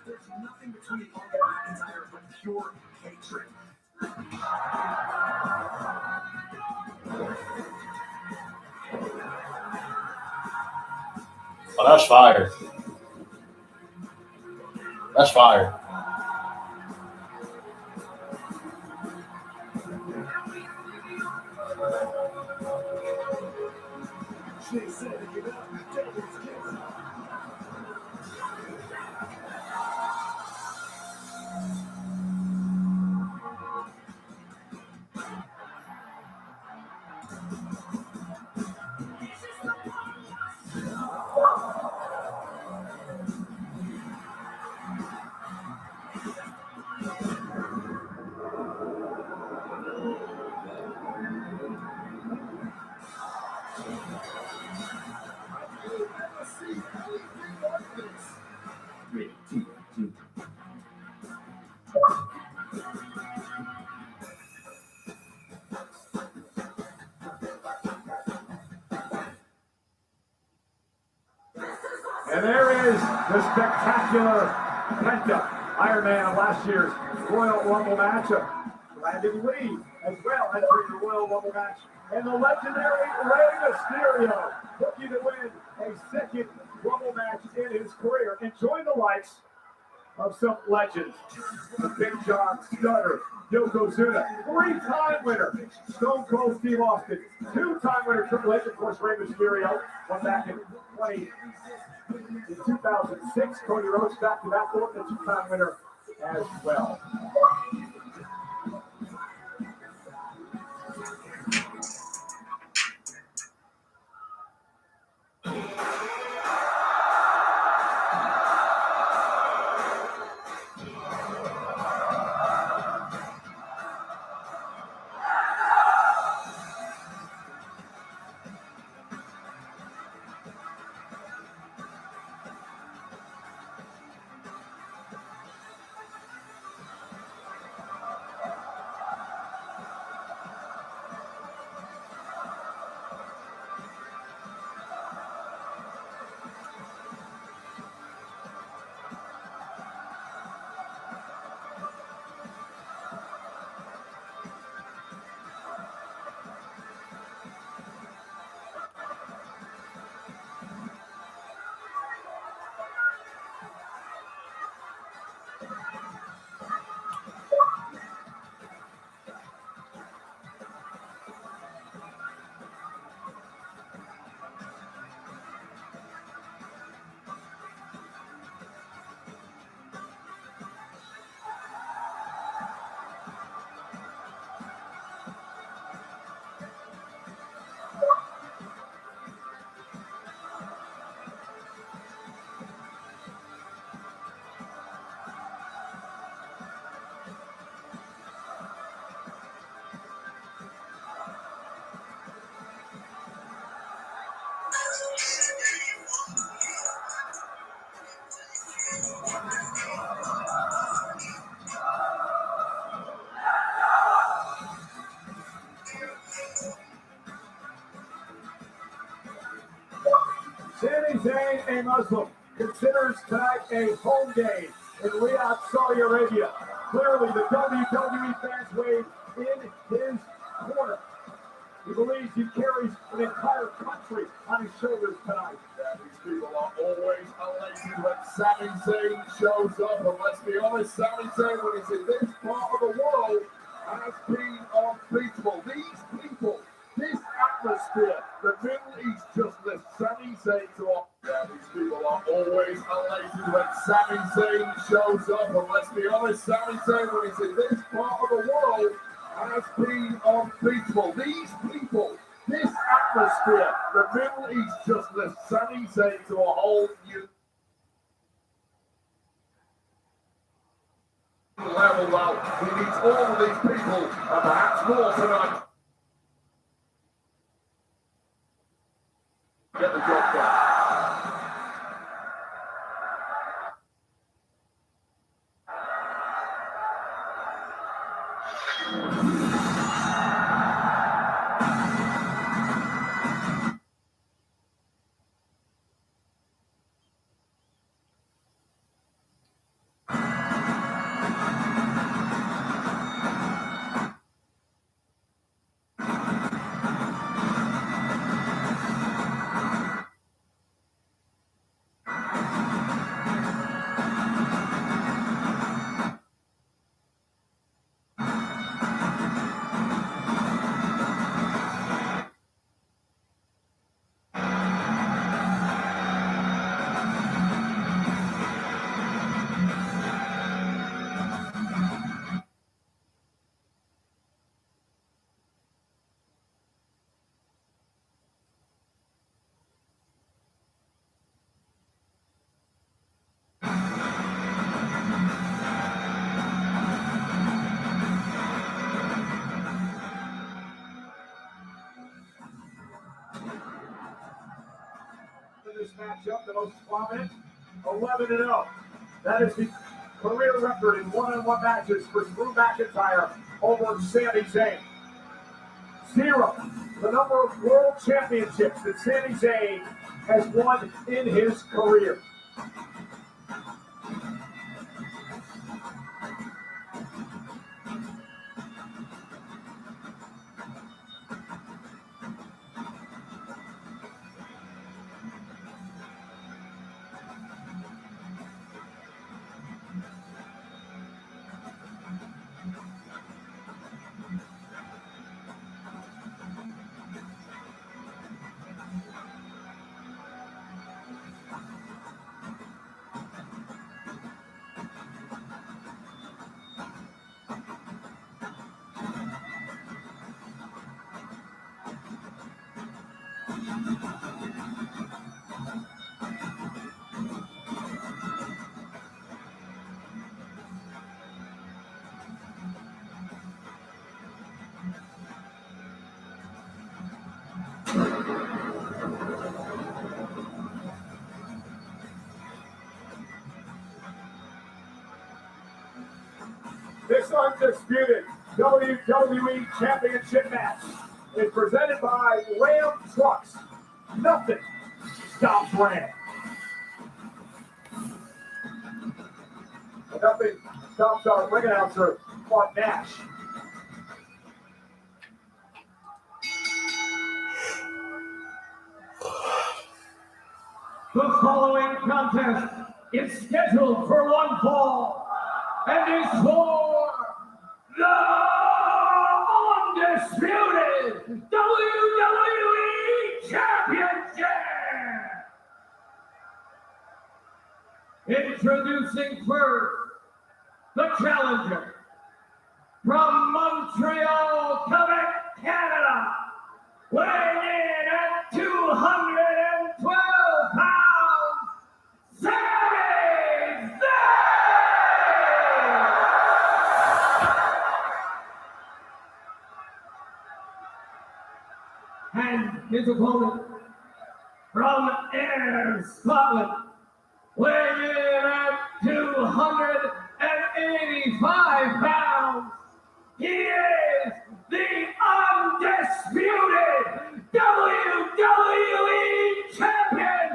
There's nothing between all and McIntyre but pure hatred. Oh, that's fire. That's fire. And there is the spectacular Penta, Iron Man of last year's Royal Rumble match of Brandon Lee, as well entering the Royal Rumble match, and the legendary Rey Mysterio, looking to win a second Rumble match in his career, and join the likes of some legends. The Big John Stutter, Yokozuna, 3-time winner, Stone Cold Steve Austin, 2-time winner Triple H, of course, Rey Mysterio, won back in 2006, Cody Rhodes back-to-back, the 2-time winner as well. Sami Zayn, a Muslim, considers tonight a home game in Riyadh, Saudi Arabia. Clearly, the WWE fans wave in his corner. He believes he carries an entire country on his shoulders tonight. Yeah, these people are always elated when Sami Zayn shows up. And let's be honest, Sami Zayn, when he's in this part of the world, has been unbeatable. These people, this atmosphere, the Middle East just lifts Sami Zayn to our... Yeah, these people are always elated when Sami Zayn shows up. And let's be honest, Sami Zayn, when he's in this part of the world, has been unbeatable. These people, this atmosphere, the Middle East just lifts Sami Zayn to a whole new level now. He needs all of these people and perhaps more tonight. Get the job done. This matchup, the most prominent, 11-0. That is the career record in one-on-one matches for Drew McIntyre over Sami Zayn. 0, the number of world championships that Sami Zayn has won in his career. This undisputed WWE Championship match is presented by Ram Trucks. Nothing stops Ram. Nothing stops our ring announcer, Mark Nash. The following contest is scheduled for one fall and is for the undisputed WWE Championship. Introducing first, the challenger from Montreal, Quebec, Canada, weighing in at 212 pounds, Sami Zayn! And his opponent from Ayr, Scotland, weighing in at 285 pounds, he is the undisputed WWE Champion,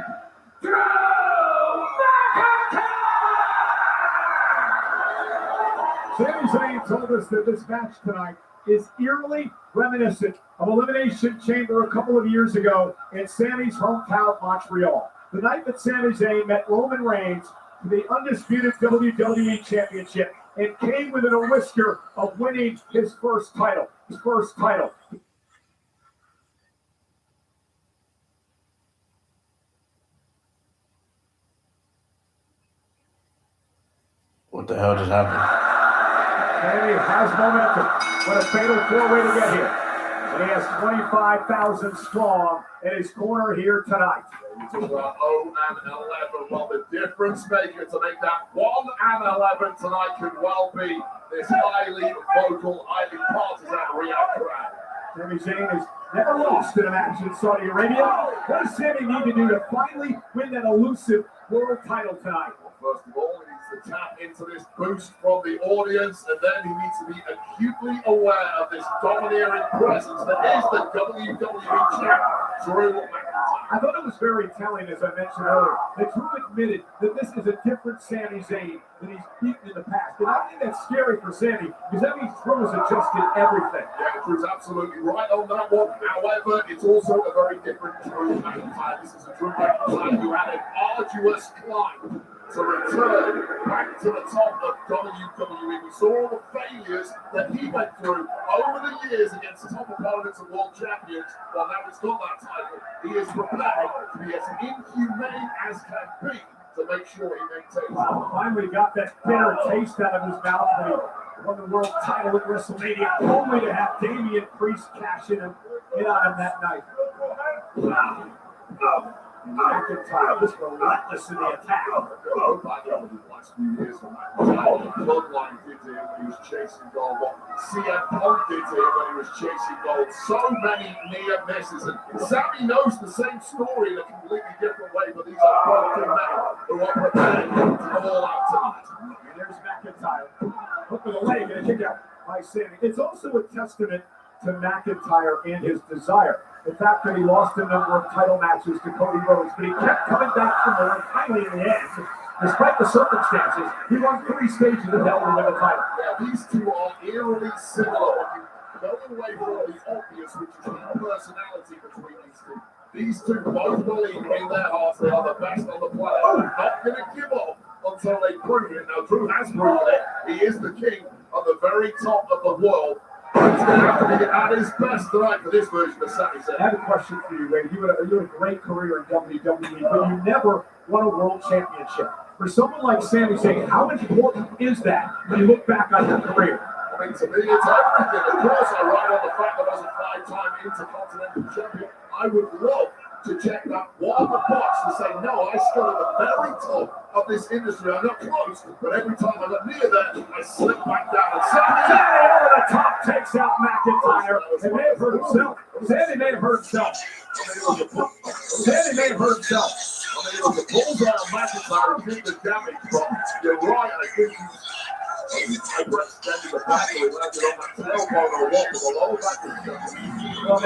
told us that this match tonight is eerily reminiscent of Elimination Chamber a couple of years ago in Sammy's hometown, Montreal. The night that Sami Zayn met Roman Reigns for the undisputed WWE Championship and came within a whisker of winning his first title. What the hell just happened? Sami has momentum. What a fatal four-way to get here. And he has 25,000 strong in his corner here tonight. You talk about 0 and 11. Well, the difference maker to make that 1 and 11 tonight could well be this highly vocal, highly partisan Riyadh crowd. Sami Zayn has never lost in a match in Saudi Arabia. What does Sami need to do to finally win that elusive world title tonight? First of all, he needs to tap into this boost from the audience, and then he needs to be acutely aware of this domineering presence that is the WWE champ, Drew McIntyre. I thought it was very telling, as I mentioned earlier, that Drew admitted that this is a different Sami Zayn than he's beaten in the past. And I think that's scary for Sami, because that means Drew has adjusted everything. Yeah, Drew's absolutely right on that one. However, it's also a very different Drew McIntyre. This is a Drew McIntyre who had an arduous climb to return back to the top of WWE. We saw all the failures that he went through over the years against the top opponents and world champions. Well, now he's got that title. He is prepared to be as inhumane as can be to make sure he maintains it. Finally got that bitter taste out of his mouth when he won the world title at WrestleMania, only to have Damian Priest cash in on him that night. McIntyre was relentless in the attack. The last few years from McIntyre, the Bloodline did to him when he was chasing gold. What CM Punk did to him when he was chasing gold. So many near misses. And Sami knows the same story in a completely different way, but these are both two men who are prepared to go all out tonight. And there's McIntyre. Hook with a leg and a kick out by Sami. It's also a testament to McIntyre and his desire. The fact that he lost a number of title matches to Cody Rhodes, but he kept coming back for more, and finally in the end, despite the circumstances, he won 3 stages of hell to win the title. Yeah, these two are eerily similar. When you go away from the obvious, which is the personality between these two. These two both believe in their hearts they are the best on the planet. Not going to give up until they prove it. Now, Drew has proven it. He is the king at the very top of the world. He's going to have to be at his best tonight for this version of Sami Zayn. I have a question for you, Ray. You had a great career in WWE, but you never won a world championship. For someone like Sami Zayn, how important is that when you look back on your career? I mean, to me, it's everything. Of course, I ride on the fact that I was a 5-time Intercontinental Champion. I would love to check that one box to say, no, I still at the very top of this industry. I'm not close, but every time I got near that, I slip back down. And Sami Zayn over the top takes out McIntyre. It may have hurt himself. Sami may have hurt himself. Sami may have hurt himself. I mean, it was a bullseye on McIntyre who did the damage, but you're right. I think I extended the back and he landed on that tailbone or what with a low back. Well,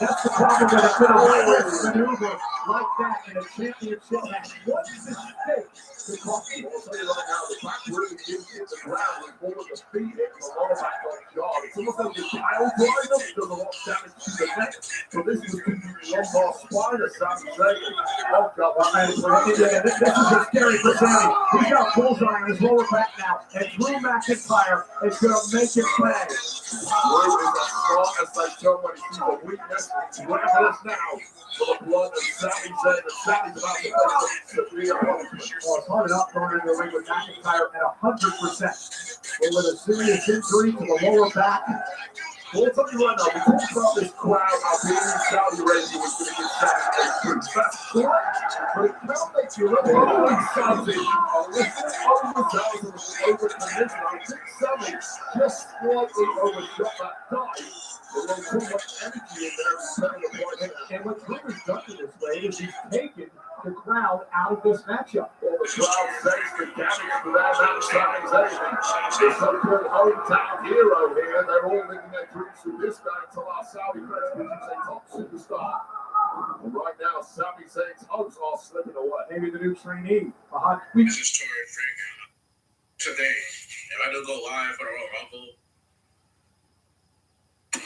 that's the problem with a bit of maneuver like that in a championship match. What does it take to cost you? I'll tell you right now, the back really didn't hit the ground and all of the feet hit the lower back got jarred. It's almost like the pile driver does a lot of damage to the neck. So this was the lumbar spine of Sami Zayn. Oh, God. This is just scary for Sami. He's got bullseye on his lower back now, and Drew McIntyre is going to make it play. Drew is as strong as they show when he sees a weakness. Reckless now for the blood of Sami Zayn. And Sami's about to face the severe punishment. Well, it's hard enough going into the ring with McIntyre at 100%. But with a serious injury to the lower back. Well, I'll tell you right now, we talked about this crowd out here in Saudi Arabia was going to get Sami Zayn. That's correct. But it can't make you look like Saudi. A little overzealous and over-convincing. I think Sami just slightly overshot that dive. There's too much energy in there instead of the point. And what Drew has done in this way is he's taken the crowd out of this matchup. Well, the crowd says the damage for that Sami Zayn. The so-called hometown hero here, they're all living their dreams through this guy until our Saudi friends produce a top superstar. And right now, Sami Zayn's hopes are slipping away. Maybe the new trainee. This is Torrid Vega. Today, If I do go live for the Royal Rumble, I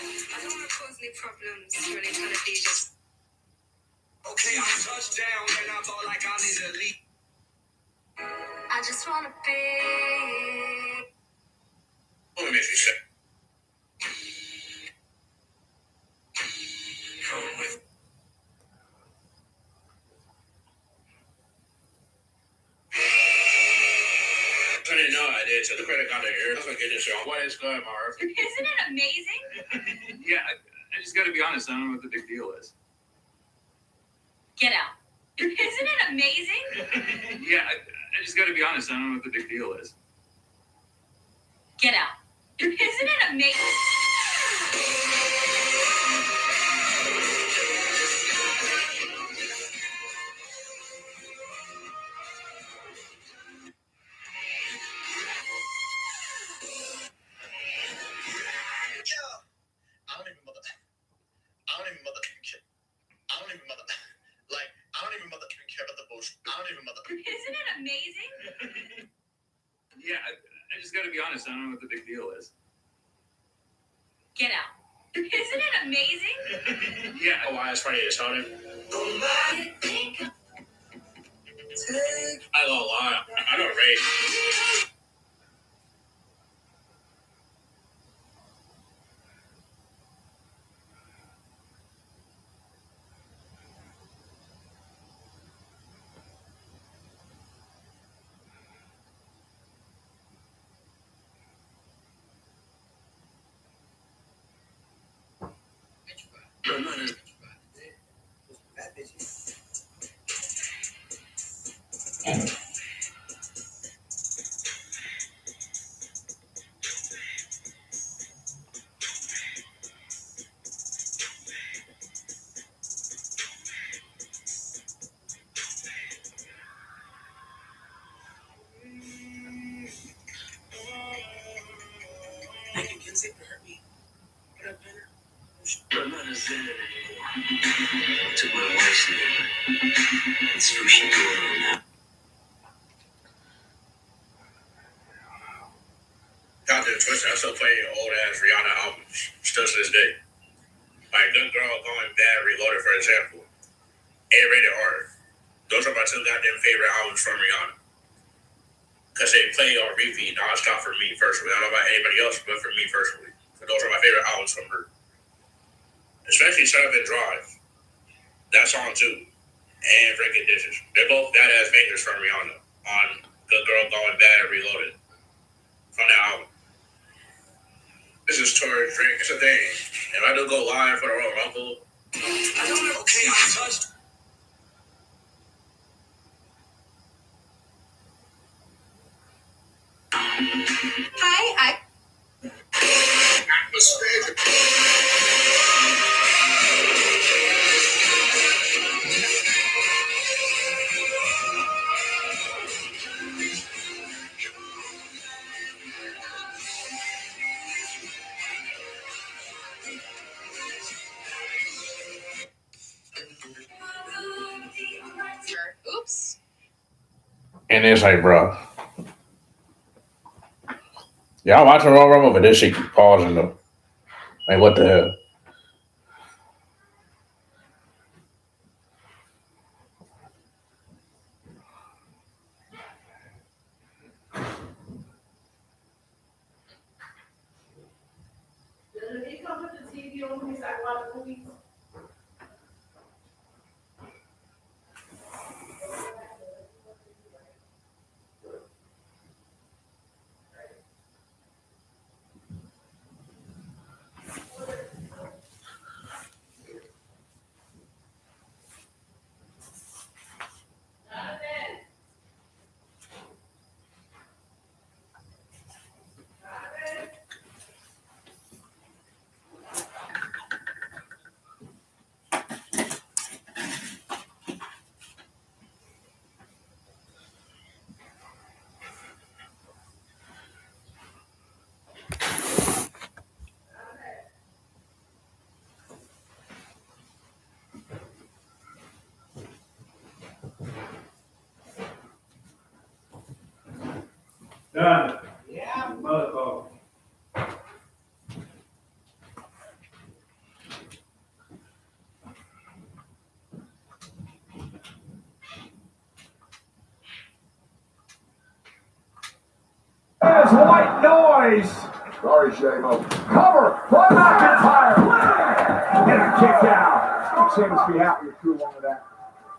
don't want to cause any problems really trying to be just. Okay, I'm touchdown, and I thought like I need to leave. I just want to be. what makes me sick? I didn't know I did. So the credit got there. Let's get this on. What is good, Marv? Isn't it amazing? Yeah, I just got to be honest. I don't know what the big deal is. Get out. Isn't it amazing? Yeah, I just got to be honest. I don't know what the big deal is. Get out. Isn't it amazing? Isn't it amazing? Yeah, I just got to be honest. I don't know what the big deal is. Get out. Isn't it amazing? Yeah, Oh, why it's funny to tell him. I don't lie. I don't rate. Took my wife's name. It's sushi going now. Got the twist. I still play old ass Rihanna albums. Still to this day. Like Good Girl Going Bad Reloaded, for example. A-rated R. Those are my two goddamn favorite albums from Rihanna. Because they play on repeat non-stop for me personally. I don't know about anybody else, but for me personally. So those are my favorite albums from her. Especially Shut Up and Drive. That song too. And Breaking Dishes. They're both badass bangers from Rihanna on Good Girl Going Bad Reloaded. From that album. This is Tory Drink. It's a thing. If I do go live for the Royal Rumble, I don't know. Okay, I'm touched. Hi, Atmosphere. Oops. and it's like, bro, y'all watching Royal Rumble, but this shit keep pausing though. Like, what the hell? Did he come with the TV on when he's like watching movies? done. Yeah. face. Sorry, Shane-O. Cover by McIntyre. And a kick out. Sheamus be happy with too long of that.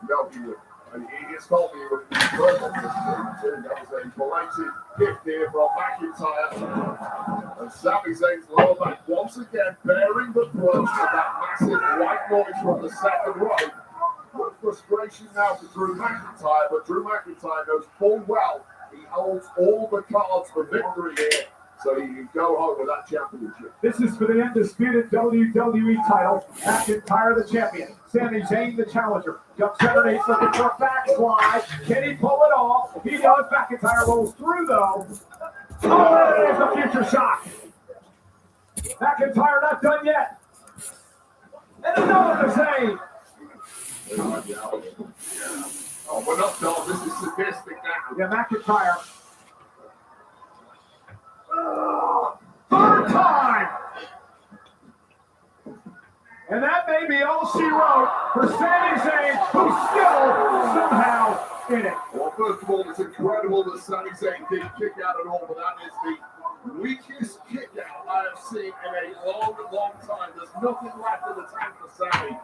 No, he would. And he just told me he would be perfect. That was a belated kick here from McIntyre. And Sami Zayn's lower back once again bearing the brunt of that massive white noise from the second row. Much frustration now for Drew McIntyre, but Drew McIntyre knows full well he holds all the cards for victory here, so he can go home with that championship. This is for the undisputed WWE title. McIntyre the champion. Sami Zayn the challenger. Jumps underneath, looking for a backslide. Can he pull it off? He does. McIntyre rolls through though. Oh, there's the future shock. McIntyre not done yet. And another to Zayn. Oh, we're not done. This is sadistic now. Yeah, McIntyre. Third time. And that may be all she wrote for Sami Zayn, who's still somehow in it. Well, first of all, it's incredible that Sami Zayn didn't kick out at all, but that is the weakest kick out I have seen in a long, long time. There's nothing left in the tank for Sami.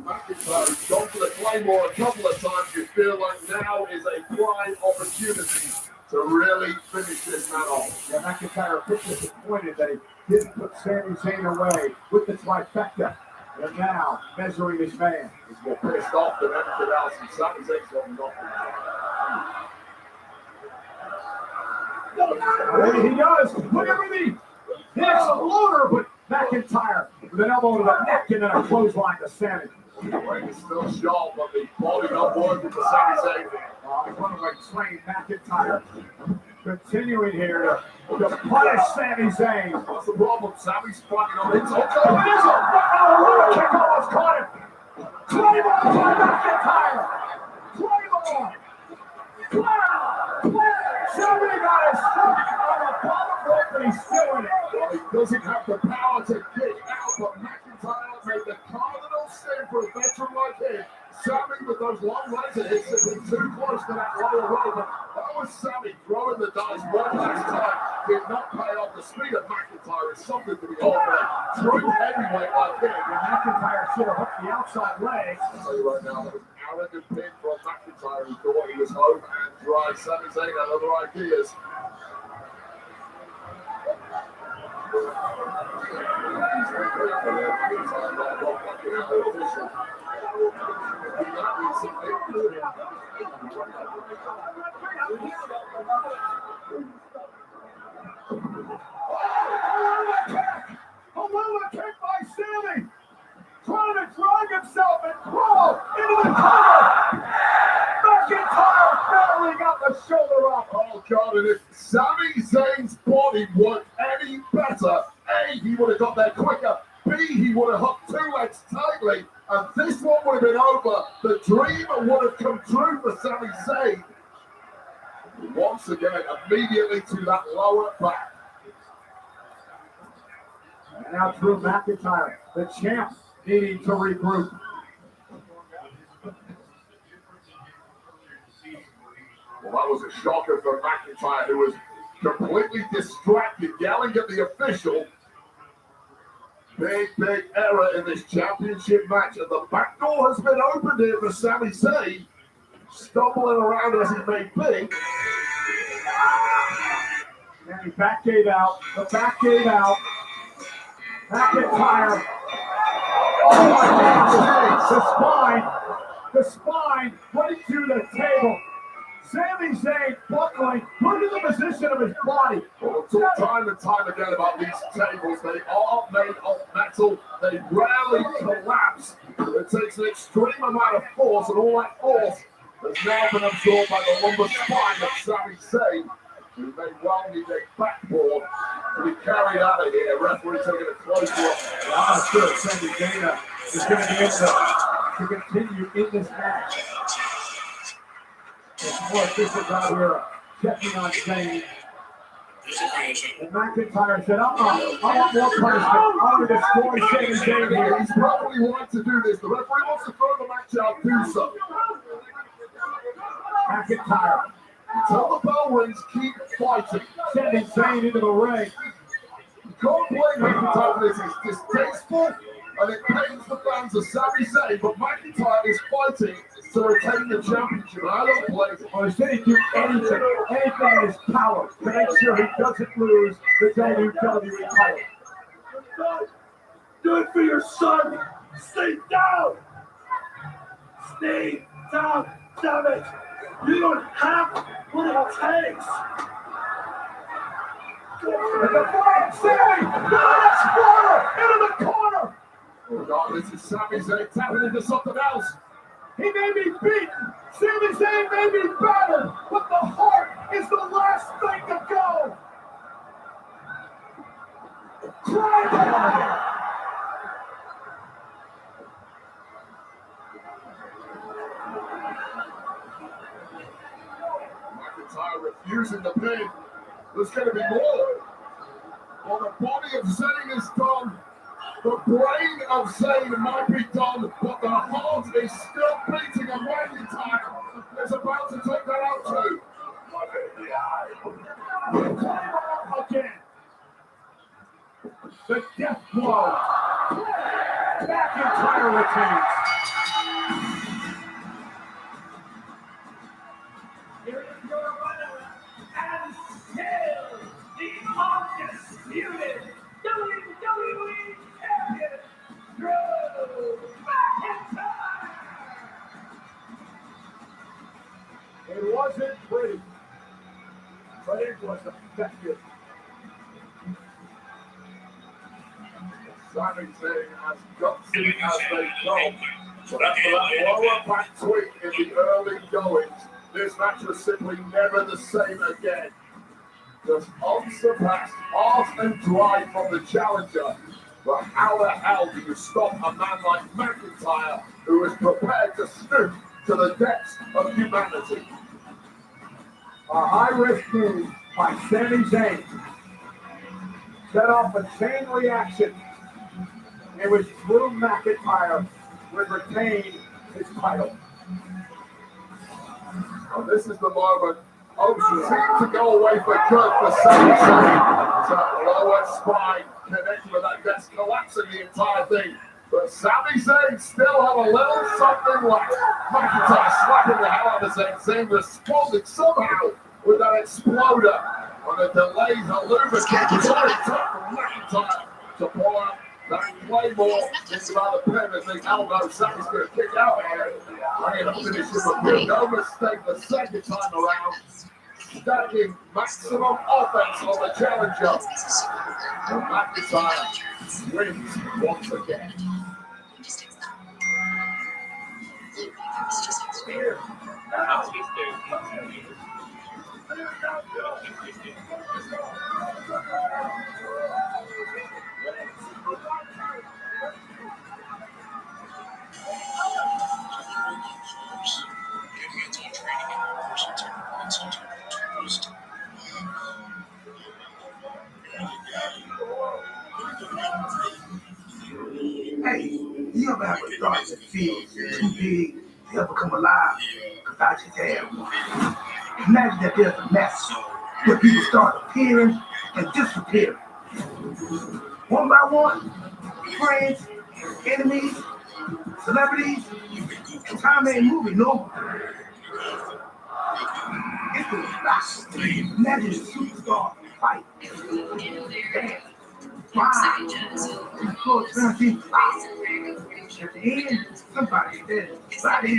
McIntyre's gone for the Claymore a couple of times. You feel like now is a prime opportunity to really finish this man off. Yeah, McIntyre a bit disappointed that he didn't put Sami Zayn away with the trifecta. And now measuring his man. He's more pissed off than anything else, and Sami Zayn's got nothing. And he does. Look at me. He exploder, but McIntyre with an elbow to the neck and then a clothesline to Sami. Ring is still sharp, but the body not working for Sami Zayn. He's runaway train McIntyre. Continuing here to punish Sami Zayn. What's the problem? Sami's fighting on his own. Oh, it is a kick almost caught him. Claymore by McIntyre. Claymore. Sami got his foot on the bottom rope, and he's still in it. Well, he doesn't have the power to kick out, but McIntyre made the cardinal sin for a veteran like him. Sami with those long legs and hits it too close to that lower rope. But that was Sami throwing the dice one last time. Did not pay off. The speed of McIntyre is something to behold. True heavyweight like him. And McIntyre should have hooked the outside leg. I'll tell you right now, that was an arrogant pin from McIntyre who thought he was home and dry. Sami Zayn had other ideas. A kick by Sami. Trying to drag himself and crawl into the cover. McIntyre barely got the shoulder up. Oh, God, and if Sami Zayn's body worked any better, A, he would have got there quicker. B, he would have hooked two legs tightly, and this one would have been over. The dream would have come true for Sami Zayn. Once again, immediately to that lower back. And now Drew McIntyre, the champ, needing to regroup. Well, that was a shocker for McIntyre, who was completely distracted, yelling at the official. Big error in this championship match, and the back door has been opened here for Sami Zayn. Stumbling around as he may be. And he back gave out. The back gave out. McIntyre. Oh my God! The spine went to the table. Sami Zayn buckling, look at the position of his body. Well, we've talked time and time again about these tables. They are made of metal. They rarely collapse. It takes an extreme amount of force, and all that force has now been absorbed by the lumbar spine of Sami Zayn, who may well need a backboard to be carried out of here. Referee taking a close look. I'm not sure if Sami Zayn is going to be able to continue in this match. There's more officials out here checking on Zayn. And McIntyre said, I want more punishment. I want to destroy Sami Zayn here. He's probably right to do this. The referee wants to throw the match out, do so. McIntyre Until the bell rings, keep fighting. Sami Zayn into the ring. Coldplay McIntyre is distasteful and it pains the fans of Sami Zayn, but McIntyre is fighting to retain the championship. I don't play. Well, he said he'd do anything in his power to make sure he doesn't lose the WWE title. Do it for your son. Stay down. Stay down, damn it. You don't have what it takes. And the flag, Sami, the Explorer into the corner. Oh God, this is Sami Zayn tapping into something else. He may be beaten, Sami Zayn may be battered, but the heart is the last thing to go. Cry McIntyre refusing the pin. There's going to be more. Well, the body of Zayn is done. The brain of Zayn might be done, but the heart is still beating, and McIntyre is about to take that out too. again. The death blow. McIntyre retains. Here is your winner, and still the undisputed WWE Champion, Drew McIntyre! It wasn't pretty, but it was effective. Sami Zayn, as gutsy as they come, but after that lower back tweak in the early goings, this match was simply never the same again. Just unsurpassed heart and drive from the challenger. But how the hell do you stop a man like McIntyre, who is prepared to stoop to the depths of humanity? A high-risk move by Sami Zayn set off a chain reaction in which Drew McIntyre would retain his title. Well, this is the moment. Seemed to go away for good for Sami Zayn. So lower spine connected with that desk, collapsing the entire thing. But Sami Zayn still have a little something left. McIntyre slapping the hell out of Zayn. Zayn responding somehow with that exploder. On the delays, a lubricant. It's already tough for McIntyre to pull out that Claymore. It's about the pin as they elbow. Sami's going to kick out here. Bringing up finish him with no mistake the second time around. Stacking maximum offense on the challenger. And McIntyre wins once again. Here, now. Hey, you ever have a thought that feels too big to ever come alive? Because I just had one. Imagine that there's a mess where people start appearing and disappearing. One by one, friends, enemies, celebrities, and time ain't moving no. It's the stop. Imagine a superstar fight. Dance. Wow. And so it's going to be at the end, somebody said, body,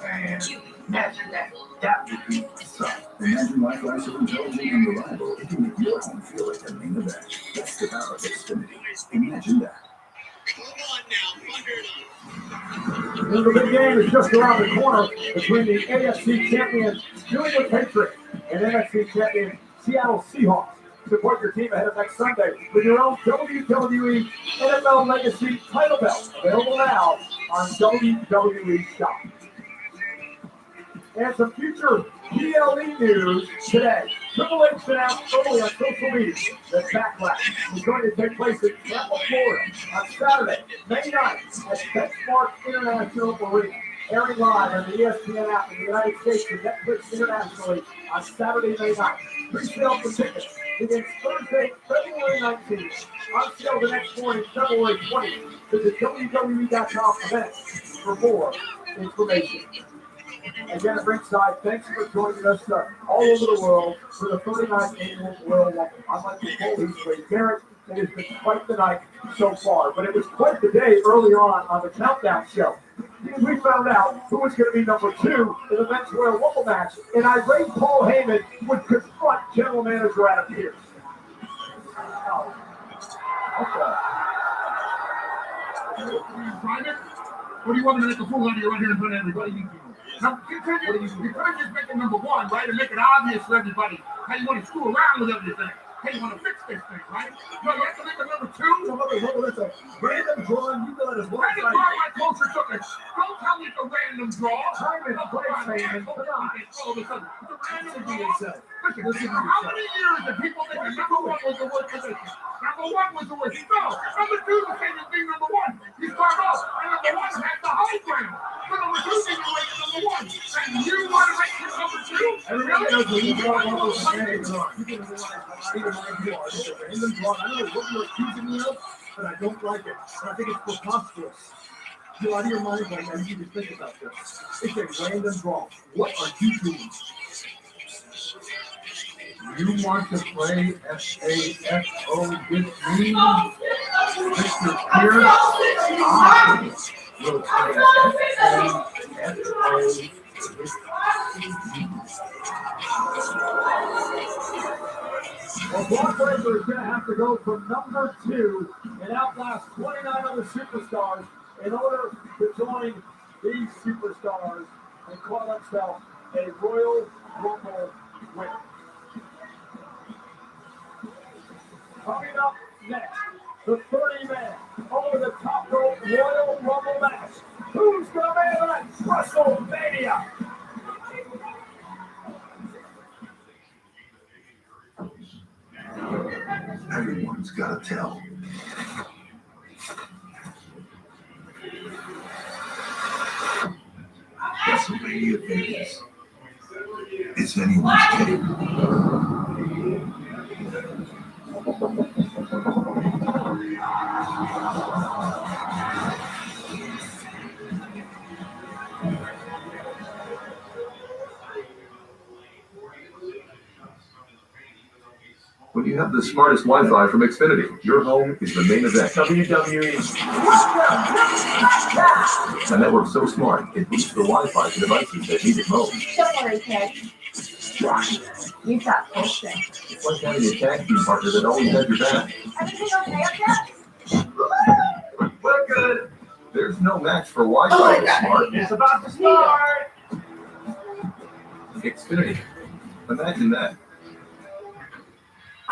and imagine that. That would be something. Imagine life lasts so intelligent and reliable, it can make your home feel like the main event. That's the power of Xfinity. Imagine that. The big game is just around the corner between the AFC champion New England Patriots and NFC champion Seattle Seahawks. Support your team ahead of next Sunday with your own WWE NFL Legacy title belt. Available now on WWE Shop. And some future PLE news today. Triple H announced early on social media that Backlash is going to take place in Tampa, Florida on Saturday, May 9th at Benchmark International Arena. airing live on the ESPN app in the United States and Netflix internationally on Saturday, May 9th. Pre-sale for tickets begins Thursday, February 19th. On sale the next morning, February 20th. Visit WWE.com/events for more information. Again, at ringside, thanks for joining us all over the world for the 39th Annual Royal Rumble. I'm Michael Cole, he's Ray Barrett. It has been quite the night so far, but it was quite the day earlier on the Countdown show. We found out who was going to be number 2 in the Men's Royal Rumble match, and Irate Paul Heyman would confront General Manager Adam Pearce. Oh. Okay. What do you want me to make a fool out of you right here in front of everybody? Now, you couldn't just make it number 1, right, and make it obvious for everybody how you want to screw around with everything. How you want to fix this thing, right? No, you have to make it number 2. That's a random drawing. You got as well. Random draw, my culture took it. Don't tell me it's a random draw. Simon, play, Simon. All of a sudden, it's a random draw. Listen, how many years did people think that number 1 was the worst position? Number 1 was the worst. No, number 2 is the same as being number 1. You start off, and number 1 has the high ground. But number 2 is like number 1. And you want to make it number 2? Everybody knows when you draw one of those random draws. You can realize how even my draw. It's a random draw. I don't know what you're accusing me of, but I don't like it. And I think it's preposterous. You're out of your mind right now. You need to think about this. It's a random draw. What are you doing? You want to play SAFO with me, Mr. Pierce? I will play SAFO with you. Well, Brock Lesnar is going to have to go from number 2 and outlast 29 other superstars in order to join these superstars and call himself a Royal Rumble winner. Coming up next, the 30-man over the top rope Royal Rumble match. Who's the man at WrestleMania? Everyone's got to tell. WrestleMania Vegas. It's anyone's game. When you have the smartest Wi-Fi from Xfinity, your home is the main event. WWE. A network so smart, it boosts the Wi-Fi to devices that need it most. Don't worry, kid. You've got this thing. It's like having a tag team partner that always has your back. Everything okay up there? We're good. There's no match for Wi-Fi that's smart. It's about to start. Xfinity. Imagine that.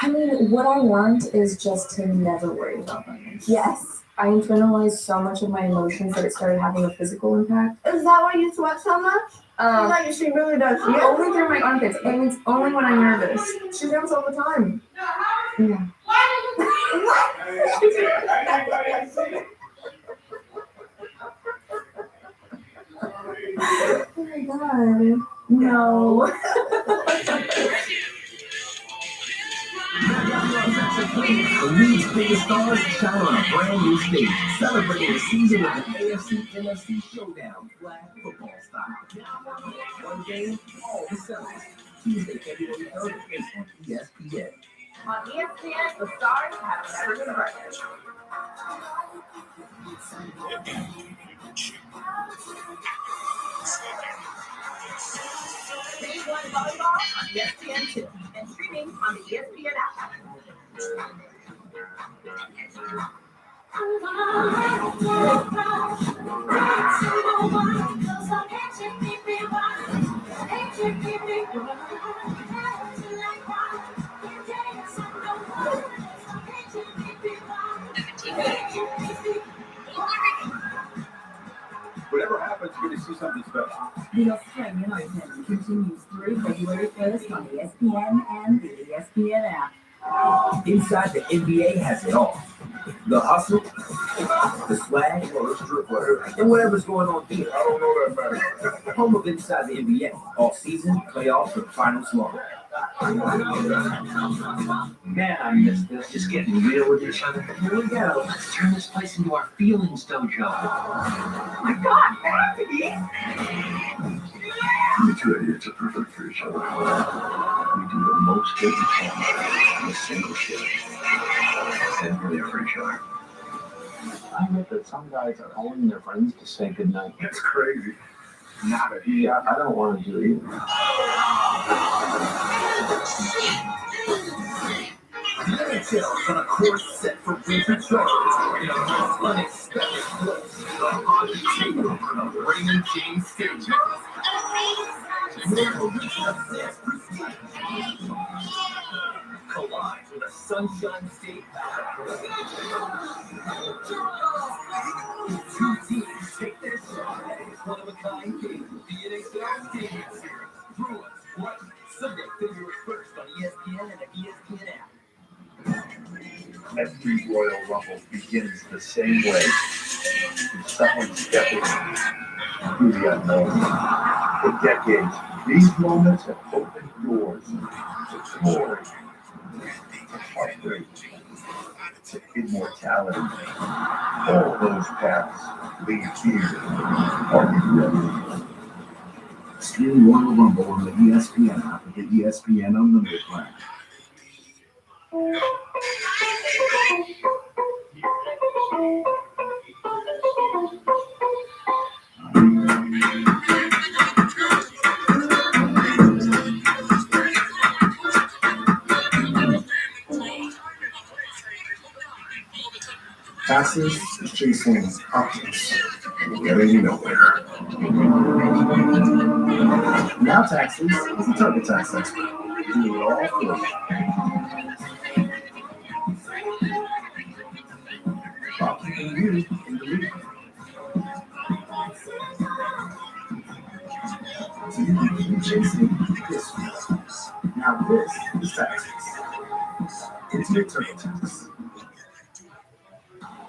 I mean, what I learned is just to never worry about them. Yes. I internalized so much of my emotions that it started having a physical impact. Is that why you sweat so much? Like she really does. Yeah, only through my armpits, and it's only when I'm nervous. She nervous all the time. Yeah. Oh my god. No. The league's biggest stars shine on a brand new stage, celebrating the season with an AFC-NFC showdown, flag football style. One game, all the sellers. Tuesday, February 3rd, on ESPN. On ESPN, the stars have never been brighter. League One Volleyball on ESPN2 and streaming on the ESPN app. Whatever happens, you're going to see something special. The Australian Open continues through February 1st on ESPN and the ESPN app. Inside the NBA has it all. The hustle, the swag, and whatever's going on here. I don't know that man. Home of Inside the NBA, all season, playoffs, and finals long. Man, I miss this. Just getting real with each other. Here we go. Let's turn this place into our feelings dojo. Oh my God, Happy! You two idiots are perfect for each other. We do the most that we can in a single shift. And we're there for each other. I read that some guys are calling their friends to say goodnight. That's crazy. Not a yeah, I don't want to do it either. The NHL on a course set for winter troubles in a most unexpected place. The hockey team of Raymond James Stadium. Where arena sets prestige collides with a Sunshine State battle. Two teams take their shot at this one-of-a-kind game. The NHL Stadium Series. Bruins, what? Sunday, February 1st on ESPN and the ESPN app. Every Royal Rumble begins the same way. Someone stepping through the unknown. For decades, these moments have opened doors to glory, to heartbreak, to immortality. All those paths lead here. Are you ready? Stream Royal Rumble on the ESPN app with the ESPN Unlimited plan. Taxes is chasing options. Getting nowhere. Now Taxes is a target tax expert. Do it all for you. Options you in the lead. So you can keep chasing this. Now this is Taxes. It's your TurboTax.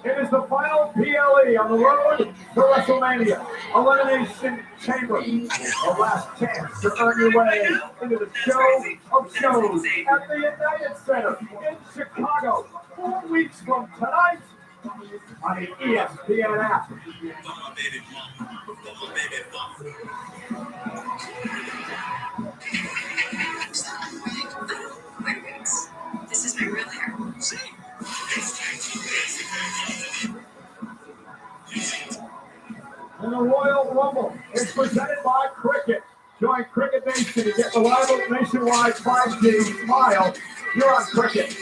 It is the final PLE on the road to WrestleMania. Elimination Chamber. The last chance to earn your way into the show of shows at the United Center in Chicago 4 weeks from tonight on the ESPN app. This is my real hair. And the Royal Rumble is presented by Cricket. Join Cricket Nation to get reliable nationwide 5G smile. You're on Cricket.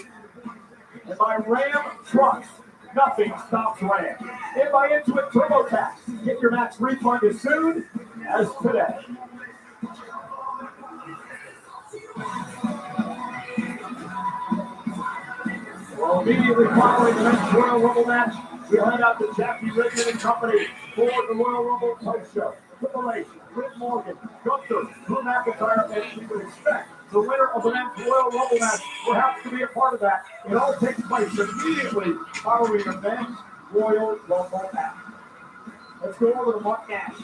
And by Ram Trucks. Nothing stops Ram. And by Intuit TurboTax. Get your match refund as soon as today. Well, immediately following the next Royal Rumble match, we'll head out to Jackie Richard and Company for the Royal Rumble post show. Triple H, Britt Morgan, Gunther, Drew McIntyre, and you would expect the winner of the next Royal Rumble match perhaps to be a part of that. It all takes place immediately following the men's Royal Rumble match. Let's go over to Mark Nash.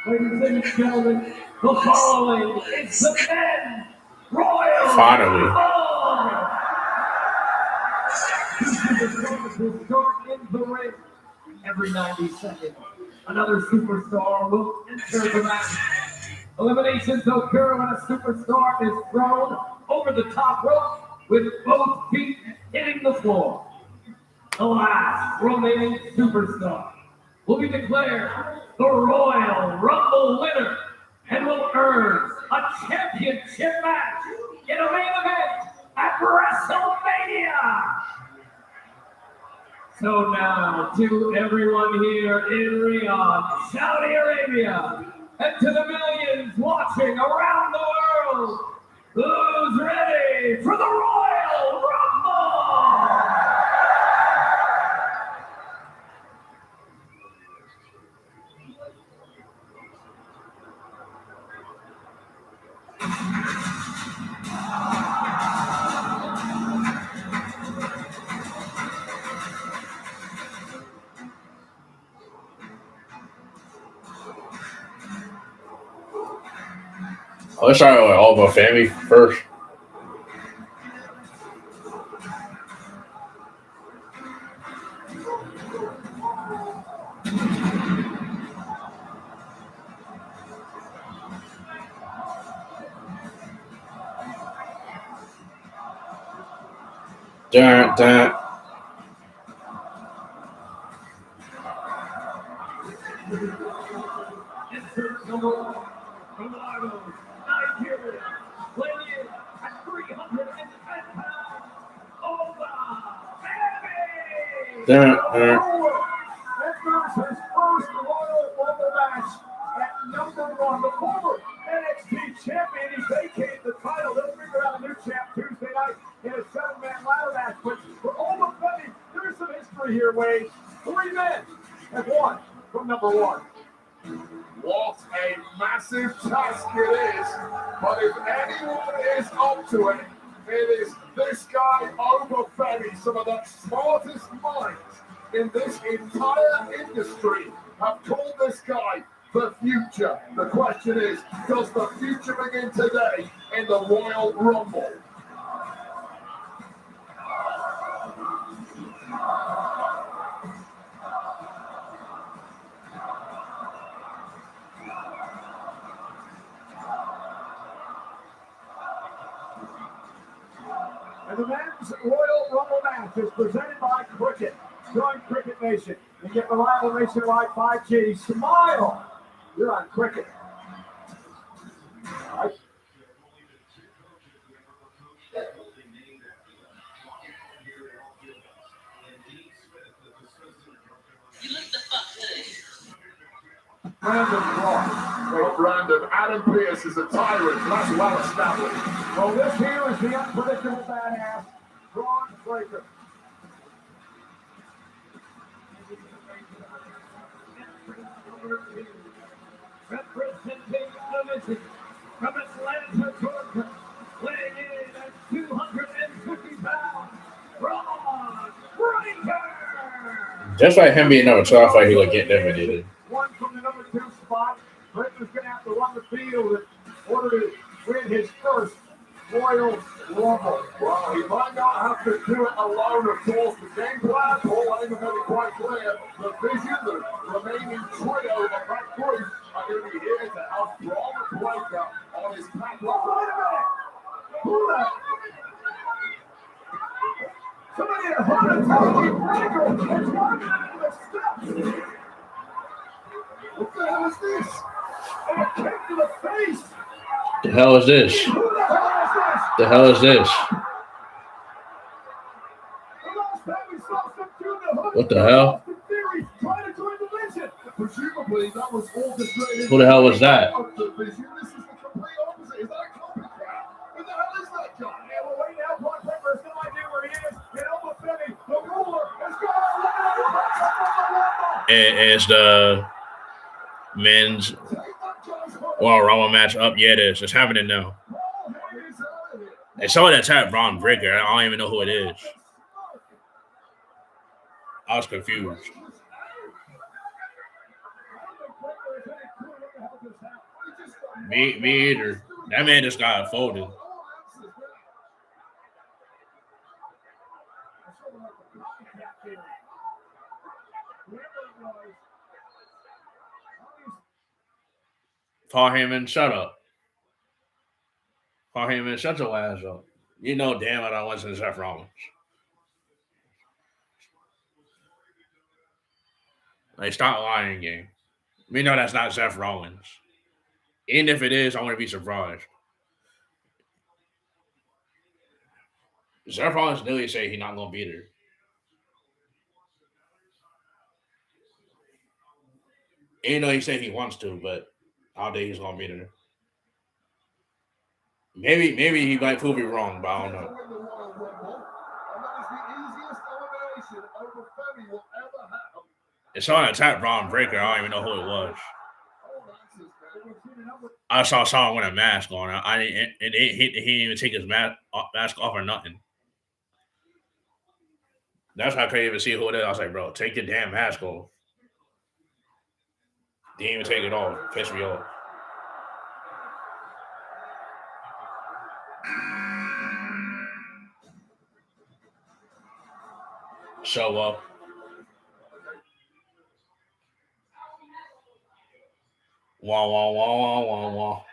Ladies and gentlemen, the following is the men's Royal Finally. Rumble. Two superstars will start in the ring every 90 seconds. Another superstar will enter the match. Eliminations occur when a superstar is thrown over the top rope with both feet hitting the floor. The last remaining superstar will be declared the Royal Rumble winner and will earn a championship match in a main event at WrestleMania. So now to everyone here in Riyadh, Saudi Arabia, and to the millions watching around the world, who's ready for the Royal Rumble? Let's start with all about family first. Dun, dun. Insert number 1 from Lagos, Nigeria, weighing in at 310 pounds, Oba Baby! Dun, dun. Enters his first Royal Rumble match at number 1. The former NXT champion, he vacated the title. They'll figure out a new champ Tuesday night in a 7-man ladder match. But for Oba Baby, there's some history here, Wade. 3 men have won from number 1. What a massive task it is. But if anyone is up to it, it is this guy over Femi. Some of the smartest minds in this entire industry have called this guy the future. The question is, does the future begin today in the Royal Rumble? And the men's Royal Rumble match is presented by Cricket. Join Cricket Nation and get reliable nationwide 5G. Smile! You're on Cricket. All right. You look the fuck good. Brandon Ross. Well, Brandon, Adam Pearce is a tyrant. That's well established. Well, this here is the unpredictable badass, Braun Breaker. Representing the mission from Atlanta, Georgia, weighing in at 250 pounds, Braun Breaker! Just like him being number 2, I thought he would get eliminated. One from the number 2 spot. Breaker's going to have to run the field in order to win his first Royal Rumble. Well, he might not have to do it alone, of course. The game plan, Paul Heyman made it quite clear. The vision, the remaining trio of that group are going to be here to help Braun Breaker on his path. Wait a minute! Who the? Somebody had a heart attack. Breaker is walking into the steps. What the hell is this? And a kick to the face. The hell is this? Who the hell is this? The hell is this? The last time we saw some dude in the hood, What the hell? Austin Theory trying to join the Vision. Presumably, that was orchestrated. Who the hell was that? Of the Vision. This is the complete opposite. Is that a copycat? Who the hell is that guy? Yeah, well, right now, Brock Lesnar has no idea where he is. And Elba Femi, the ruler, is going to Is the men's Royal Rumble match up? Yeah, it is. It's happening now. They saw that attack Braun Breaker. I don't even know who it is. I was confused. Me either. That man just got folded. Paul Heyman, shut up. Paul Heyman, shut your ass up. You know damn it I wasn't Seth Rollins. Like, stop lying, game. We know that's not Seth Rollins. Even if it is, I want to be surprised. Seth Rollins literally say he's not going to beat her. Even though he said he wants to, but I don't think he's going to beat her. Maybe he might prove me wrong, but I don't know. It's on attack Braun Breaker. I don't even know who it was. I saw someone with a mask on. He didn't even take his mask off or nothing. That's why I couldn't even see who it is. I was like, bro, take your damn mask off. Didn't even take it off. Pissed me off. Show up. Wah, wah, wah, wah, wah, wah.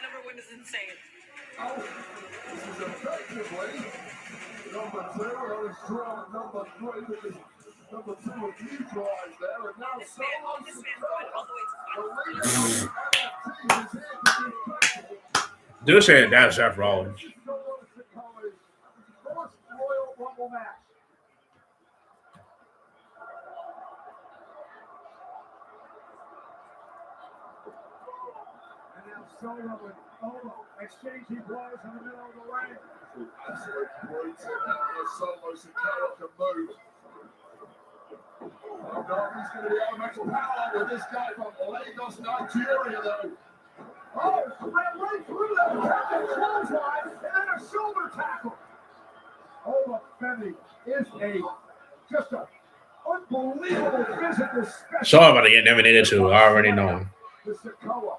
Number one is insane. Oh, this is effectively number 2, and only strong number 3, because number 2 of you tries there, and now This man's going all the way to the leader of the NXT is here to do practical. Do say that's Seth Rollins. First Royal Rumble match. And now Solo and Olo exchanging blows in the middle of the ring. Absolute brutes in there. Solo Sikoa can move. Oh no, he's going to be able to make power with this guy from Lagos, Nigeria, though. Oh, ran right through that captain clothesline and then a shoulder tackle. Ola Femi is just an unbelievable physical special. So I'm about to get nominated too. I already know. The Sikoa.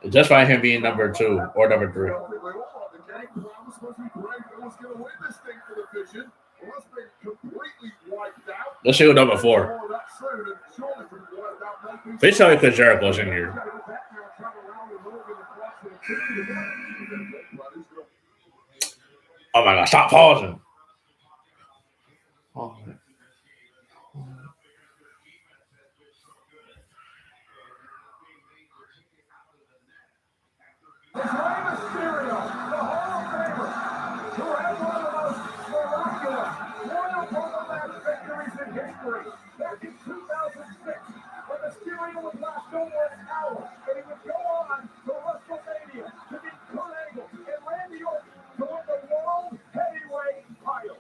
Just by him being number 2 or number 3. The game plan was supposed to be great. Who was going to win this thing for the vision? Well, that's been completely wiped out. Let's see who number 4. Please tell me because Jericho's in here. Oh my God! Stop pausing. Oh. It's Rey Mysterio, the Hall of Famer, who had one of the most miraculous Royal Rumble match victories in history. Back in 2006, when Mysterio would last over an hour, and he would go on to WrestleMania to beat Kurt Angle and Randy Orton to win the World Heavyweight title.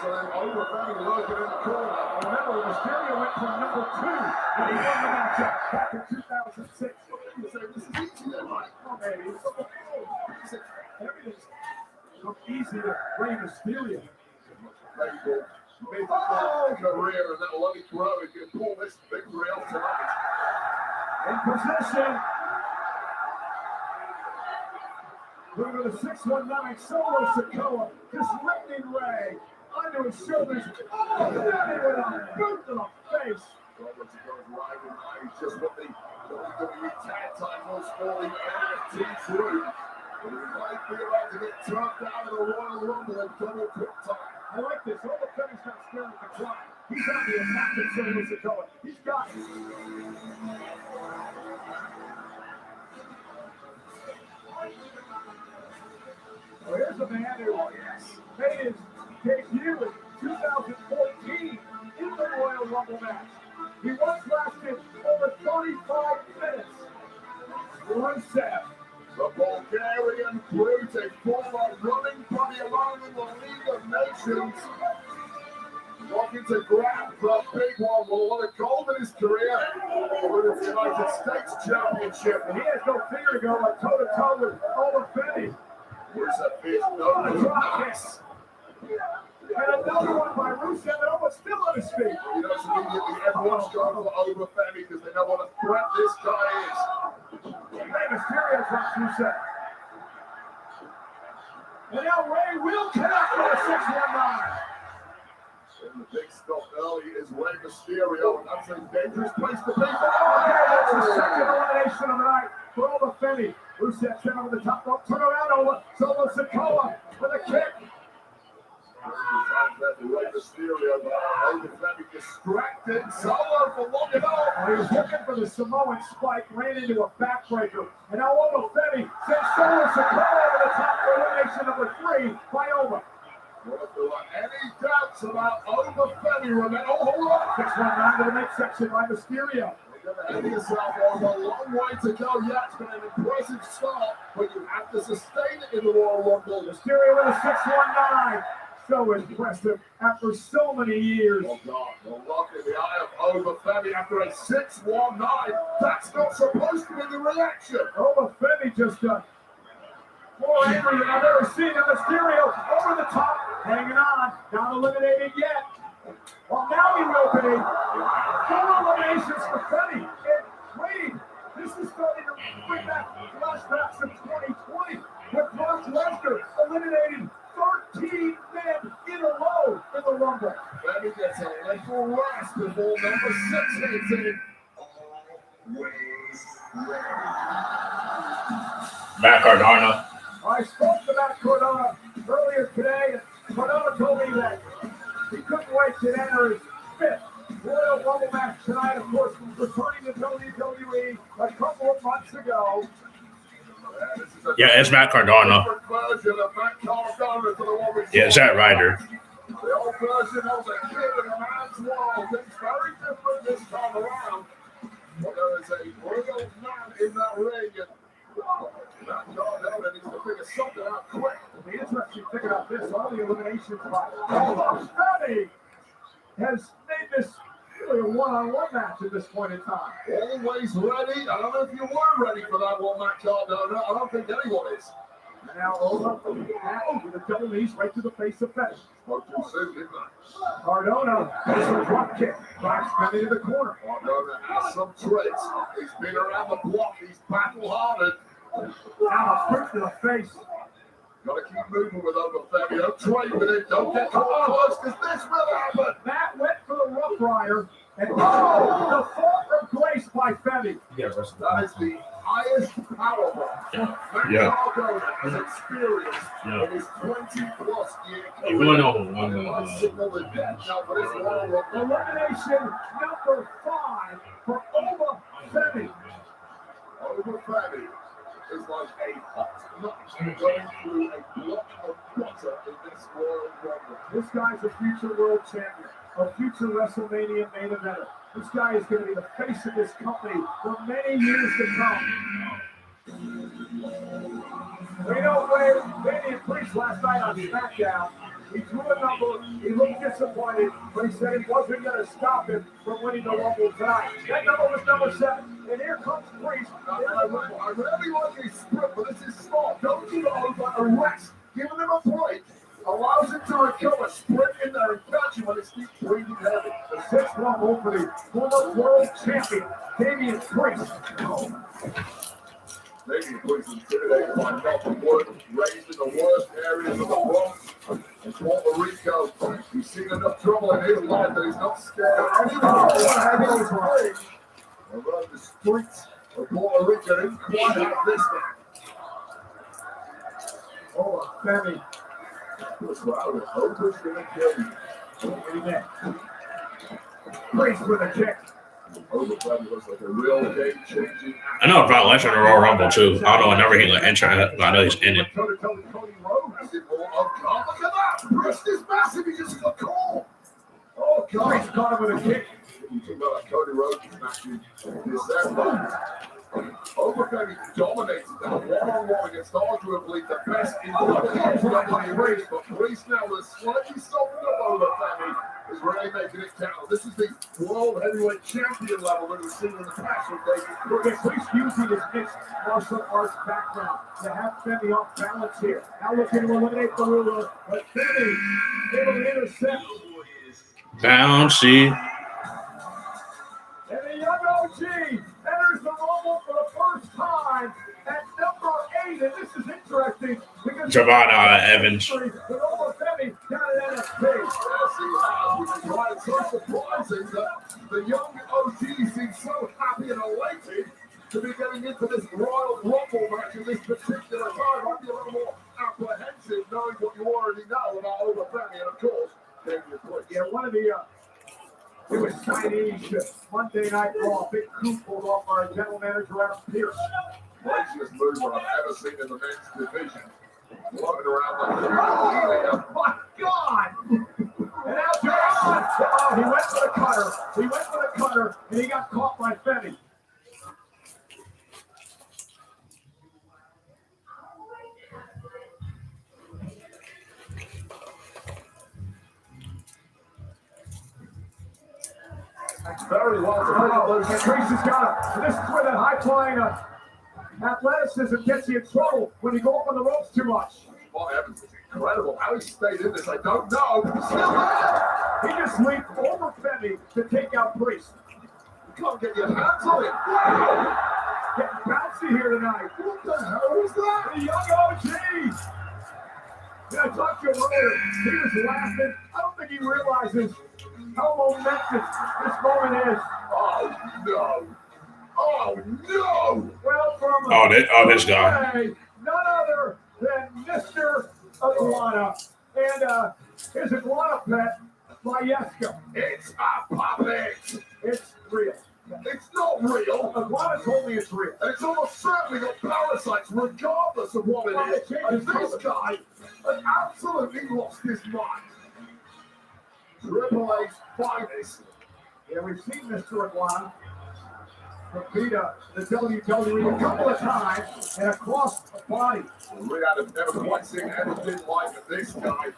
So then Ola Femi looking in the corner. Remember, Mysterio went from number 2 when he won the matchup back in 2006. You say, this is easy then, right? Oh, baby. Everything's so easy to Rey Mysterio. Mid-career, and that'll only grow if you pull this victory off tonight. In possession. Moving to the 619, Solo Sikoa, just lifting Ray onto his shoulders. Oh, Femi with a boot to the face. Roberts goes right in line. He's just what the WWE tag titles for the NXT crew. But he might be about to get turned out of the Royal Rumble in double quick time. I like this. Ola Femi's not scared of the clock. He's on the attack of Solo Sikoa. He's got it. Well, here's a man who made his debut in 2014 in the Royal Rumble match. He once lasted over 35 minutes. Rusev. The Bulgarian brute, a former running buddy along in the League of Nations. Looking to grab the big one. Will want a gold in his career with his United States Championship. And he has no fear to go like toe-to-toe with Ola Femi. Rusev is no kiss. And another one by Rusev, and almost still on his feet. You know, it's immediately everyone's going for Ola Femi because they know what a threat this guy is. Rey Mysterio drops Rusev. And now Ray will connect with a 619. And the big stop early is Rey Mysterio, and that's a dangerous place to be. Oh, that's the second elimination of the night for Ola Femi. Rusev sent over the top rope, turn around over Solo Sikoa with a kick. Rey Mysterio, but Ola Femi distracted Solo for long enough. He was looking for the Samoan spike, ran into a backbreaker, and now Ola Femi sends Solo Sikoa over the top for elimination number 3 by Ola. Well, if there were any doubts about Ola Femi, remember, oh, hold on. 619 to the midsection by Mysterio. Ahead of yourself, there's a long way to go yet. It's been an impressive start, but you have to sustain it in the Royal Rumble. Mysterio with a 619. So impressive after so many years. Oh God, the look in the eye of Obafemi after a 6-1-9. That's not supposed to be the reaction. Obafemi just got more angry than I've ever seen. And Mysterio over the top, hanging on, not eliminated yet. Well, now he's opening. 4 eliminations for Femi. And wait, this is starting to bring back flashbacks of 2020 with Brock Lesnar eliminating 13 men in a row in the Rumble. Femi gets a little rest before number 6 hits in. Always ready. Matt Cardona. I spoke to Matt Cardona earlier today, and Cardona told me that he couldn't wait to enter his 5th Royal Rumble match tonight. Of course, returning to WWE a couple of months ago. Yeah, it's Matt Cardona. Yeah, it's that Ryder. The old version of the kid in a man's world. It's very different this time around. But there is a real man in that ring. Matt Cardona needs to figure something out quick. The interesting thing about this, all the eliminations by Femi has made this really a one-on-one match at this point in time. Always ready. I don't know if you were ready for that one, Matt Cardona. I don't think anyone is. And now over with a double knees right to the face of Femi. Spoke too soon, didn't I? Cardona has a drop kick, drives Femi to the corner. Cardona has some tricks. He's been around the block. He's battle-hardened. Now a foot to the face. Gotta keep moving with Obafemi. Don't trade with it. Don't get caught close because this will happen. Matt went for the Rough Rider. And the fall from grace by Femi. That is the highest power bomb Matt Cardona has experienced in his 20-plus year career. You're going over one. Let's signal the death now for this Royal Rumble. Elimination number 5 for Obafemi. Obafemi is like a hot nut going through a block of butter in this Royal Rumble. This guy's a future world champion, a future WrestleMania main eventer. This guy is going to be the face of this company for many years to come. We know where Damian Priest last night on SmackDown. He threw a number, he looked disappointed, but he said it wasn't going to stop him from winning the Rumble tonight. That number was number 7. And here comes Priest. I really like his sprint, but this is smart. Don't give over a rest. Giving him a break allows him to recover, sprint in there and catch him when it keeps breathing heavy. The 6th Rumble for the former world champion, Damian Priest. Damian Priest is intimidated by Melton Wood, raised in the worst areas of the Bronx and Puerto Rico. He's seen enough trouble in his life that he's not scared of anyone who want to have in his ring. Around the streets of Puerto Rico, didn't quite have this one. Oh, Femi. The crowd is Oprah's going to kill you. Amen. Priest with a kick. Oprah looks like a real game-changing. I know about Lesnar in the Royal Rumble too. I don't know whenever he enter, but I know he's in it. Cody Rhodes. Oh, God, look at that. Priest is massive. He just got caught. Oh, God. Priest caught him with a kick. You talk about that Cody Rhodes match in December. Obafemi dominated that one-on-one against arguably the best in WWE, but Priest now was slightly softened up Obafemi is really making it count. This is the World Heavyweight Champion level that we've seen in the past from David Priest using his mixed martial arts background to have Femi off balance here. Now looking to eliminate the ruler, but Femi able to intercept. Bouncy. And the young OG enters the Rumble for the first time at number 8. And this is interesting because Javon Evans. The Obafemi got an NXT. Which is why it's so surprising that the young OG seems so happy and elated to be getting into this Royal Rumble match in this particular time. I'd be a little more apprehensive knowing what you already know about Obafemi and, of course, Damian Priest. Yeah, one of the it was Chinese Monday Night Raw. Big coup pulled off our general manager, Adam Pearce. Craziest move I've ever seen in the men's division. Floating around like a oh my God! And now John, he went for the cutter. He went for the cutter, and he got caught by Femi. very well to pick up those. Priest has got him. This is where that high-flying athleticism gets you in trouble when you go up on the ropes too much. Boy, Evans is incredible. How he stayed in this, I don't know. Still there. He just leaped over Femi to take out Priest. You can't get your hands on it. Getting bouncy here tonight. What the hell was that? The young OG. Yeah, I talked to him earlier. He was laughing. I don't think he realizes how momentous this moment is. Oh, no. Oh, no. Well, from this guy. None other than Mr. Iguana. And his iguana pet, Mayeska. It's a puppet. It's real. It's not real. Iguana told me it's real. And it's almost certainly got parasites regardless of what it is. And this guy has absolutely lost his mind. Triple H's finest. Yeah, we've seen Mr. Iguana beat the WWE a couple of times and across the body. We have never quite seen anything like this guy.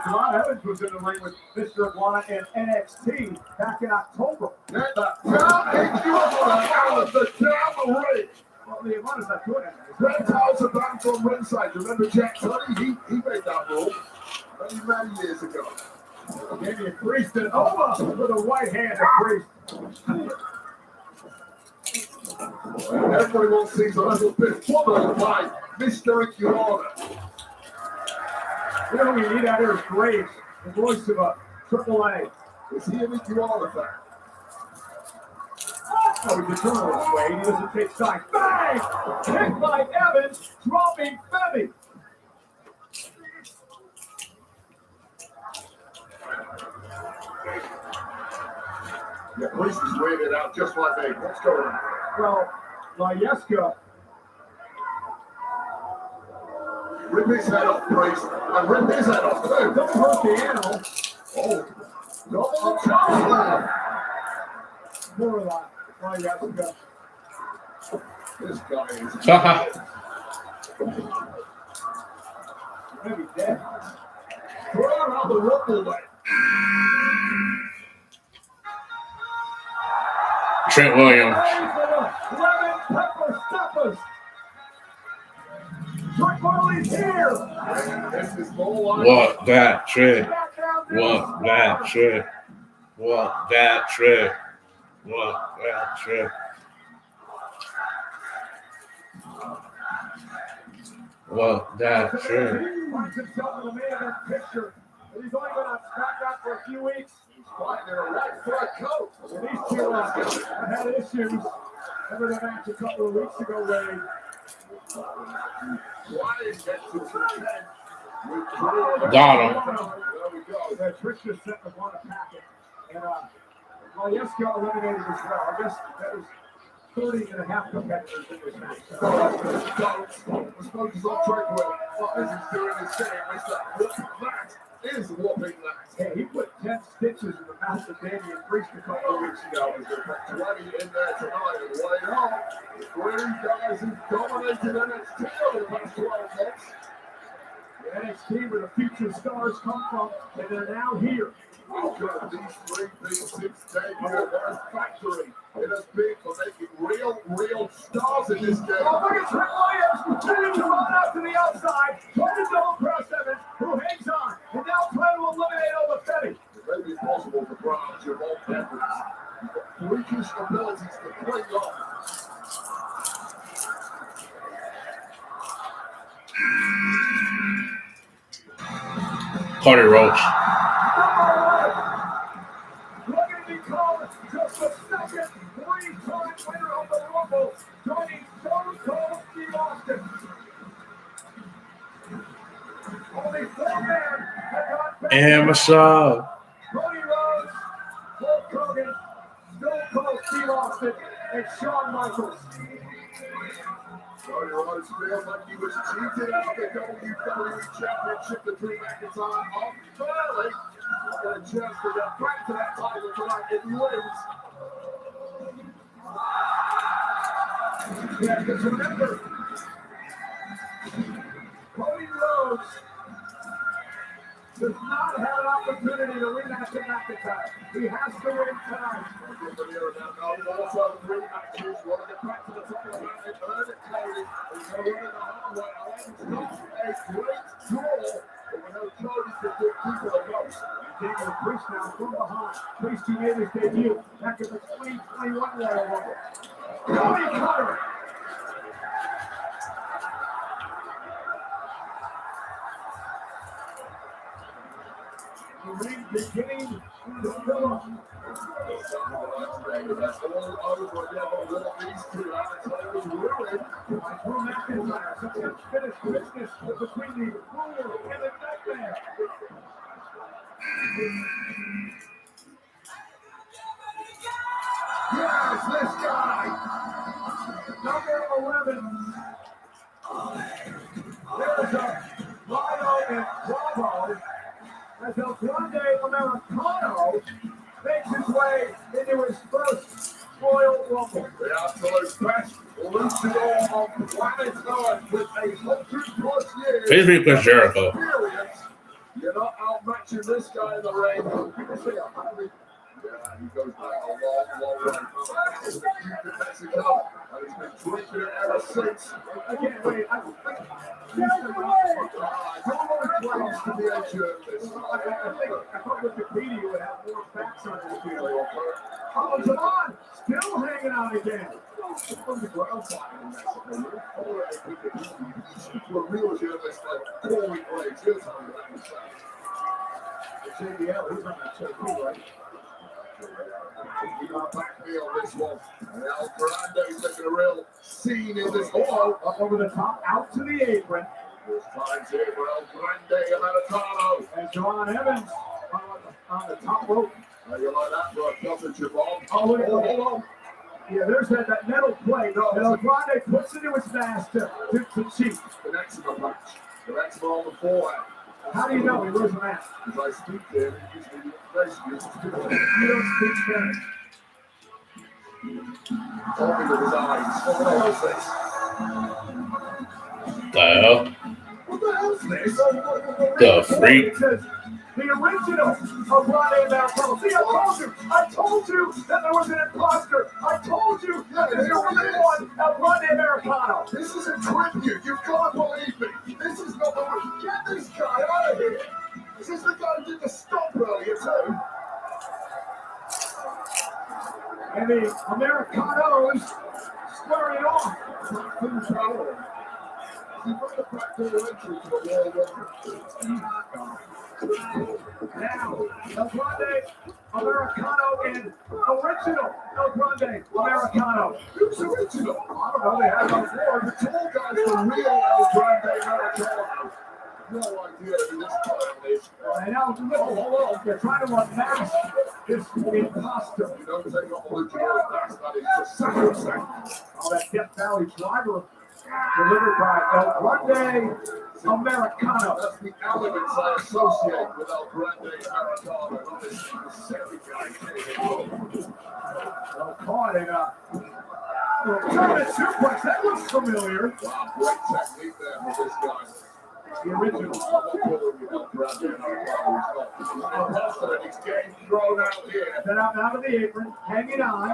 Ron Evans was in the ring with Mr. Iguana in NXT back in October. Get that down, out of the damn ring. Well, the Iguana's not doing it. Red House of Bank from ringside. Remember Jack Tunney? He made that rule many years ago. Maybe a Priest and over with a right hand of Priest. Everyone seems a little bit bothered by Mr. Iguana. You know who you need out here is Graves, the voice of a Triple A. Is he an Iguana fan? Oh, he's a journalist, Wade. He doesn't take sides. Bang! Kick by Evans, dropping Femi. Yeah, Priest is weighted out just like me. What's going on? Well, Mayeska. Rip his head off, Priest. And rip his head off, too. Don't hurt the animal. Oh, double chocolate. More of that. Mayeska. This guy is Maybe dead. throw out the rumble way. Trent Williams. Lemon pepper steppers. Trick Wiley's here. This is more like What that trick? What that trick? What that trick? What that trick? What that trick? He finds himself in the main event picture. He's only been on SmackDown for a few weeks. fighting in a right foot coat. And these two had issues. Remember the match a couple of weeks ago, Ray? Got him. There Trish just sent the one packet. And Mayeska eliminated as well. I guess that was 30 and a half competitors in this match. Let's focus on Trick Will. What is he doing is saying, Mr. That is whooping that. Hey, he put 10 stitches in the mouth of Damian Priest a couple of weeks ago. He's going to put 20 in there tonight and lay on. Three guys who dominated NXT over the past 12 months. The NXT where the future stars come from, and they're now here. How good have these three big six debut at their factory? It has been for making real stars in this game. Oh, look at Trick Williams continuing to run out to the outside. Trying to double cross Evans, who hangs on, and now trying to eliminate Ola Fetty. It may be possible for Brown Jamal Edwards. He's got freakish abilities to play off. Carter Roach. Looking to become just the second three-time winner of the Rumble, joining Stone Cold Steve Austin. Only 4 men have gone back. Amateur. Cody Rhodes, Hulk Hogan, Stone Cold Steve Austin, and Shawn Michaels. Cody Rhodes feels like he was cheated out of the WWE Championship between McIntyre unfairly. Got a chance to get back to that title tonight if he wins. Yeah, because remember, Cody Rhodes does not have an opportunity to rematch at McIntyre. He has to win tonight. Also, the three matches, want to get back to the top of the mountain, earn it, Cody. He's going to run in the hard way. It's not a great draw, but we know Cody's the good keeper of most. Daniel Priest now from behind. Priest, he made his debut back in the 2021 Royal Rumble. Cody Cutter. The ring beginning to fill up. That's all over now. These two Alex ruined. By Drew McIntyre, such unfinished business between the ruler and the nightmare. Yes, this guy. Number 11. There's a Rhino and Bravo as El Grande Americano makes his way into his first Royal Rumble. The absolute best luchador on planet Earth with 100+ years. Facebook was Jericho. Experience. You're not outmatching this guy in the ring. Yeah, he goes back a long way. He's been Mexico, and he's been drinking it ever since. Again, wait, I don't want to claim to be a journalist. I thought Wikipedia would have more facts on this deal. Oh, Javon, still hanging on again. From the ground fighting in Mexico, you're a real journalist like Corey Blades. He'll tell you that himself. JBL, he's on that show too, right? We got back me on this one. And El Grande's making a real scene in this hall. Up over the top, out to the apron. There's times here for El Grande Americano. And John Evans on the top rope. How you like that for a cousin, Javon? Oh, look at that. Yeah, there's that metal plate. No, El Grande puts it into his mask to cheat. The eczema patch. The eczema on the forehead. How do you know he wears a mask? Because I speak there, and usually the information is You don't speak Spanish. talking with his eyes. The hell? What the hell's this? The freak. The original of Ronnie Americano. See, I told you that there was an imposter. I told you that there was one of Ronnie Americano. This is a tribute. You've got to believe me. This is not the one. Get this guy out of here. This is the guy who did the stop earlier, too. And the Americanos squaring off. He brought the back door entry to the Royal Rumble. Now, El Grande Americano and original El Grande Americano. Who's original? I don't know, they have on board. The tall guy's the real El Grande Americano. No idea who this guy is. And now, hold on, they're trying to unmask this imposter. You don't take off a luchador's mask, that is just sacrosanct. Oh, that Death Valley driver delivered by El Grande Americano. That's the elements I associate with El Grande Americano. Not this second guy. Well, caught in a German suplex. That looks familiar. Wow, great technique there for this guy. The original. El Grande Americano is not. He's getting thrown out here. Then out of the apron, hanging on.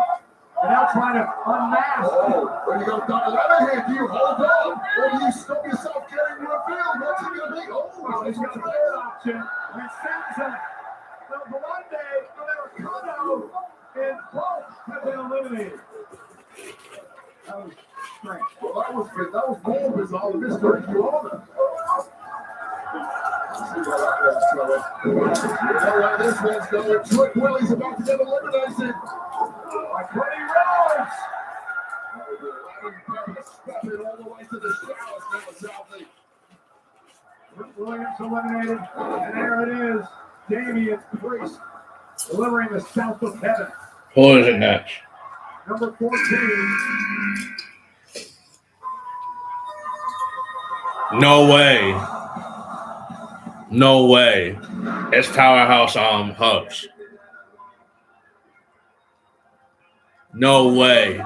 And now trying to unmask. Oh, when you go down the ladder here, do you hold on? Or do you stop yourself getting revealed? What's he going to be? Oh, He's got a third option. And sends El Grande Americano. And both have been eliminated. That was strange. Well, that was more bizarre than Mr. Iguana. See where that one's going. You know where this one's going. Trick Willie's about to get eliminated. By Cody Rhodes. Stepping all the way to the showers now, Southie. Rick Williams eliminated. And there it is. Damian Priest delivering the South of Heaven. Closing match. Number 14. No way. No way. It's Powerhouse Hubs. No way.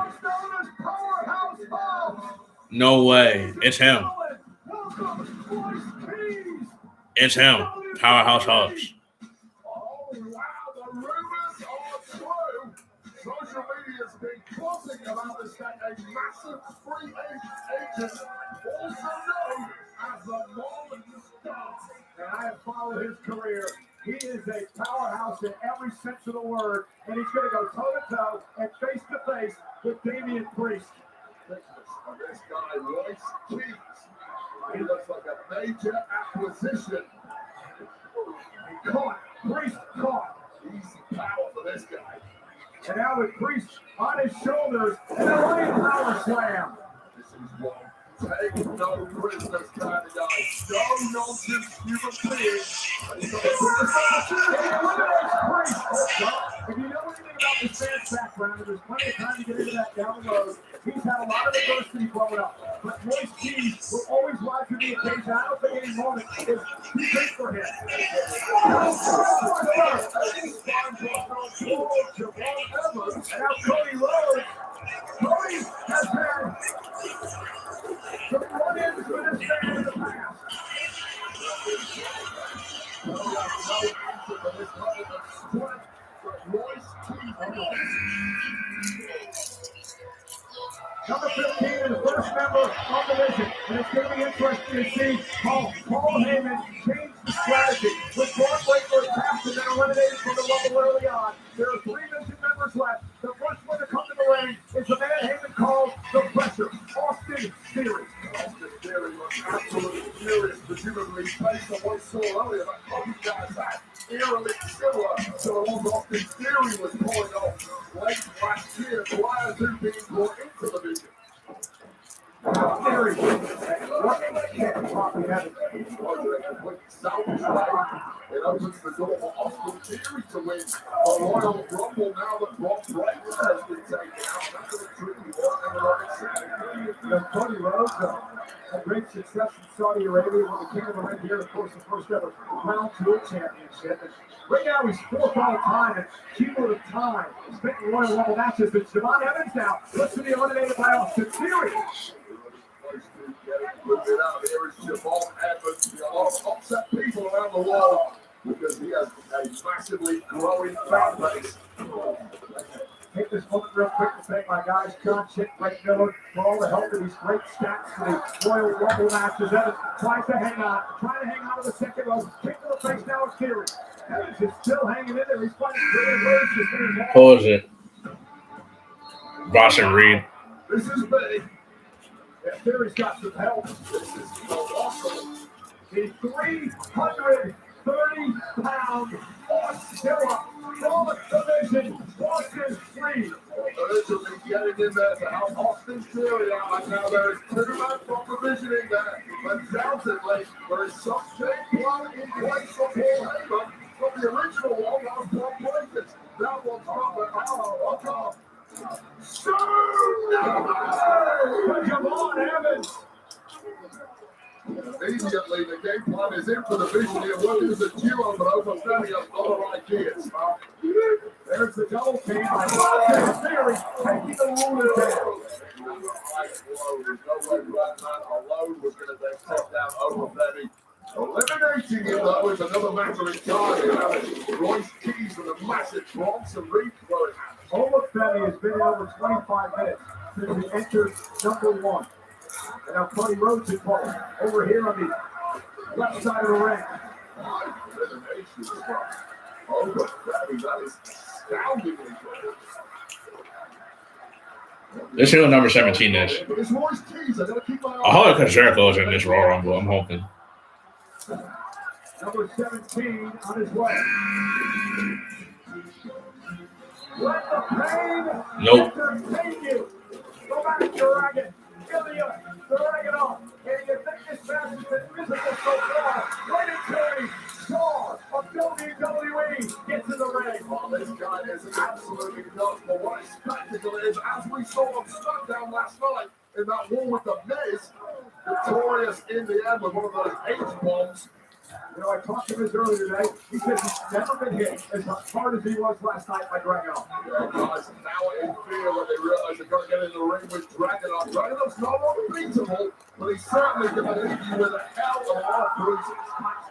No way. It's him. It's him. Powerhouse Hobbs. Oh, wow, the rumors are true. Social media has been buzzing about this guy, a massive free agent, also known as the Monster. And I have followed his career. He is a powerhouse in every sense of the word, and he's going to go toe-to-toe and face-to-face with Damian Priest. This guy, Royce Keys. He looks like a major acquisition. He caught. Priest caught. Easy power for this guy. And now with Priest on his shoulders, and a running power slam. This is one take no prisoners kind of guy. No nonsense human being. And he's got to put this If you know anything about this man's background, there's plenty of time to get into that down the road. He's had a lot of adversity growing up. But Royce Keys will always rise to the occasion. I don't think any moment is too big for him. Now Cody Rhodes. Cody has had some run-ins with this man in the past. Number 15 is the first member of the division, and it's going to be interesting to see how Paul Heyman changed the strategy. With Braun Breaker attacked and then eliminated from the Rumble early on, there are 3 division members left. The first one to come to the ring is the man Heyman calls the Pressure, Austin Theory. Austin Theory was absolutely furious, presumably based on what he saw earlier. That Kobe guy's had eerily similar to the one Austin Theory was pulling off late last year prior to being brought into the division. Theory, what can't Bobby have it? It opens the door for Austin Theory to win a Royal Rumble now that Braun Breaker has been taken out. That's a tricky one and a lot of Cody Rhodes had great success in Saudi Arabia when he came to the ring here, of course, the first ever Crown Jewel Championship. And right now he's 4th all time and cumulative time spent in Royal Rumble matches. But Javon Evans now looks to be eliminated by Austin Theory. Here is Javon Evans. A lot of upset people around the world because he has a massively growing fan base. Take this moment real quick to thank my guys, John Chick, Greg Miller, for all the help in these great stats for the Royal Rumble matches. Evans tries to hang on to the second row. Kick to the face now of Theory. Evans is still hanging in there. He's fighting for Who is it? Boston Reed. This is big. Yeah, Theory's got some help. This is awesome. The 330-pound Austin from the division, Austin Reed. Urgently getting in there to help Austin Theory out. And now there is 2 men from the division in there. Undoubtedly, there is some big plan in place for Paul Heyman. From the original one, that was Braun Breaker. That one's got the power of Javon Evans. Immediately, the game plan is in for the vision here. We'll use a duo, but over Femi has other ideas. There's the double team by Austin Theory taking the ruler down. There's no way that man alone was going to then step down over Femi. Eliminating him, though, is another matter entirely. Royce Keys with a massive Bronson Reed throwing out. Femi has been in over 25 minutes since he entered number 1. And now Cody Rhodes is involved over here on the left side of the ring. Eliminations from over Femi. That is astoundingly good. Let's see what number 17 is. It's Royce Keys. I gotta keep my I hope because Jericho is in this Royal Rumble. I'm hoping. Number 17 on his way. Let the pain Nope. entertain you. Go back to Dragon. Ilya, Dragon off. And you think this match has been physical so far. Right until Shaw of WWE gets in the ring. Well, this guy is absolutely nuts. But what a spectacle it is, as we saw on SmackDown last night in that war with the Miz, victorious in the end with one of those H-bombs. You know, I talked to him earlier today. He said he's never been hit as hard as he was last night by Dragunov. Yeah, guys, now in fear when they realize they're going to get in the ring with Dragunov. Dragunov's no longer beatable, but he's certainly going to hit you with a hell of a lot of bruises.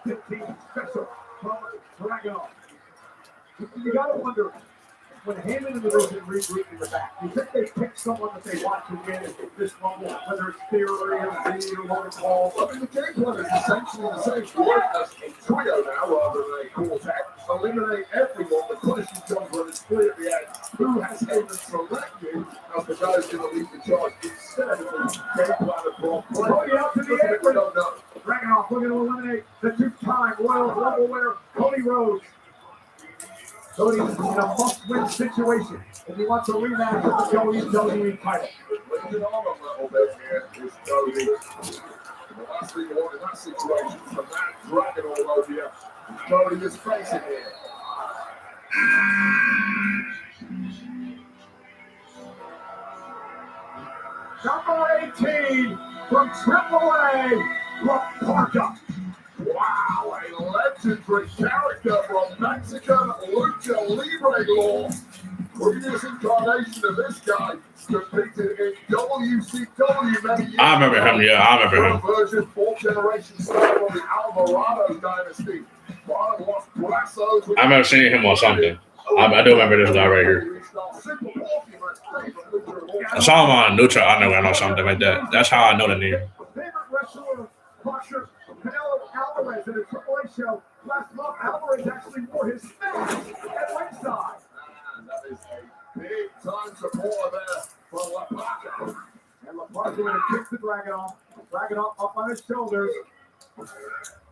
15 special Dragunov. You got to wonder, when Heyman and the division regroup in the back, you think they pick someone that they want to win at this level, whether it's Theory or Dean or Logan Paul? I mean, the game plan is essentially the same. Work as a trio now rather than a quartet. Eliminate everyone. The question comes when it's clear at the end who has Heyman selected as the guy who's going to lead the charge instead of the game plan of Brock Lesnar. Out to the We apron. don't know. Dragunov looking to eliminate the two-time Royal Rumble winner, Cody Rhodes. Cody's in a must-win situation if he wants a rematch of the WWE title. Leaning on a little bit here is Cody. The last thing you want in that situation from that dragon all over you, Cody is facing here. Number 18 from AAA, La Parka. Wow, a legendary character from Mexican Lucha Libre law. Previous incarnation of this guy competed in WCW many years I remember him, yeah, I remember him. Version 4th generation style of the Alvarado dynasty. I remember seeing him on something. I do remember this guy right here. I saw him on Nutra Underground or something like that. That's how I know the name. Favorite wrestler, boxer, Canelo Alvarez in a AAA show last month. Alvarez actually wore his mask at ringside. That is a big time support there for La Parka. And La Parka with a kick to Dragunov. Dragunov up on his shoulders.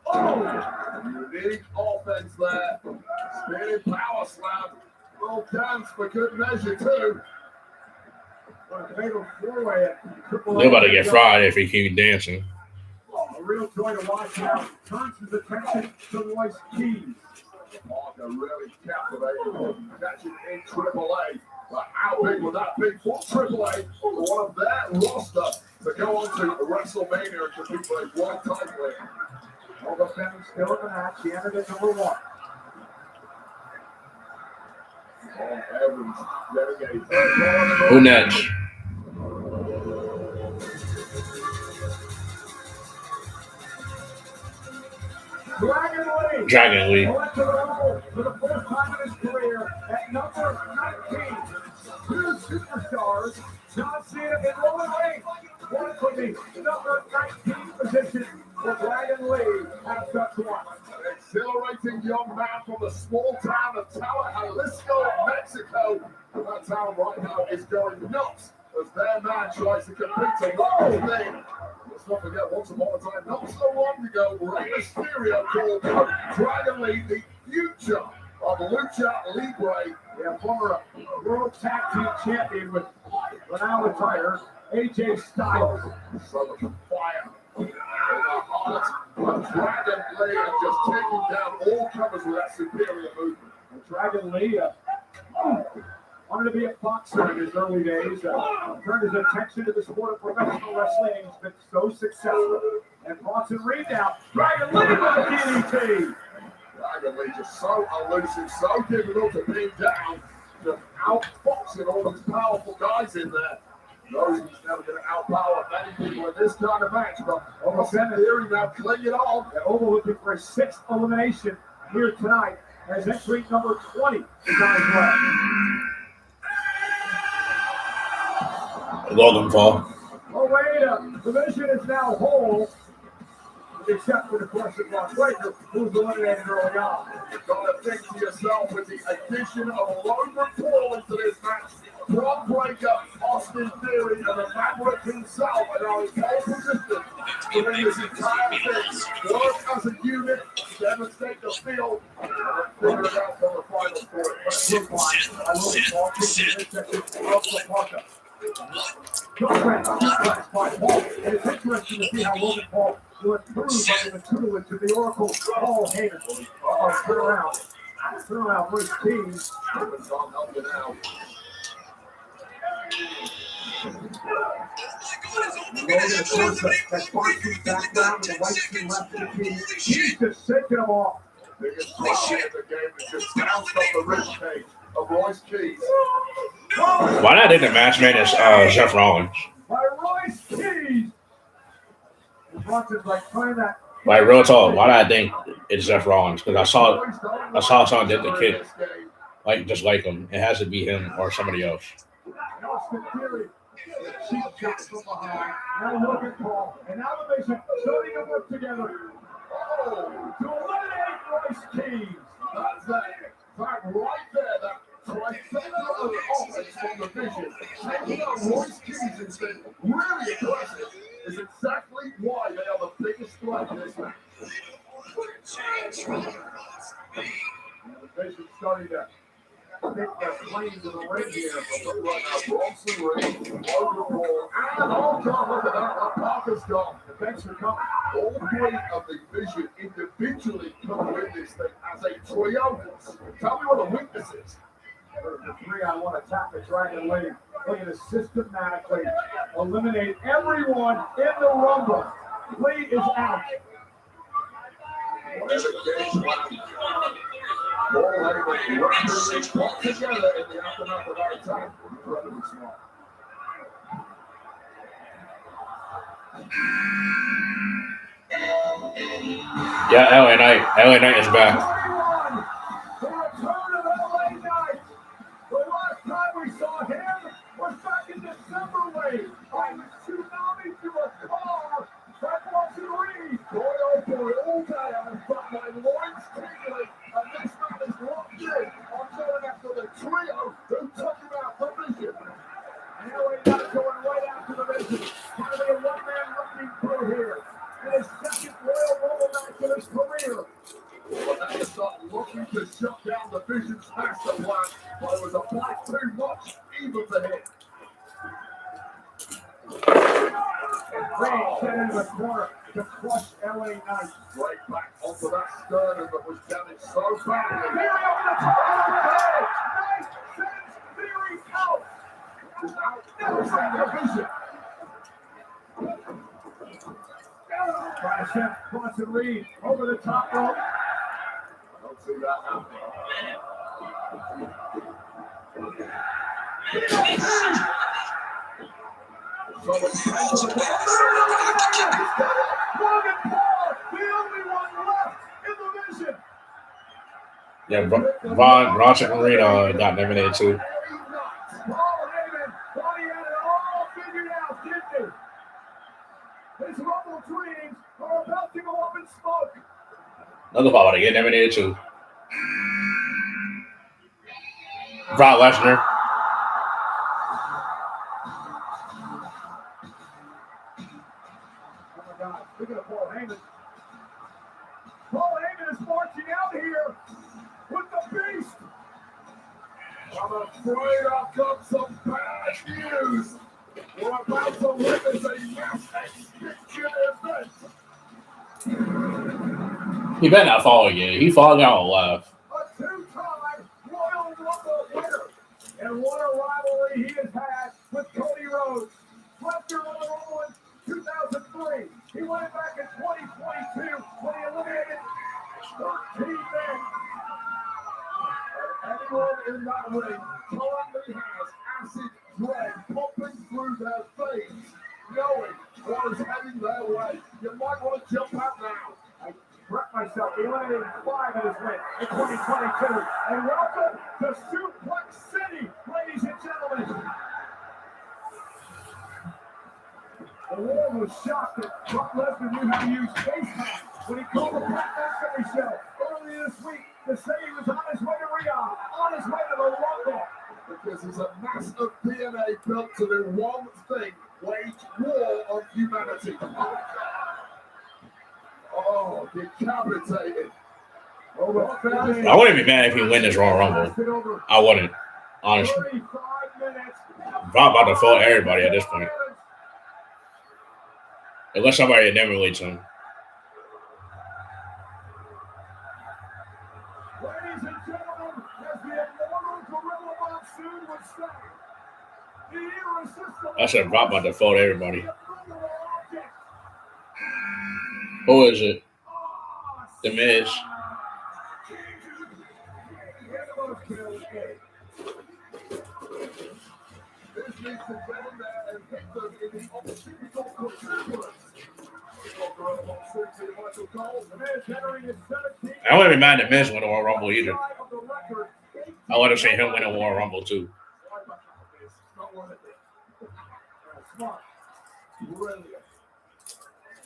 Oh! Unique offense there. Spinning power slam. Little dance for good measure too. They're about to get fried if he keeps dancing. A real joy to watch now. Turns his attention to Royce Keys. Parker really captivated. Catching in AAA. But how big would that be for AAA? For one of their roster to go on to WrestleMania and compete for a world title here. Olga Fenton still in the match. She entered at number 1. Evans dedicated. Who next? Dragon Lee. For the first time in his career at number 19. 2 superstars, John Cena and Roman Reigns. One for the number 19 position for Dragon Lee at such one. An exhilarating young man from the small town of Jalisco, Mexico. And that town right now is going nuts as their man tries to compete to one thing. Let's not forget, once upon a time, not so long ago, Rey Mysterio called Dragon Lee the future of Lucha Libre. Yeah, former World Tag Team Champion with now retired AJ Styles. Son of fire. In the heart of Dragon Lee and just taking down all comers with that superior movement. And Dragon Lee wanted to be a boxer in his early days. Turned his attention to the sport of professional wrestling. He's been so successful. And Bronson Reed now. Dragon Lee with a DDT. Dragon Lee just so elusive, so difficult to pin down, just outboxing all these powerful guys in there. Knows he's never going to outpower many people in this kind of match, but almost here now clinging on. And Oval looking for a 6th elimination here tonight as entry number 20 is on his way. Logan Paul. Oh, wait, the division is now whole, except for the course of Brock Breaker, who's eliminated early on. You've got to think to yourself with the addition of Logan Paul into this match. Brock Breaker, Austin Theory, and the Maverick himself are now in pole position to win this entire thing. Work as a unit, demonstrate the field, and figure it out for the final score. Let's look line. I will be walking to the midsection of the Parker. And it's interesting to see how Logan Paul will improve under the tutelage of the Oracle Paul Heyman. Turn around, Bruce Keys. Logan, of course, that boxing background and the white team left to the team. He's just shaking them off. Biggest problem in the game is just bounced off the ribs cage of Royce Keys. Why not think the match man is Jeff Rollins? By Royce Keys. Brunson's like trying that. Like real talk, why not think it's Seth Rollins because I saw someone did the kid just like him. It has to be him or somebody else. Austin Theory, cheap shot from behind. Now look at Paul. And now the Mission starting to work together. Oh, to eliminate Royce Keys. That's it. That right there, that trifecta of offense from the Vision, taking out Royce Keys instead, really aggressive, is exactly why they are the biggest threat in this match. The Vision starting to pick their planes in the ring here. Right now, Bronson Reed, Logan Paul, and Holcomb, look at that, Parker's gone. The bench are coming. All three of the Vision individually come win this thing as a trio. Tell me what the weakness is. The 3-on-1 attack the Dragon League. Look at it systematically eliminate everyone in the Rumble. Lee is out. What is a game plan? Paul Heyman working this put together in the aftermath of that attack. Incredibly smart. Yeah, LA Knight is back. The return of LA Knight. The last time we saw him was back in December late. I was tsunami to a car that wasn't Reed. Boy, all day I've got my loins tingling, and this man is locked in on going after the trio who took him out the Vision. And LA Knight going right after the Vision. Kind of a one-man wrecking crew here. In his second Royal Rumble match of his career. Well, now you start looking to shut down the Vision's master plan, but it was a fight too much even for him. Reed set into the corner to crush LA Knight. Right back onto that sternum that was damaged so badly. Theory over the top of the head. Knight sends Theory out. Never seen the Vision. Trying to send Bronson Reed over the top rope. I don't see that happening. Logan Paul, the only one left in the Vision. Yeah, Ron Chicken got eliminated too. Paul Heyman thought he had it all figured out, didn't he? His Rumble dreams are about to go up in smoke. Another about to get eliminated too. Brock Lesnar. Oh my God, look at Paul Heyman. Paul Heyman is marching out here with the Beast. I'm afraid I've got some bad news. We're about to witness a mass extinction event. He better not fall again. He falling out alive. A two-time Royal Rumble winner. And what a rivalry he has had with Cody Rhodes. Lesnar won the Rumble in 2003. He won it back in 2022 when he eliminated 13 men. And anyone in that ring currently has acid dread pumping through their veins, knowing what is heading their way. You might want to jump out now. I correct myself. He eliminated 5 in his win in 2022. And welcome to Suplex City, ladies and gentlemen. The world was shocked that Brock Lesnar knew how to use FaceTime when he called the Pat McAfee show earlier this week to say he was on his way to Riyadh, on his way to the Rumble. Because there's a mass of DNA built to do one thing: wage war on humanity. Oh, decapitated. I wouldn't be mad if he win this Royal Rumble. I wouldn't, honestly. 35 minutes. Brock about to fool everybody at this point. Unless somebody never relates to him. Ladies and gentlemen, as the immortal Gorilla Monsoon would say, the irresistible. I said Brock about to fold everybody. Who is it? The Miz. This needs to get in there and hit them in the occipital quadriceps. Gorilla Monsoon, so you might I wouldn't be mad at Miz win a Royal Rumble either. I would have seen him win a Royal Rumble too. Brilliant.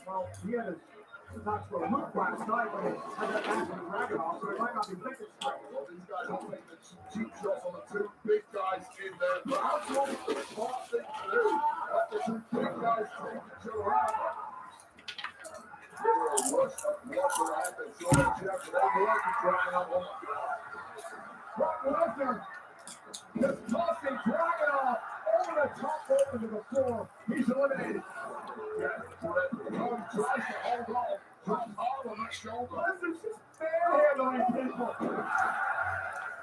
Well, he had his not for a loop last night when he had that match with Dragunov, so he might not be thinking straight. Well, these guys are taking the cheap shots on the two big guys in there. But that's what the smart thing to do. Let the two big guys take each other out. They were a rush of blood to the head. They saw the Jeff, and they were Dragunov on the ground. Brock Lesnar is tossing Dragunov over the top rope into the floor. He's eliminated. Yeah, tries to hold on. Drops hard on that shoulder. Lesnar's just manhandling people.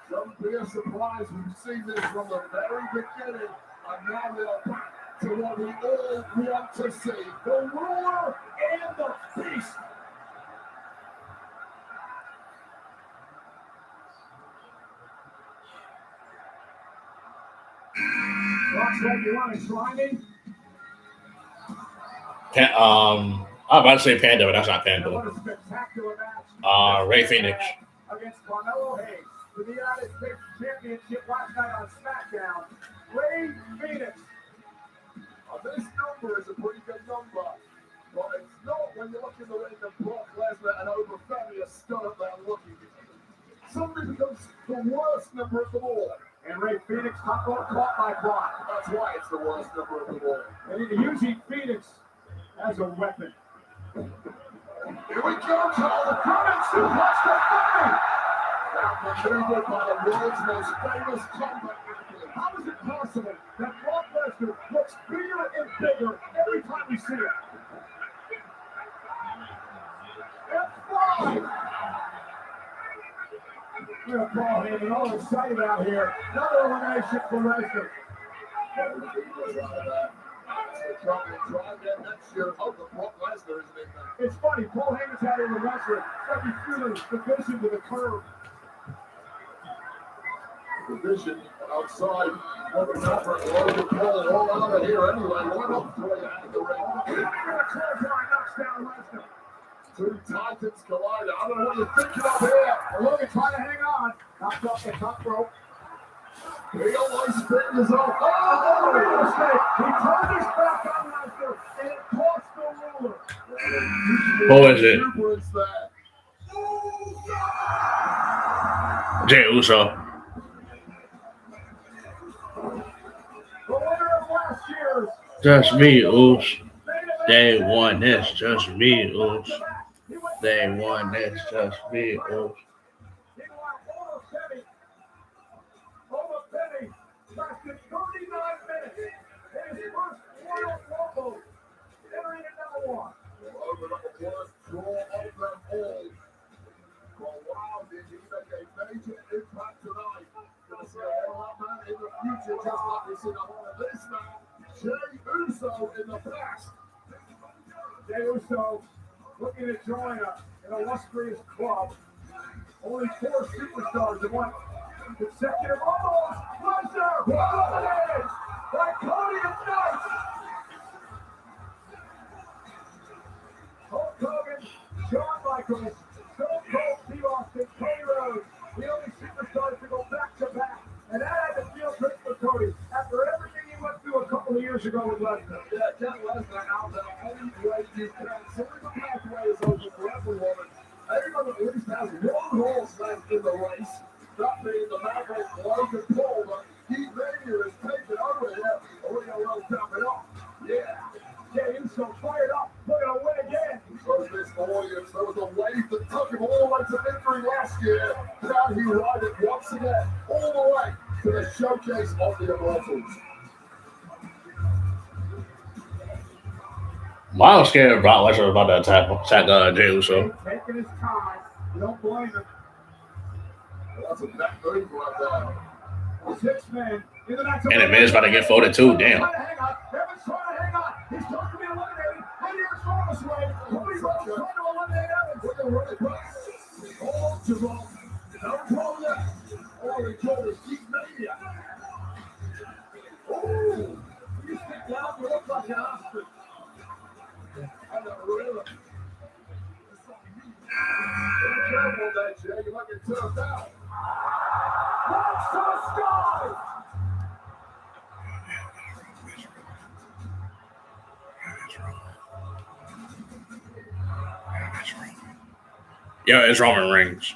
Don't be a surprise. We've seen this from the very beginning. And now they are back to what we all want to see. The ruler and the beast. Looks like you want to try me? I'm about to say Panda, but that's not Panda. What a spectacular match. Ray Phoenix. Against Carmelo Hayes for the United States Championship last night on SmackDown. Ray Phoenix. This number is a pretty good number, but it's not when you look in the ring of Brock Lesnar and Overfemi are stood up there looking. Suddenly becomes the worst number of them all. And Ray Phoenix caught by Brock. That's why it's the worst number of them all. And using Phoenix as a weapon. Here we go, Carl. The Permanent Suplex to Femi. That maneuver by the world's most famous combat athlete. How is it possible that Brock Lesnar looks bigger and bigger every time we see it? F5! We're going to call him and all excited out here. Another elimination for Lesnar. It's funny, Paul Heyman's out here with Lesnar. Like he's feeling the vision to the curve. The vision outside, looking over at Logan Paul, all out of here anyway. Why not throw you out of the ring? Knocks down Lesnar. Two Titans collide. I don't know what you're thinking up here. Logan trying to hang on. Knocked off the top rope. He almost fingers off. Oh, mistake. He turned his back on Lesnar, and it cost the ruler. Who is it? Jey Uso. The winner of last year's. Just me, Us. They won this. Just me, Us. They won this. Just me, Us. Lasted 39 minutes in his first Royal Rumble, entering at number one. Over the worst draw of them all. For a while, did he make a major impact tonight? Gonna see a lot of that man in the future, just like we've seen a lot of this man, Jey Uso in the past. Jey Uso looking to join an illustrious club. Only 4 superstars have won consecutive Rumbles. Lesnar eliminated by Cody of Knights. Hulk Hogan, Shawn Michaels, Stone Cold Steve Austin, Cody Rhodes, the only superstars to go back to back. And that had to feel good for Cody after everything he went through a couple of years ago with Lesnar. Yeah, get Lesnar out there any way you can. So the pathway is open for everyone. Everyone at least has one horse left in the race. That being the Maverick Logan Paul, but Heat Mania is taking over here. Oh, yeah, well, tap it up. Yeah. Jey Uso fired up, looking to win again. So this audience, there was a wave that took him all the way to victory last year. Can he ride it once again, all the way to the showcase of the Immortals? Miles scared Brock Lesnar about to attack Jey Uso. Taking his time. You don't blame him. That's a neck move right there. 6 men in the next. And the man's about to get folded too. Damn. Evans trying to hang on. He's trying to be eliminated. Linear Strongest way. Cody Rhodes trying to eliminate Evans. Look at the running back. Oh, Javon. No problem. Oh, they call it Heat Mania. Oh, you stick down, you look like an ostrich. I never really. you like it turned out. Launch to the sky. Yeah, it's Roman Reigns.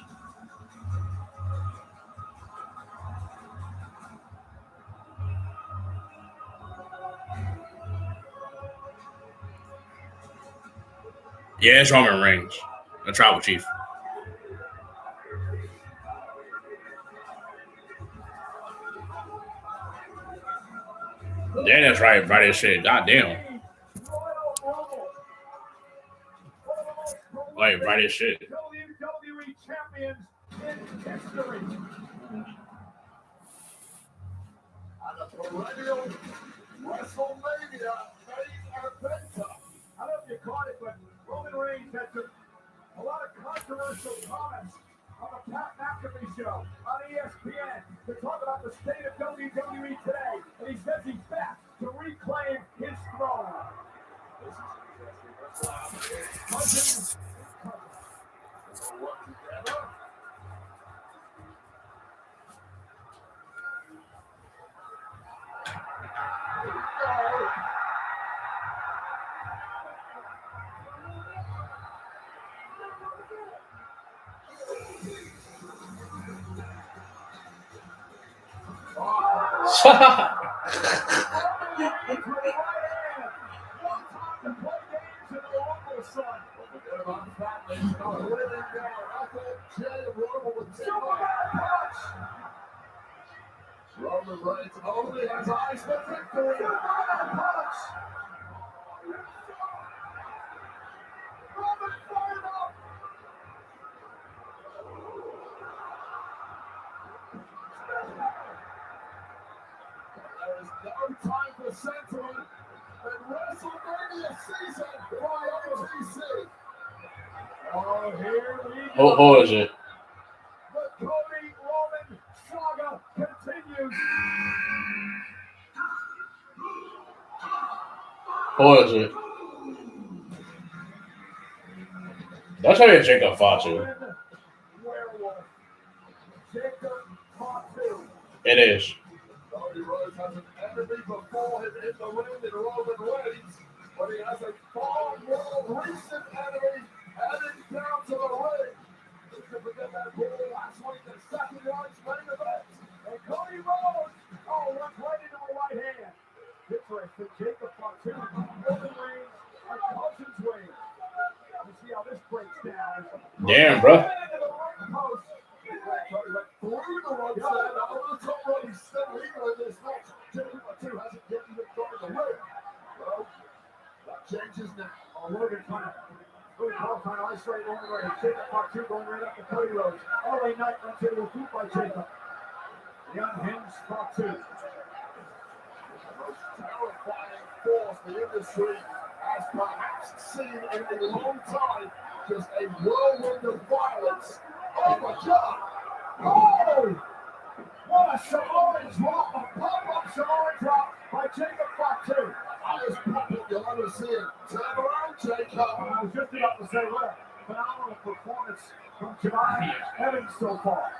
Yeah, it's Roman Reigns, the tribal chief. Yeah, that's right. Right as shit. Goddamn. Like, right as shit. WWE champions in history. And a perennial WrestleMania main eventer. I don't know if you caught it, but Roman Reigns had a lot of controversial comments on the Pat McAfee show on ESPN to talk about the state of WWE today, and he says he's back to reclaim his throne. Cousins. Work together. Roman Reigns only has eyes for victory. Punch. Roman fired up. There is no time for sentiment in WrestleMania season by OTC. Oh, here we go. Who is it? The Cody Roman saga continues. Who is it? That's how you Jacob Fatu. Werewolf. Jacob Fatu. It is. Cody Rhodes has an enemy before him in the ring in Roman Reigns, but he has a far more recent enemy heading down to the ring. You can forget that ball last week in second night's main event. And Cody Rhodes, runs right into the right hand. Interesting. Jacob Fatu, Roman Reigns, a Cousins wing. Let's see how this breaks down. Damn, bro. Cody went through the ropes there, now over the top rope, he's still legal in this match. Jacob Fatu hasn't yet even got in the ring. Well, that changes now. Logan trying to isolate Roman Reigns. Jacob Fatu going right up to Cody Rhodes. LA Knight runs into a boot by Jacob. The unhinged Fatu. The most terrifying force the industry has perhaps seen in a long time. Just a whirlwind of violence. Oh my God! Oh! What a Samoan drop, a pop-up Samoan drop by Jacob Fatu. Highest pop-up you'll ever see him. Turn around, Jacob. I was just about to say, what a phenomenal performance from Jemai Evans so far.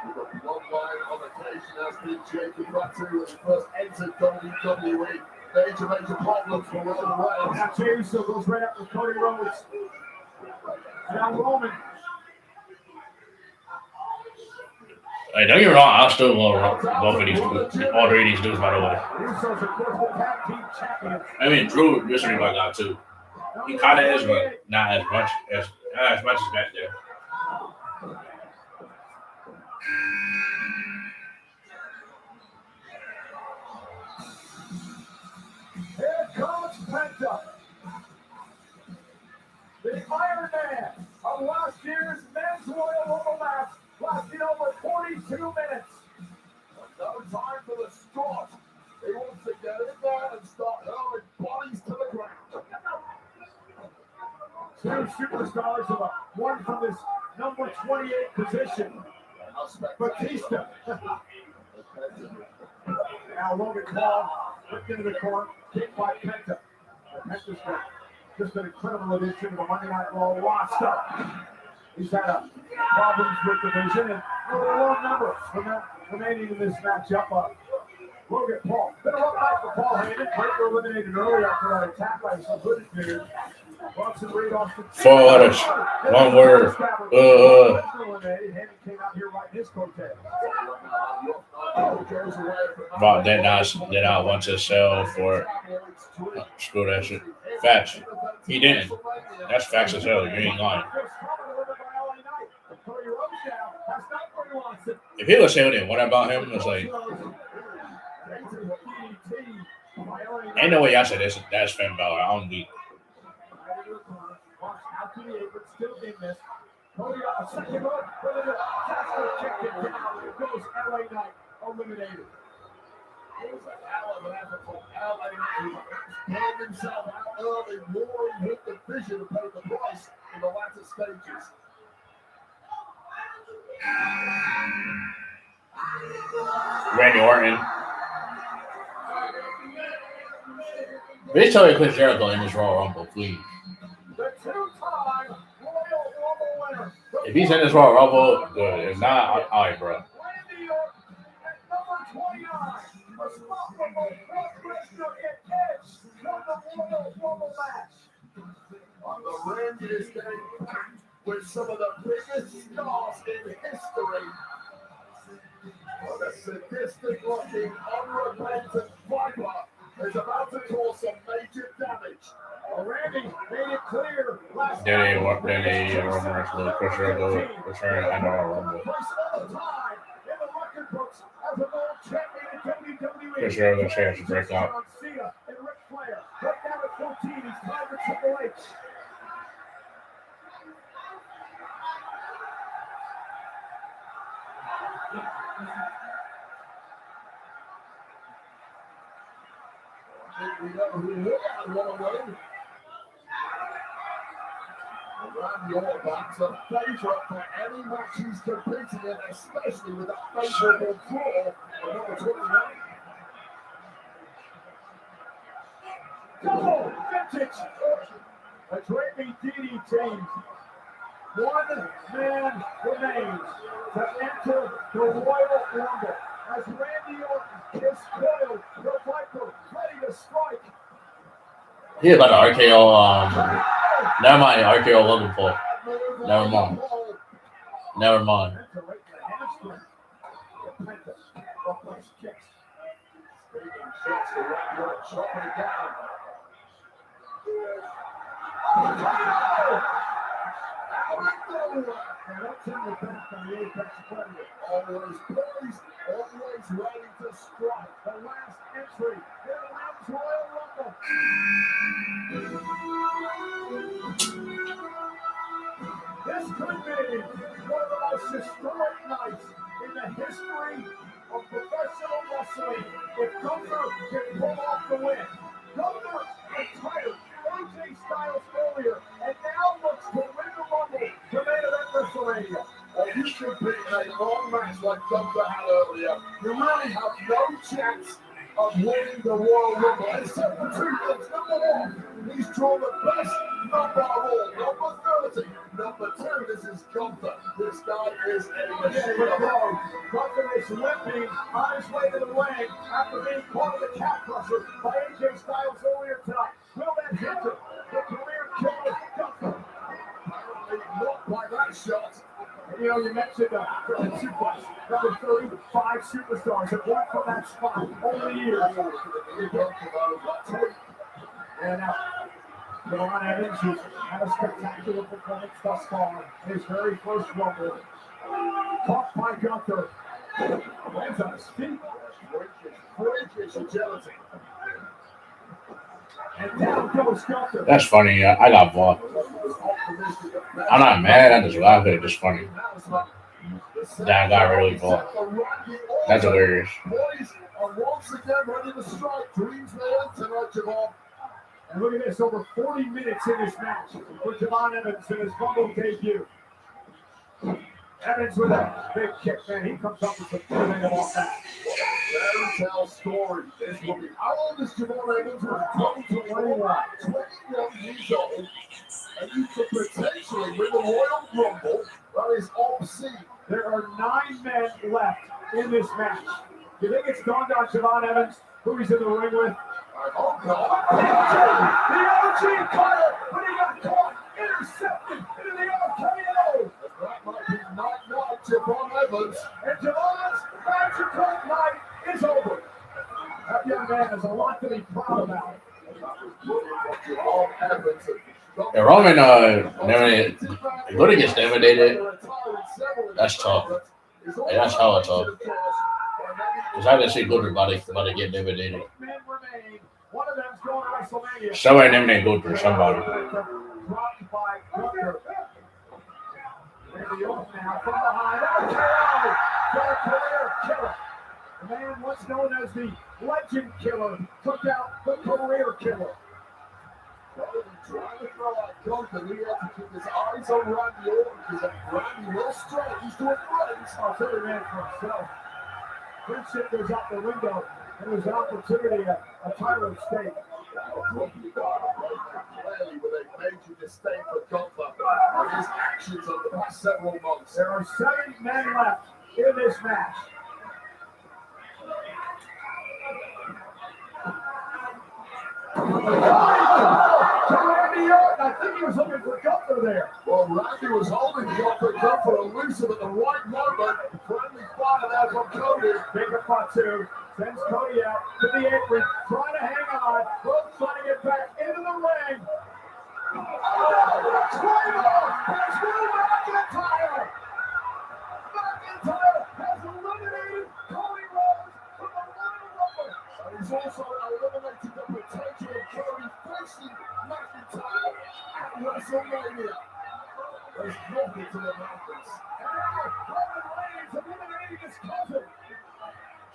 The bloodline on occasion has been Jacob Fatu when he first entered WWE. Major problems for Roman Reigns. Now Jey Uso goes right up with Cody Rhodes. And now Roman. Hey, don't get me wrong, I still love both of these dudes. All three of these dudes, by the way. Usos, of course, the tag team champions. I mean, Drew, this is my guy too. He kind of is, but not as much as back there. Here comes Penta. The Iron Man of last year's men's Royal Rumble match, lasting over 42 minutes. No time for the strut. He wants to get in there and start hurling bodies to the ground. Two superstars of one from this number 28 position. Batista. Now Logan Paul ripped into the corner, kicked by Penta. Penta's got just an incredible addition to the Monday Night Raw roster. He's had problems with the vision, and a long number remaining in this matchup. Logan Paul. Been a rough night for Paul Heyman. Breaker eliminated earlier after that attack by some good news. Bronson Reed off the 4 letters. 1 word. Eliminated. Heyman came out here right in his coattail. Bob did not want to sell for screw that shit. Facts. He didn't. That's facts as hell. You ain't lying. If he was saying what about him, it's like, ain't no way I said that's Finn Balor. I don't need. Eliminated. It was a hell of an effort for LA Knight. Pulled himself out early, roaring with the vision to pay the price in the latter stages. Randy Orton. Please tell me Chris Jericho in this Royal Rumble, please. The two-time Royal Rumble winner. If he's in this Royal Rumble, good. If not, all right, bro. Randy Orton at number 29. Responsible Brock Lesnar and Edge from the Royal Rumble match. On the randiest day with some of the biggest stars in history. What a sadistic-looking, unrepentant viper is about to cause some major damage. Randy made it clear last Then they rumors that Chris Jericho return and Royal Rumble. Chris Jericho chance to break out. Randy Orton's a favorite for any match he's competing in, especially with that favorable draw of number 29. Double vintage. A draping DDT. One man remains to enter the Royal Rumble as Randy Orton is coiled, the Viper ready to strike. He's about to RKO. Never mind, RKO Logan Paul. Never mind. Always poised, always ready to strike. The last entry in the Men's Royal Rumble. This could be one of the most historic nights in the history of professional wrestling if Gunther can pull off the win. Gunther retired AJ Styles earlier and now looks to win the Rumble to main event WrestleMania. You compete in a long match like Gunther had earlier, you really have no chance of winning the Royal Rumble. Except for 2 things. Number 1, he's drawn the best number of all. Number 30. Number 2, this is Gunther. This guy is a machine of power. Gunther is limping on his way to the ring after being part of the cat crusher by AJ Styles earlier tonight. Will that hit him? The career killer, Gunther. Apparently not by that shot. You know, you mentioned the suplex. Number 35 superstars have won from that spot over the years. And now, Ron Evans, who's had a spectacular performance thus far in his very first Rumble. Caught by Gunther. Lands on his feet. Freakish agility. And down goes Gunther. That's funny. I got blocked. I'm not mad. I just laugh at it. Just funny. That got really blocked. That's hilarious. Boys are once again ready to strike. Dreams man tonight, Javon. And look at this, over 40 minutes in this match for Javon Evans in his Rumble debut. Evans with a big kick, man. He comes up with some good off that. Fairy tale story. This will be. How old is Javon Evans? 21 years old. And you could potentially win the Royal Rumble is obscene. There are 9 men left in this match. Do you think it's dawned on Javon Evans who he's in the ring with? I hope not. The OG caught it, but he got caught, intercepted into the RKO. That might be night Javon Evans. And Javon's magical night is over. That young man has a lot to be proud about. Javon Evans. Yeah, Roman, Good gets eliminated. That's tough. Yeah, that's hella tough. Because I didn't see Good about to get eliminated. One of them's going to WrestleMania. Somebody eliminate Good for somebody. Dropped by Gunther. Randy Orton now from behind. RKO for a career killer. The man once known as the Legend Killer took out the career killer. Trying to throw out Gunther, he had to keep his eyes on Randy Orton because Randy will strike. He's doing great. I'll tell you, man, for himself. Friendship goes out the window. There was an opportunity, a title at stake. Clearly, with a major disdain for Gunther and his actions over the past several months. There are 7 men left in this match. Randy Orton, I think he was looking for Gunther there. Well, Randy was holding Gunther elusive at the right moment. Friendly fire there from Cody. Bigger Fatu sends Cody out to the apron, trying to hang on. Both trying to get back into the ring. McIntyre has eliminated Cody Rhodes from the Royal Rumble. And he's also eliminated the potential of Cody facing McIntyre at WrestleMania. There's nothing to the madness. And now Roman Reigns eliminating his cousin.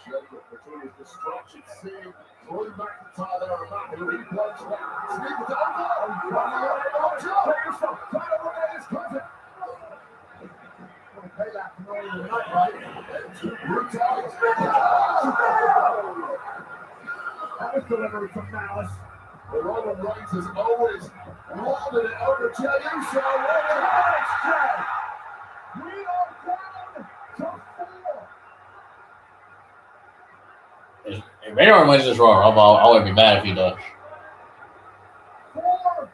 Jacob between his destruction scene, Drew McIntyre there and back, and he plays back. Sneak it over. Take yourself, trying to eliminate his cousin. Payback from earlier tonight, right? That was delivery from Malice. The Roman Reigns has always lauded it over Jey Uso. It's Jey. We are down to 4. If anyone wins this Raw, I would be mad if he does. 4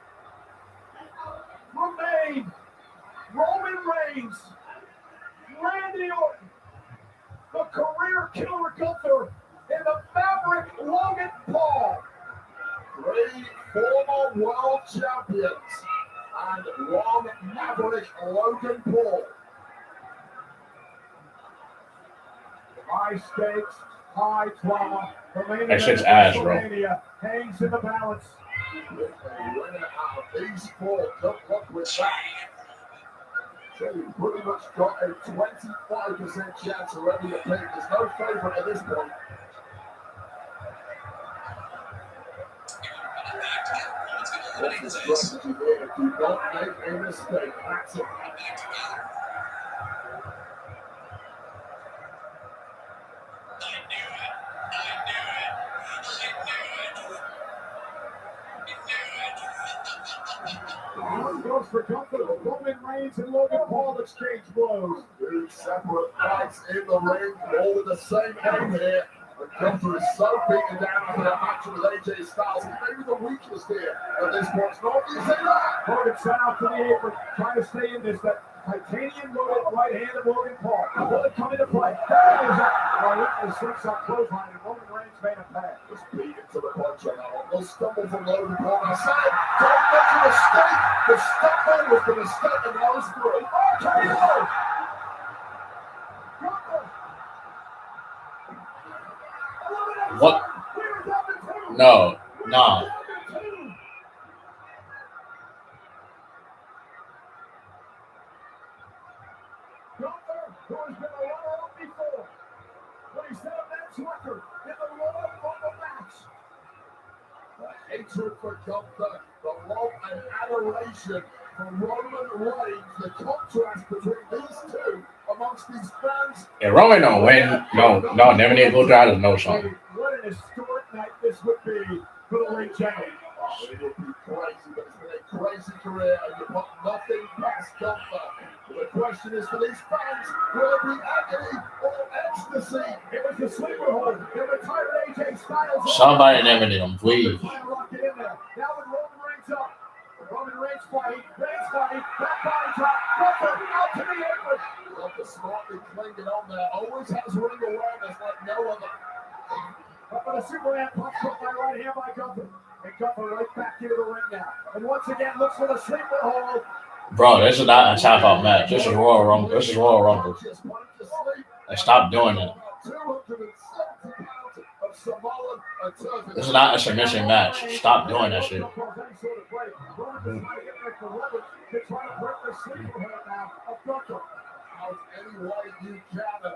remain. Roman Reigns, Randy Orton, the career killer Gunther, and the Maverick Logan Paul. 3 former world champions and 1 Maverick Logan Paul. High stakes, high drama. The main That shit's event ass, of bro. WrestleMania hangs in the balance. With a winner out of these 4, good luck with that. So you've pretty much got a 25% chance already to pick. There's no favourite at this point. What's the strategy here? Do not make a mistake. That's it. Goes for Gunther. Roman Reigns and Logan Paul exchange blows. 2 separate fights in the ring, all with the same aim here. And Gunther is so beaten down after that match with AJ Styles. He's maybe the weakest here at this point. It's not easy that. Hogan sent out to the apron, trying to stay in this. That titanium loaded right hand of Logan Paul. Will it come into play? There it is. Well, slips up clothesline, and Roman Reigns made a pass. Just beat it to the punch on that one. No stumble from Logan Paul. I said, don't make a mistake. The stumble was the mistake, and that was through. RKO! What? No. Nah. Gunther, who has been a runner-up before, when he set a match record in the Royal Rumble match. The hatred for Gunther, the love and adoration for Roman Reigns, the contrast between these two amongst these fans. Yeah, Roman don't win. No, never need to go down to know something. What an historic night this would be for the ring general. Oh, it would be crazy, but it's been a crazy career, and you put nothing past Gunther with a question is for these fans, will it be agony or ecstasy? It was the sleeper hold. The retired AJ Styles. Somebody eliminate him, please. Now with Roman Reigns up. Roman Reigns fighting. That body drop. Gunther out to the apron. Gunther smartly clinging on there. Always has ring awareness like no other. Up on a Superman punch put by right hand by Gunther. And Gunther right back into the ring now. And once again looks for the sleeper hold. Bro, this is not a tap out match. This is Royal Rumble. This is Royal Rumble. Like, stop doing it. This is not a submission match. Stop doing that shit. Any way you can, an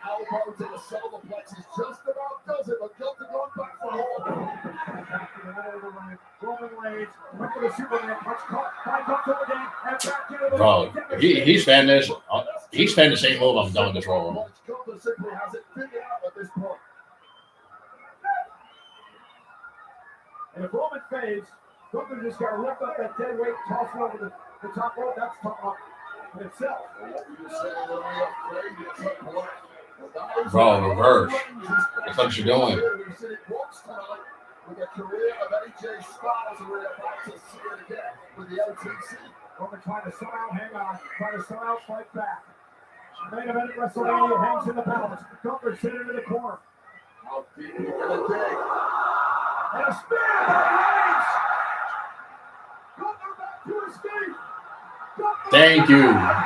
elbow to the solar plexus just about does it, but Gunther going back for hold. Back to the middle of the ring. Roman Reigns went for the Superman punch, caught by Gunther again, and back into the Bro, he's fan this. He's fan the same move I'm done with this Royal Rumble. Gunther simply has it figured out at this point. And if Roman fades, Gunther just got to lift up that dead weight, toss it over the top rope. That's tough up in itself. Bro, reverse. That's what you're doing. With the career of AJ Styles, and we're about to see it again with the OTC. Roman trying to somehow hang on, trying to somehow fight back. Main event at WrestleMania hangs in the balance. Gunther sitting in the corner. How deep are you going to dig? And a spear by Reigns! Gunther back to his feet! Thank you. Roman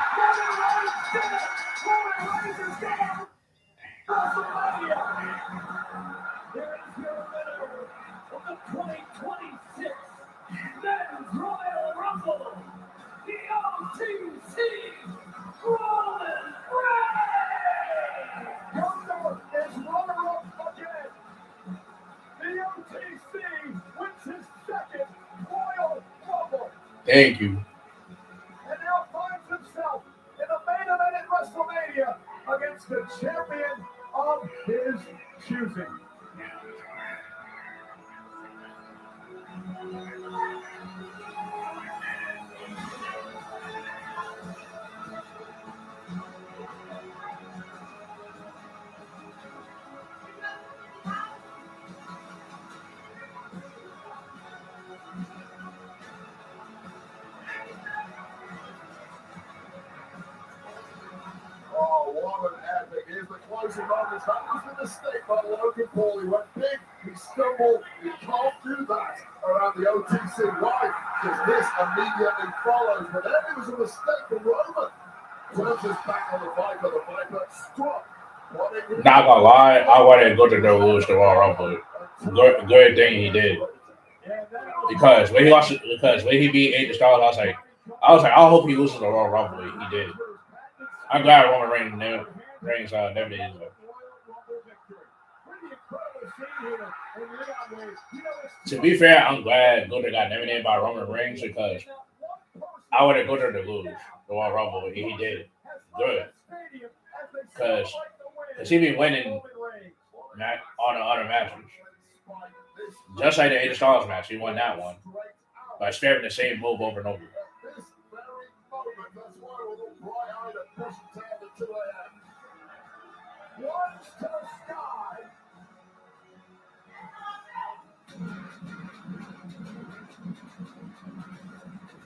Reigns is down! WrestleMania! Here is your winner of the 2026 Men's Royal Rumble, the OTC Roman Reigns! Gunther is runner-up again. The OTC wins his second Royal Rumble. Thank you. And now finds himself in the main event at WrestleMania against the champion of his choosing. Oh, what an epic. Here's the closing moments. That was the mistake by Logan Paul. He went big, he stumbled. You can't do that around the OTC. Why? Because this immediately follows. But then it was a mistake for Roman. Turns his back on the Viper. The Viper struck. Not gonna lie, I wanted Gunther to lose the Royal Rumble. Good thing he did. Because when he beat AJ Styles, I was like, I hope he loses the Royal Rumble. He did. I'm glad Roman Reigns never did. To be fair, I'm glad Gunther got eliminated by Roman Reigns because I wanted Gunther to lose the Royal Rumble. And he did. Good. Because he been winning on the other matches. Just like the AJ Styles match, he won that one by sparing the same move over and over.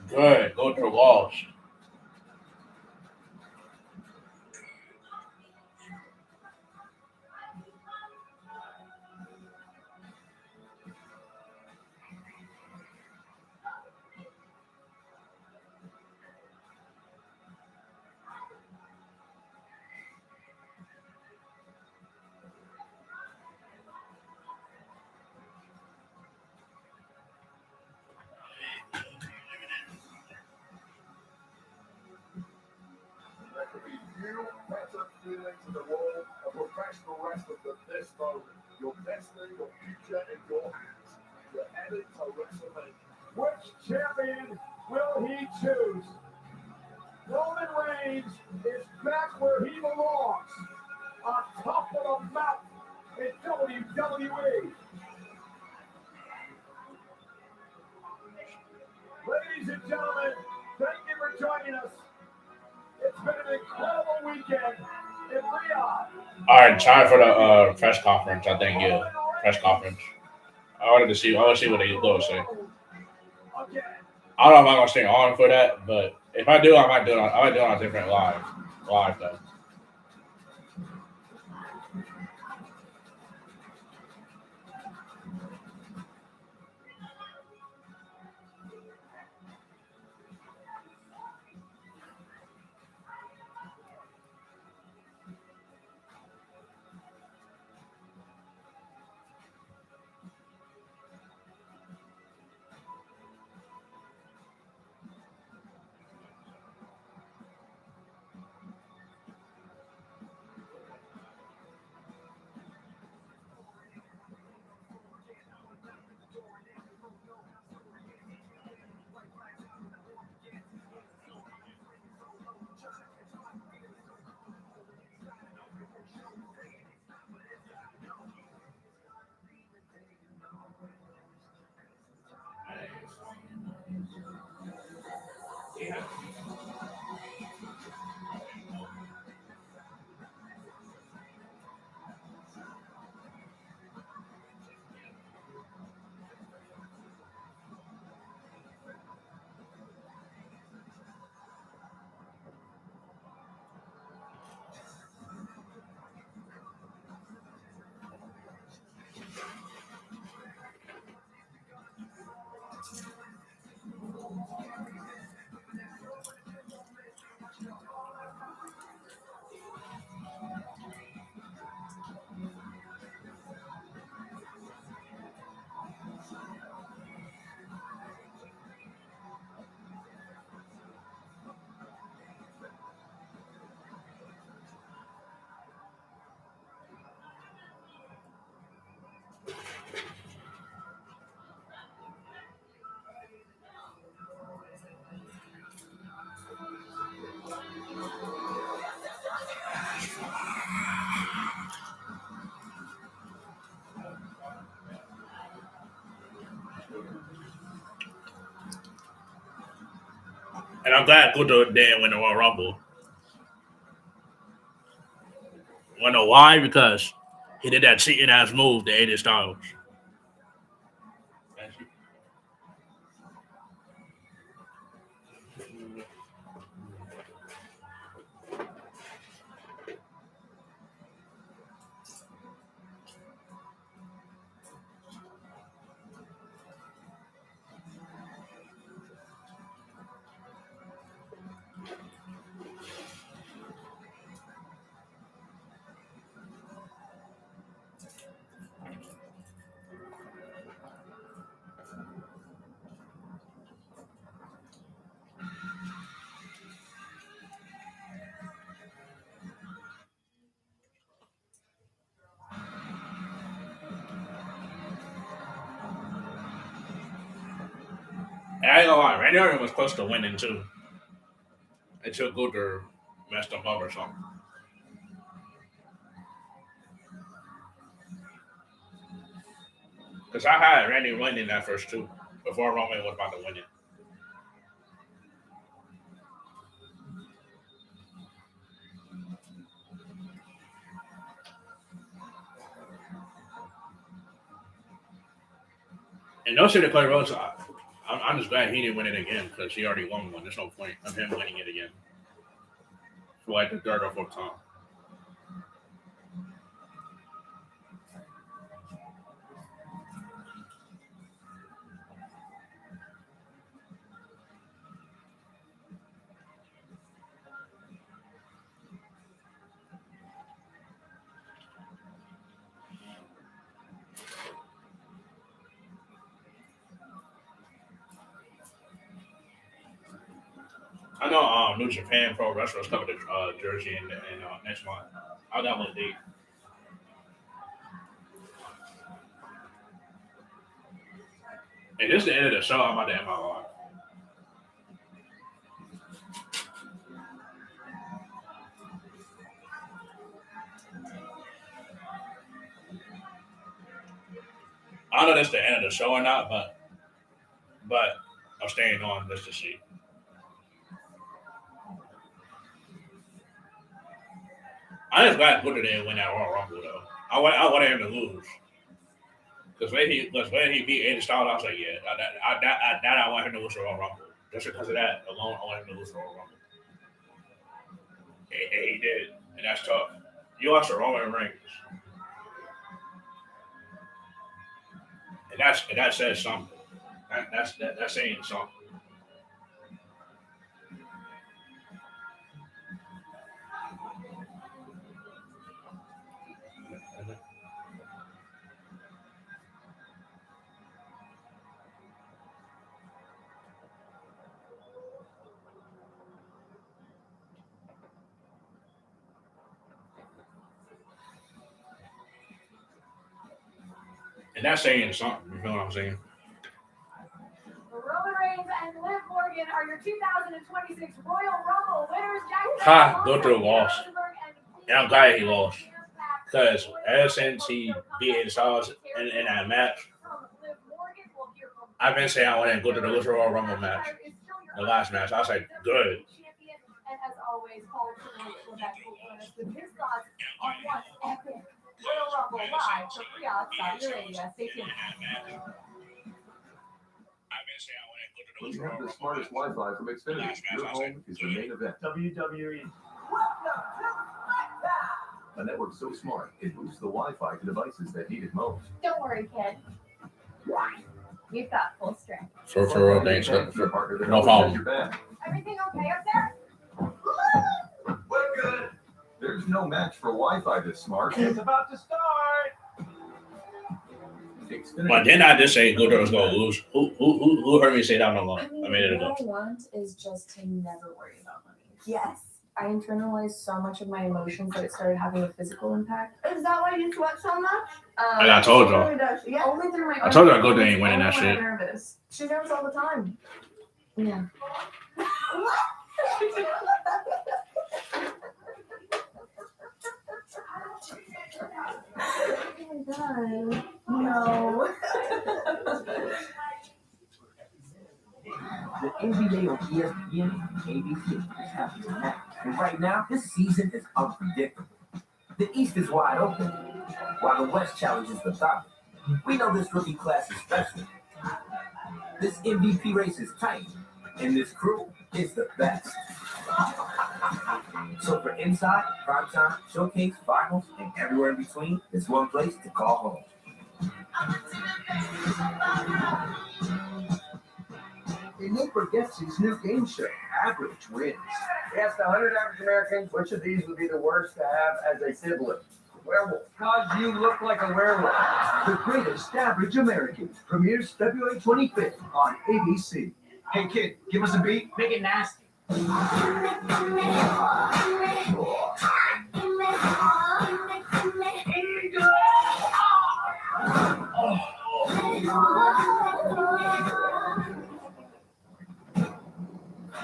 Good. Go to lost. Feelings in the world of professional wrestling at this moment. Your destiny, your future in your hands. You're headed to WrestleMania. Which champion will he choose? Roman Reigns is back where he belongs, on top of the mountain in WWE. Ladies and gentlemen, thank you for joining us. It's been incredible weekend in Riyadh. All right, time for the press conference. I think press conference. I want to see what they go say. I don't know if I'm gonna stay on for that, but if I do, I might do it on a different live though. And I'm glad Guto didn't win the Royal Rumble. Wanna know why? Because he did that cheating ass move to AJ Styles. And I ain't gonna lie, Randy Orton was close to winning too. Until Gunther messed him up or something. Because I had Randy winning that first two before Roman was about to win it. And no shit to Clay Rhodes, I'm just glad he didn't win it again because he already won one. There's no point of him winning it again for like the third or fourth time. I know New Japan Pro Wrestlers coming to Jersey in next month. I'll download the date. And this is the end of the show. I'm about to end my live. I don't know if that's the end of the show or not, but I'm staying on just to see. I just glad Gunther didn't win that Royal Rumble though. I wanted him to lose. Because when he beat AJ Styles, I was like, yeah, I want him to lose the Royal Rumble. Just because of that alone, I want him to lose the Royal Rumble. And he did, and that's tough. You lost to Roman Reigns, and that says something. That's saying something. And that's saying something. You know what I'm saying? Roman Reigns and Liv Morgan are your 2026 Royal Rumble winners. Gunther lost. And I'm glad he lost. Because ever since he beat AJ Styles in that match, I've been saying I wanted to go to the Royal Rumble match. The last match. I was like, good. And as always, Paul will back with his thoughts on what epic Royal Rumble live for free outside your radio. Stay tuned. When you have the smartest Wi-Fi from Xfinity, your home is the main event. WWE. A network so smart, it boosts the Wi-Fi to devices that need it most. Don't worry, kid. You've got full strength. For real, thanks. No problem. Everything okay up there? We're good. There's no match for Wi-Fi this smart. It's about to start. But didn't I just say Gunther was going to lose? Who heard me say that no longer? I made it what up. I want is just to never worry about money. Yes. I internalized so much of my emotions that it started having a physical impact. Is that why you sweat so much? Like I told y'all. Yeah. Only through my I told her Gunther ain't winning that shit. Nervous. She nervous all the time. Yeah. Oh my god. No. The NBA on ESPN and ABC is happening now. And right now, this season is unpredictable. The East is wide open, while the West challenges the top. We know this rookie class is special. This MVP race is tight, and this crew is the best. So for Inside, Primetime, Showcase, Finals, and everywhere in between, there's one place to call home. Enigma gets his new game show, Average Wins. He asked 100 Average Americans which of these would be the worst to have as a sibling. Werewolf. Because you look like a werewolf. The Greatest Average Americans premieres February 25th on ABC. Hey kid, give us a beat. Make it nasty.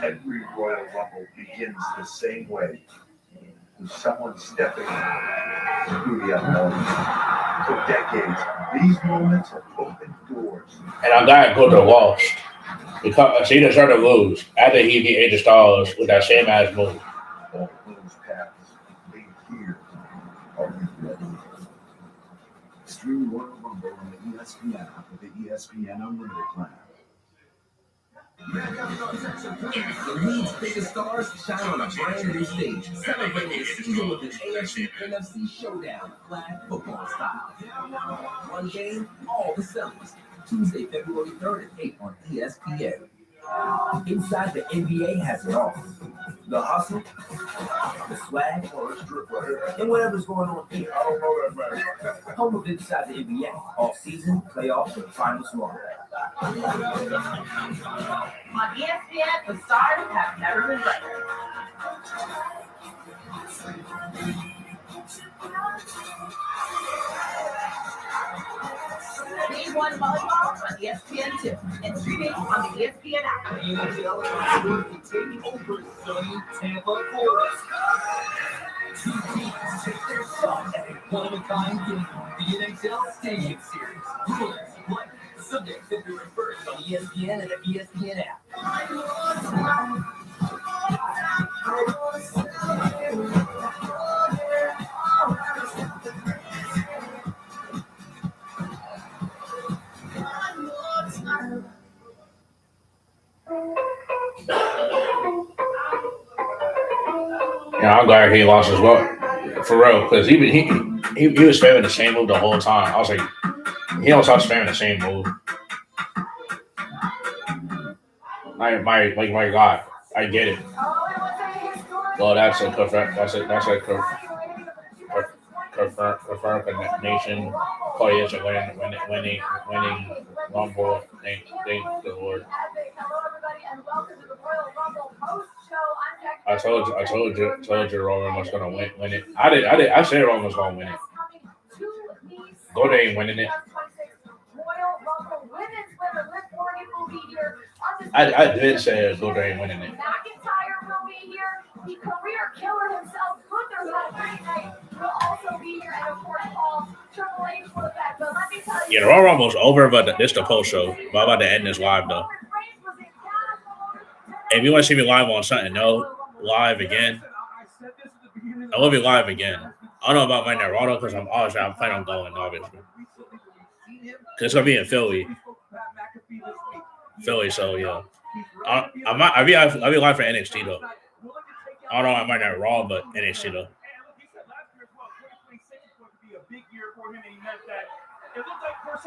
Every Royal Rumble begins the same way, with someone stepping through the unknown. For decades, these moments have opened doors. And I'm glad Gunther lost. Because he deserved to lose after he beat AJ Styles with that same ass move. All those paths lead here. Are you ready? Stream Royal Rumble on the ESPN app with the ESPN Unlimited plan. The league's biggest stars shine on a brand new stage, celebrating the season with an AFC-NFC showdown, flag football style. One game, all the sellers. Tuesday, February 3rd at 8 on ESPN. Inside the NBA has it all. The hustle, the swag, and whatever's going on here. I don't know that, man. Home of Inside the NBA, all season, playoffs, and finals tomorrow. On ESPN, the stars have never been brighter. League One volleyball on ESPN2 and streaming on the ESPN app. The NHL is working to take over sunny Tampa, Florida. Two teams take their shot at a one-of-a-kind game, the NHL Stadium Series. Rulers play Sunday, February 1st on ESPN and the ESPN app. Yeah, I'm glad he lost as well. For real, because he was spamming the same move the whole time. I was like, he don't stop spamming the same move. My God, I get it. Well, that's a confirmed nation. Cody is winning Rumble. Thank the Lord. I told you Roman was gonna win it. I said Roman was gonna win it. Gold ain't winning it. I did say Gold ain't winning it. McIntyre will be here. The career killer himself, Gunther's got a great night. Will also be here, and of course, Paul Triple H will be back. But let me tell you, Yeah, the Raw Rumble's over, but this the post show. But I'm about to end this live though. If you want to see me live on something, live again. I will be live again. I don't know about my Raw because I'm planning on going obviously. Because it's gonna be in Philly, so yeah. I'll be live for NXT though. I don't know. I might not Raw, but NXT though.